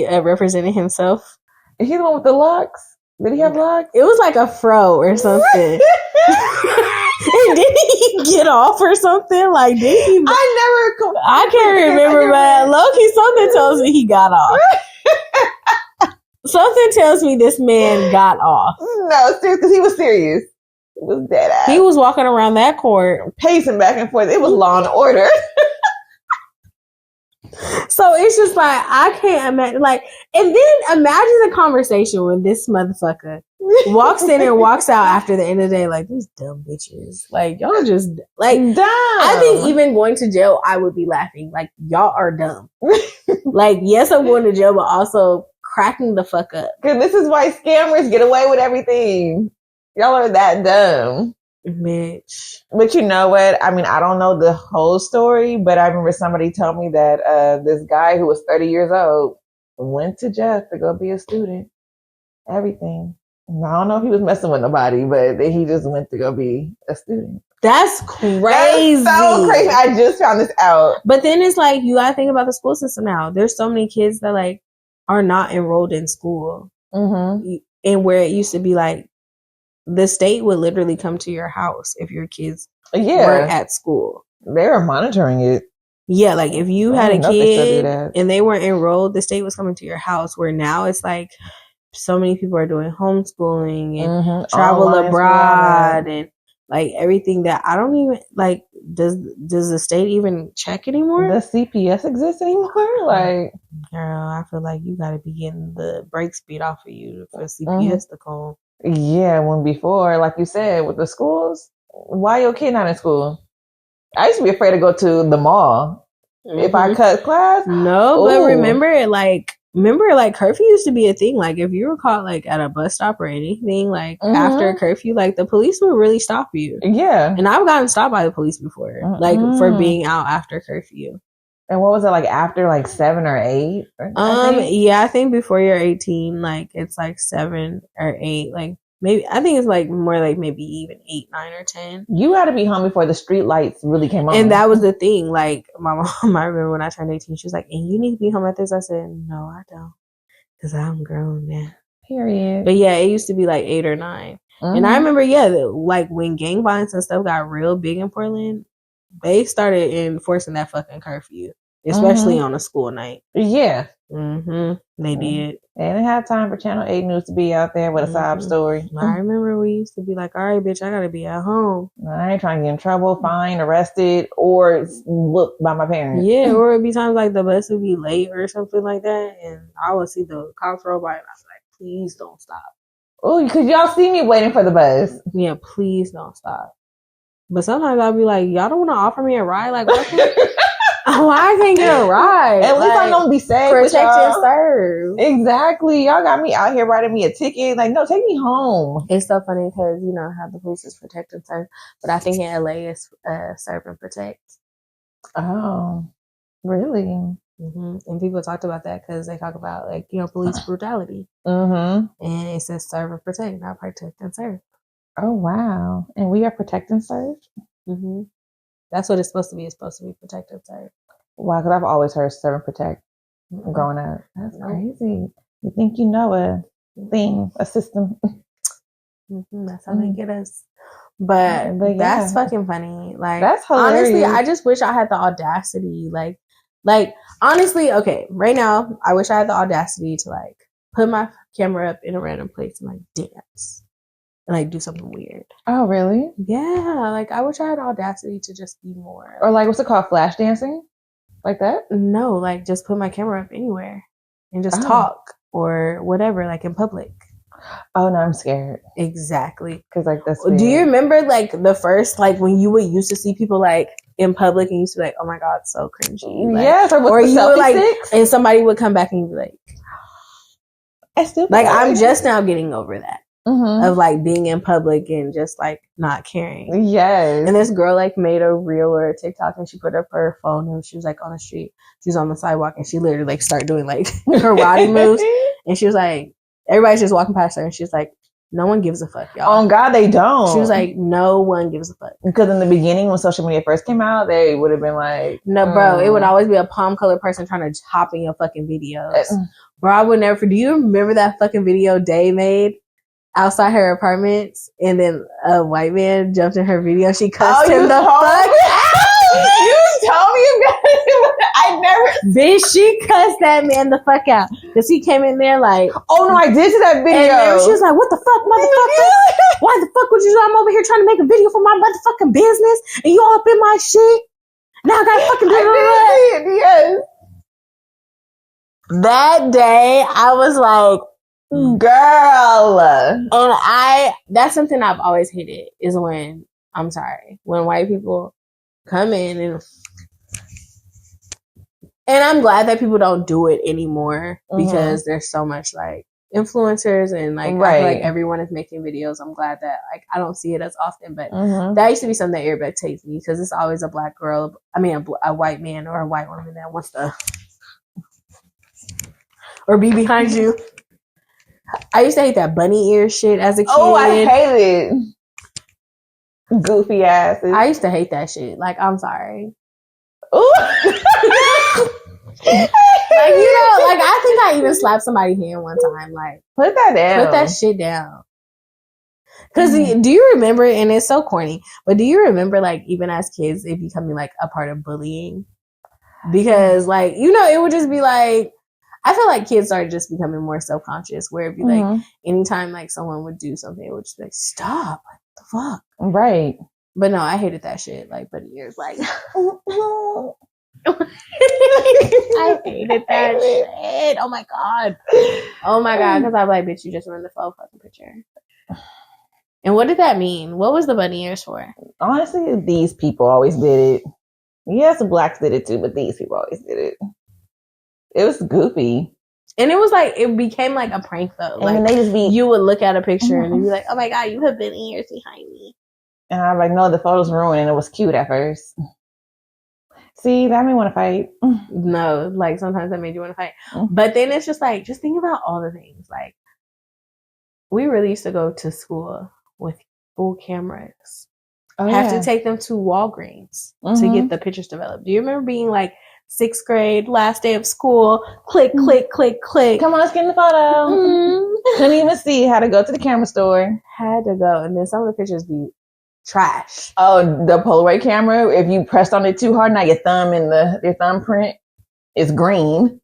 represented himself? Is he the one with the locks? Did he have locks? It was like a fro or something. And did he get off or something? Like, did he? I can't remember, but low-key something tells me he got off. Something tells me this man got off. No, seriously, he was serious. It was dead ass. He was walking around that court, pacing back and forth. It was Law and Order. So it's just like, I can't imagine. Like, and then imagine the conversation with this motherfucker walks in and walks out after the end of the day like, these dumb bitches. Like, y'all just, like, dumb. I think even going to jail, I would be laughing. Like, y'all are dumb. Like, yes, I'm going to jail, but also cracking the fuck up. Because this is why scammers get away with everything. Y'all are that dumb. Bitch. But you know what? I mean, I don't know the whole story, but I remember somebody told me that this guy who was 30 years old went to jail to go be a student. Everything. And I don't know if he was messing with nobody, but he just went to go be a student. That's crazy. That's so crazy. I just found this out. But then it's like, you gotta think about the school system now. There's so many kids that like are not enrolled in school. Mm-hmm. And where it used to be like, the state would literally come to your house if your kids weren't at school. They were monitoring it. Yeah, like if you had a kid and they weren't enrolled, the state was coming to your house. Where now it's like so many people are doing homeschooling and travel abroad and like everything that I don't even like. Does the state even check anymore? Does CPS exist anymore? Like, girl, I feel like you got to be getting the brakes beat off of you for CPS to come. Yeah, when before, like you said, with the schools, why your kid not in school? I used to be afraid to go to the mall if I cut class. No, but remember curfew used to be a thing. Like if you were caught like at a bus stop or anything, like after curfew, like the police would really stop you. Yeah, and I've gotten stopped by the police before, like for being out after curfew. And what was it like after like 7 or 8? Yeah, I think before you're 18, like it's like 7 or 8. Like maybe I think it's like more like maybe even 8, 9, or 10. You had to be home before the street lights really came on. And that was the thing. Like my mom, I remember when I turned 18, she was like, "And you need to be home at this." I said, "No, I don't, because I'm grown now." Period. But yeah, it used to be like 8 or 9. And I remember, like when gang violence and stuff got real big in Portland, they started enforcing that fucking curfew, especially on a school night. Yeah. They did. They didn't have time for Channel 8 News to be out there with a sob story. I remember we used to be like, all right, bitch, I gotta be at home. I ain't trying to get in trouble, fined, arrested, or whooped by my parents. Yeah, or it'd be times like the bus would be late or something like that, and I would see the cops roll by and I was like, please don't stop. Oh, because y'all see me waiting for the bus. Yeah, please don't stop. But sometimes I'll be like, y'all don't want to offer me a ride? Like, why I can't get a ride? At least I'm gonna be safe. Protect and serve. Exactly. Y'all got me out here writing me a ticket. Like, no, take me home. It's so funny because, you know, how the police is protect and serve. But I think in LA it's serve and protect. Oh, really? And people talked about that because they talk about, like, you know, police brutality. And it says serve and protect, not protect and serve. Oh, wow. And we are protect and serve? That's what it's supposed to be. It's supposed to be protect and serve. Wow, because I've always heard serve and protect growing up. That's crazy. You think you know a thing, a system. That's how they get us. But that's fucking funny. Like, that's hilarious. Honestly, I just wish I had the audacity. Like, honestly, okay, right now, I wish I had the audacity to, like, put my camera up in a random place and, like, dance. And, like, do something weird. Oh, really? Yeah. Like, I wish I had audacity to just be more. Or, like, what's it called? Flash dancing? Like that? No, like, just put my camera up anywhere. And just talk. Or whatever, like, in public. Oh, no, I'm scared. Exactly. Because, like, that's weird. Do you remember, like, the first, like, when you would used to see people, like, in public and you used to be like, oh, my God, so cringy. Like, yes. Or you would, like, and somebody would come back and you'd be like, I still like, I'm just now getting over that. Of like being in public and just like not caring. Yes. And this girl like made a reel or a TikTok and she put up her phone and she was like on the street. She was on the sidewalk and she literally like started doing like karate moves. And she was like, everybody's just walking past her and she's like, no one gives a fuck, y'all. Oh God, they don't. She was like, no one gives a fuck. Because in the beginning when social media first came out, they would have been like, no, bro, it would always be a palm colored person trying to hop in your fucking videos. Bro, I would never. Do you remember that fucking video Day made? Outside her apartments, and then a white man jumped in her video. She cussed him the fuck out. You told me about it. I never. Bitch, she cussed that man the fuck out because he came in there like, oh no, I did see that video. And she was like, "What the fuck, motherfucker? Why the fuck would you? I'm over here trying to make a video for my motherfucking business, and you all up in my shit. Now I gotta fucking do it." Yes. That day, I was like, Girl. And that's something I've always hated is when white people come in and I'm glad that people don't do it anymore because there's so much like influencers and like I feel like everyone is making videos. I'm glad that like I don't see it as often, but that used to be something that irritates me because it's always a black girl. I mean, a white man or a white woman that wants to or be behind you. I used to hate that bunny ear shit as a kid. Oh, I hate it. Goofy asses. I used to hate that shit. Like, I'm sorry. Ooh. Like, you know, like I think I even slapped somebody's hand one time. Like, put that down. Put that shit down. Because do you remember, and it's so corny, but do you remember like even as kids it becoming like a part of bullying? Because like, you know, it would just be like, I feel like kids started just becoming more self-conscious where it'd be like anytime like someone would do something, it would just be like, stop. What the fuck? Right. But no, I hated that shit. Like, bunny ears, like I hated that shit. Oh my god. Because I'm like, bitch, you just ruined the fucking picture. And what did that mean? What was the bunny ears for? Honestly, these people always did it. Yes, blacks did it too, but these people always did it. It was goofy. And it was like, it became like a prank though. And like, they just you would look at a picture and you'd be like, oh my god, you have bunny ears behind me. And I'm like, no, the photo's ruined and it was cute at first. See, that made me want to fight. No, like sometimes that made you want to fight. But then it's just like, just think about all the things. Like, we really used to go to school with full cameras. Have to take them to Walgreens to get the pictures developed. Do you remember being like 6th grade, last day of school, click, click, click, click. Come on, let's get in the photo. Couldn't even see. Had to go to the camera store. Had to go. And then some of the pictures be trash. Oh, the Polaroid camera, if you pressed on it too hard, now your thumb and your thumbprint is green.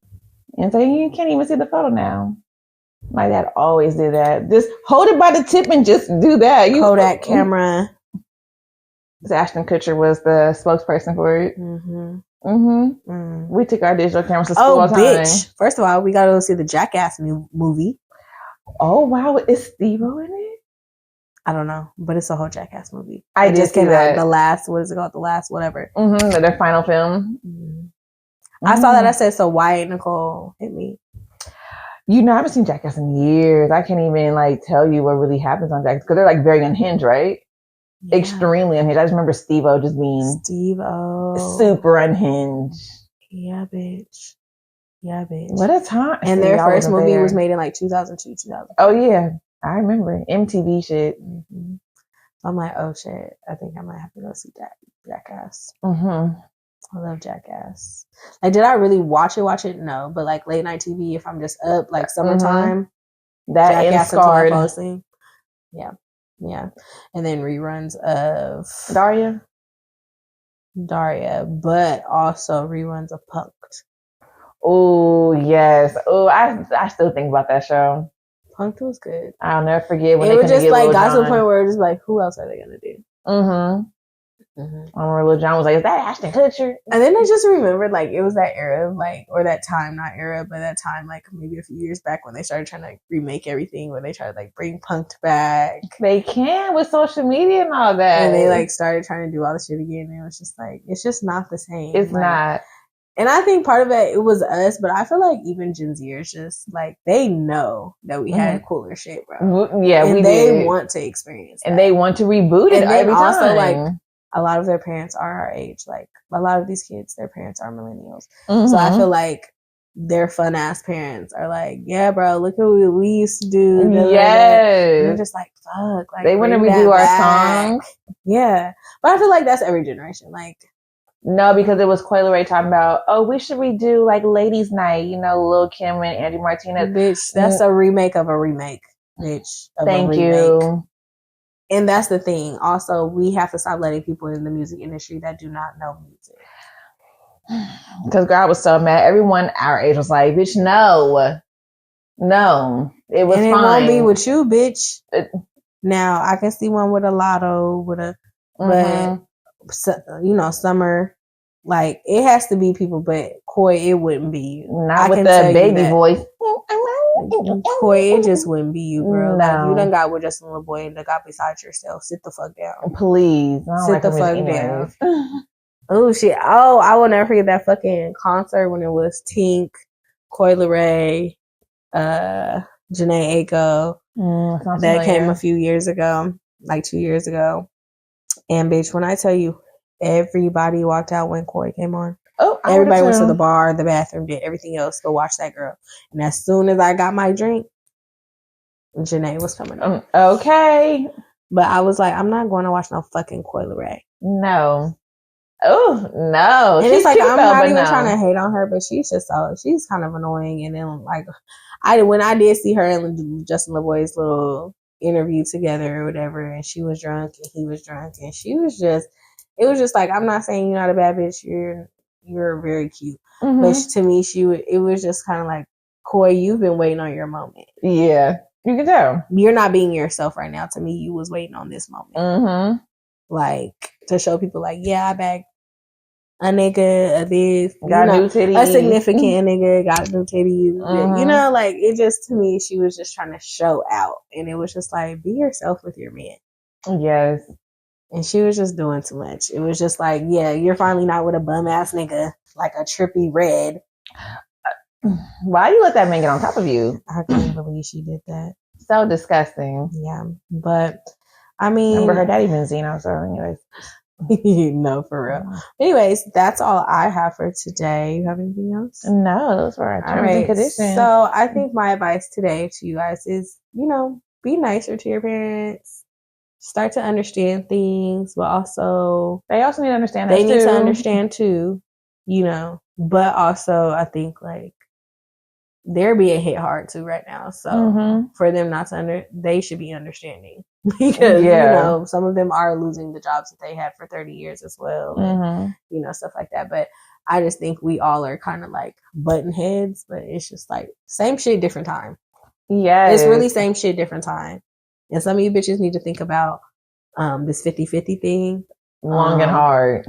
And so you can't even see the photo now. My dad always did that. Just hold it by the tip and just do that. Kodak camera. Ashton Kutcher was the spokesperson for it. We took our digital cameras to school all the time. Bitch. First of all, we got to go see the Jackass movie. Oh, wow. Is Steve-O in it? I don't know, but it's a whole Jackass movie. I just came out. The last, what is it called? The last, whatever. Their final film. I saw that. I said, so why ain't Nicole hit me? You know, I haven't seen Jackass in years. I can't even like tell you what really happens on Jackass because they're like very unhinged, right? Yeah. Extremely unhinged. I just remember Steve-O just being super unhinged. Yeah, bitch. What a time. And their first movie was made in like 2002, 2000. Oh, yeah. I remember. MTV shit. I'm like, oh, shit. I think I might have to go see Jackass. I love Jackass. Like, did I really watch it? No. But like late night TV, if I'm just up, like summertime, that Jackass until I fall asleep. Yeah. And then reruns of Daria, but also reruns of Punk'd. Oh, yes. Oh, I still think about that show. Punk'd was good. I'll never forget when it was just like got to the point where it was just like, who else are they gonna do? I remember Lil Jon was like, is that Ashton Kutcher? And then I just remembered, like, it was that era of, like, or that time, not era, but that time, like, maybe a few years back when they started trying to like, remake everything, when they tried to, like, bring Punk'd back. They can with social media and all that. And they, like, started trying to do all the shit again, and it was just, like, it's just not the same. It's like, not. And I think part of it was us, but I feel like even Gen Zers just, like, they know that we had cooler shit, bro. Yeah, and they want to experience that. And they want to reboot it every time. Also, like, a lot of their parents are our age. Like, a lot of these kids, their parents are millennials. So I feel like their fun ass parents are like, yeah, bro, look at what we used to do. Yes. And they're just like, fuck. Like, they want to redo our songs. Yeah. But I feel like that's every generation. Like, no, because it was Coi Leray talking about, oh, we should redo like Ladies Night, you know, Lil' Kim and Andy Martinez. Bitch, that's a remake of a remake. Bitch. Thank you. And that's the thing. Also, we have to stop letting people in the music industry that do not know music. Because girl, I was so mad. Everyone our age was like, bitch, no. It was fine. It won't be with you, bitch. Now, I can see one with a Lotto, but, you know, Summer. Like, it has to be people, but Coi, it wouldn't be. Not with the baby voice. Boy, it just wouldn't be you, girl. No. Like, you done got with Justin LeBoy and done got beside yourself. Sit the fuck down. Please. I don't Sit like the her fuck music down. anyways. Oh, shit. Oh, I will never forget that fucking concert when it was Tink, Coi Leray, Janae Aiko. That came a few years ago, like 2 years ago. And bitch, when I tell you, everybody walked out when Coi came on. Oh, everybody went to the bar, the bathroom, did everything else to watch that girl. And as soon as I got my drink, Janae was coming on. Okay. But I was like, I'm not going to watch no fucking Coi Leray. No. Oh, no. And it's like, I'm not even trying to hate on her, but she's kind of annoying. And then, like, when I did see her and Justin LeBoy's little interview together or whatever, and she was drunk and he was drunk, and it was just like, I'm not saying you're not a bad bitch, you're very cute. Mm-hmm. But to me, it was just kind of like, Coi, you've been waiting on your moment. Yeah, you can tell. You're not being yourself right now. To me, you was waiting on this moment. Mm-hmm. Like, to show people like, yeah, I bagged a nigga, new titties. A significant nigga, got new titties. Mm-hmm. You know, like, it just, to me, she was just trying to show out. And it was just like, be yourself with your man. Yes. And she was just doing too much. It was just like, yeah, you're finally not with a bum ass nigga, like a trippy red. Why you let that man get on top of you? I can't believe she did that. So disgusting. Yeah. But, I mean. Remember her daddy Benzino, so anyways. No, for real. Anyways, that's all I have for today. You have anything else? No, those were our terms and conditions. So I think my advice today to you guys is, be nicer to your parents. Start to understand things, but also they also need to understand. They need to understand too, But also, I think like they're being hit hard too right now. So for them not to they should be understanding because some of them are losing the jobs that they had for 30 years as well, and, stuff like that. But I just think we all are kind of like button heads, but it's just like same shit, different time. Yeah, it's really same shit, different time. And some of you bitches need to think about this 50-50 thing. Long and hard.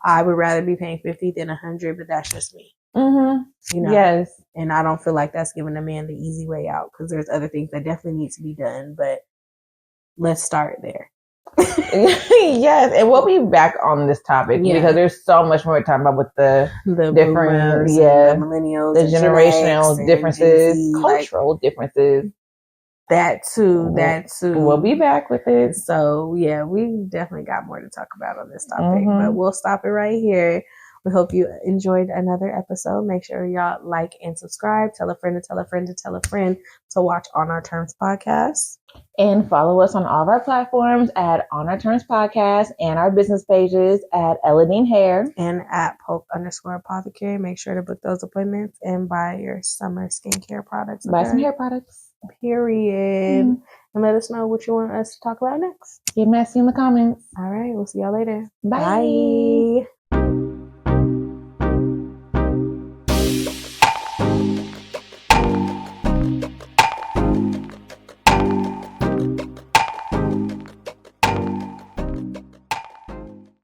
I would rather be paying 50 than 100, but that's just me. Yes. And I don't feel like that's giving a man the easy way out because there's other things that definitely need to be done, but let's start there. Yes, and we'll be back on this topic because there's so much more to talk about with the different, the millennials, the generational differences, cultural differences. That too. We'll be back with it. So yeah, we definitely got more to talk about on this topic, but we'll stop it right here. We hope you enjoyed another episode. Make sure y'all like and subscribe. Tell a friend to tell a friend to tell a friend to watch On Our Terms Podcast. And follow us on all of our platforms at On Our Terms Podcast and our business pages at Eladine Hair and at Poke_Apothecary. Make sure to book those appointments and buy your summer skincare products. Buy some hair products. Period. And let us know what you want us to talk about next. Get messy in the comments. All right. We'll see y'all later. Bye.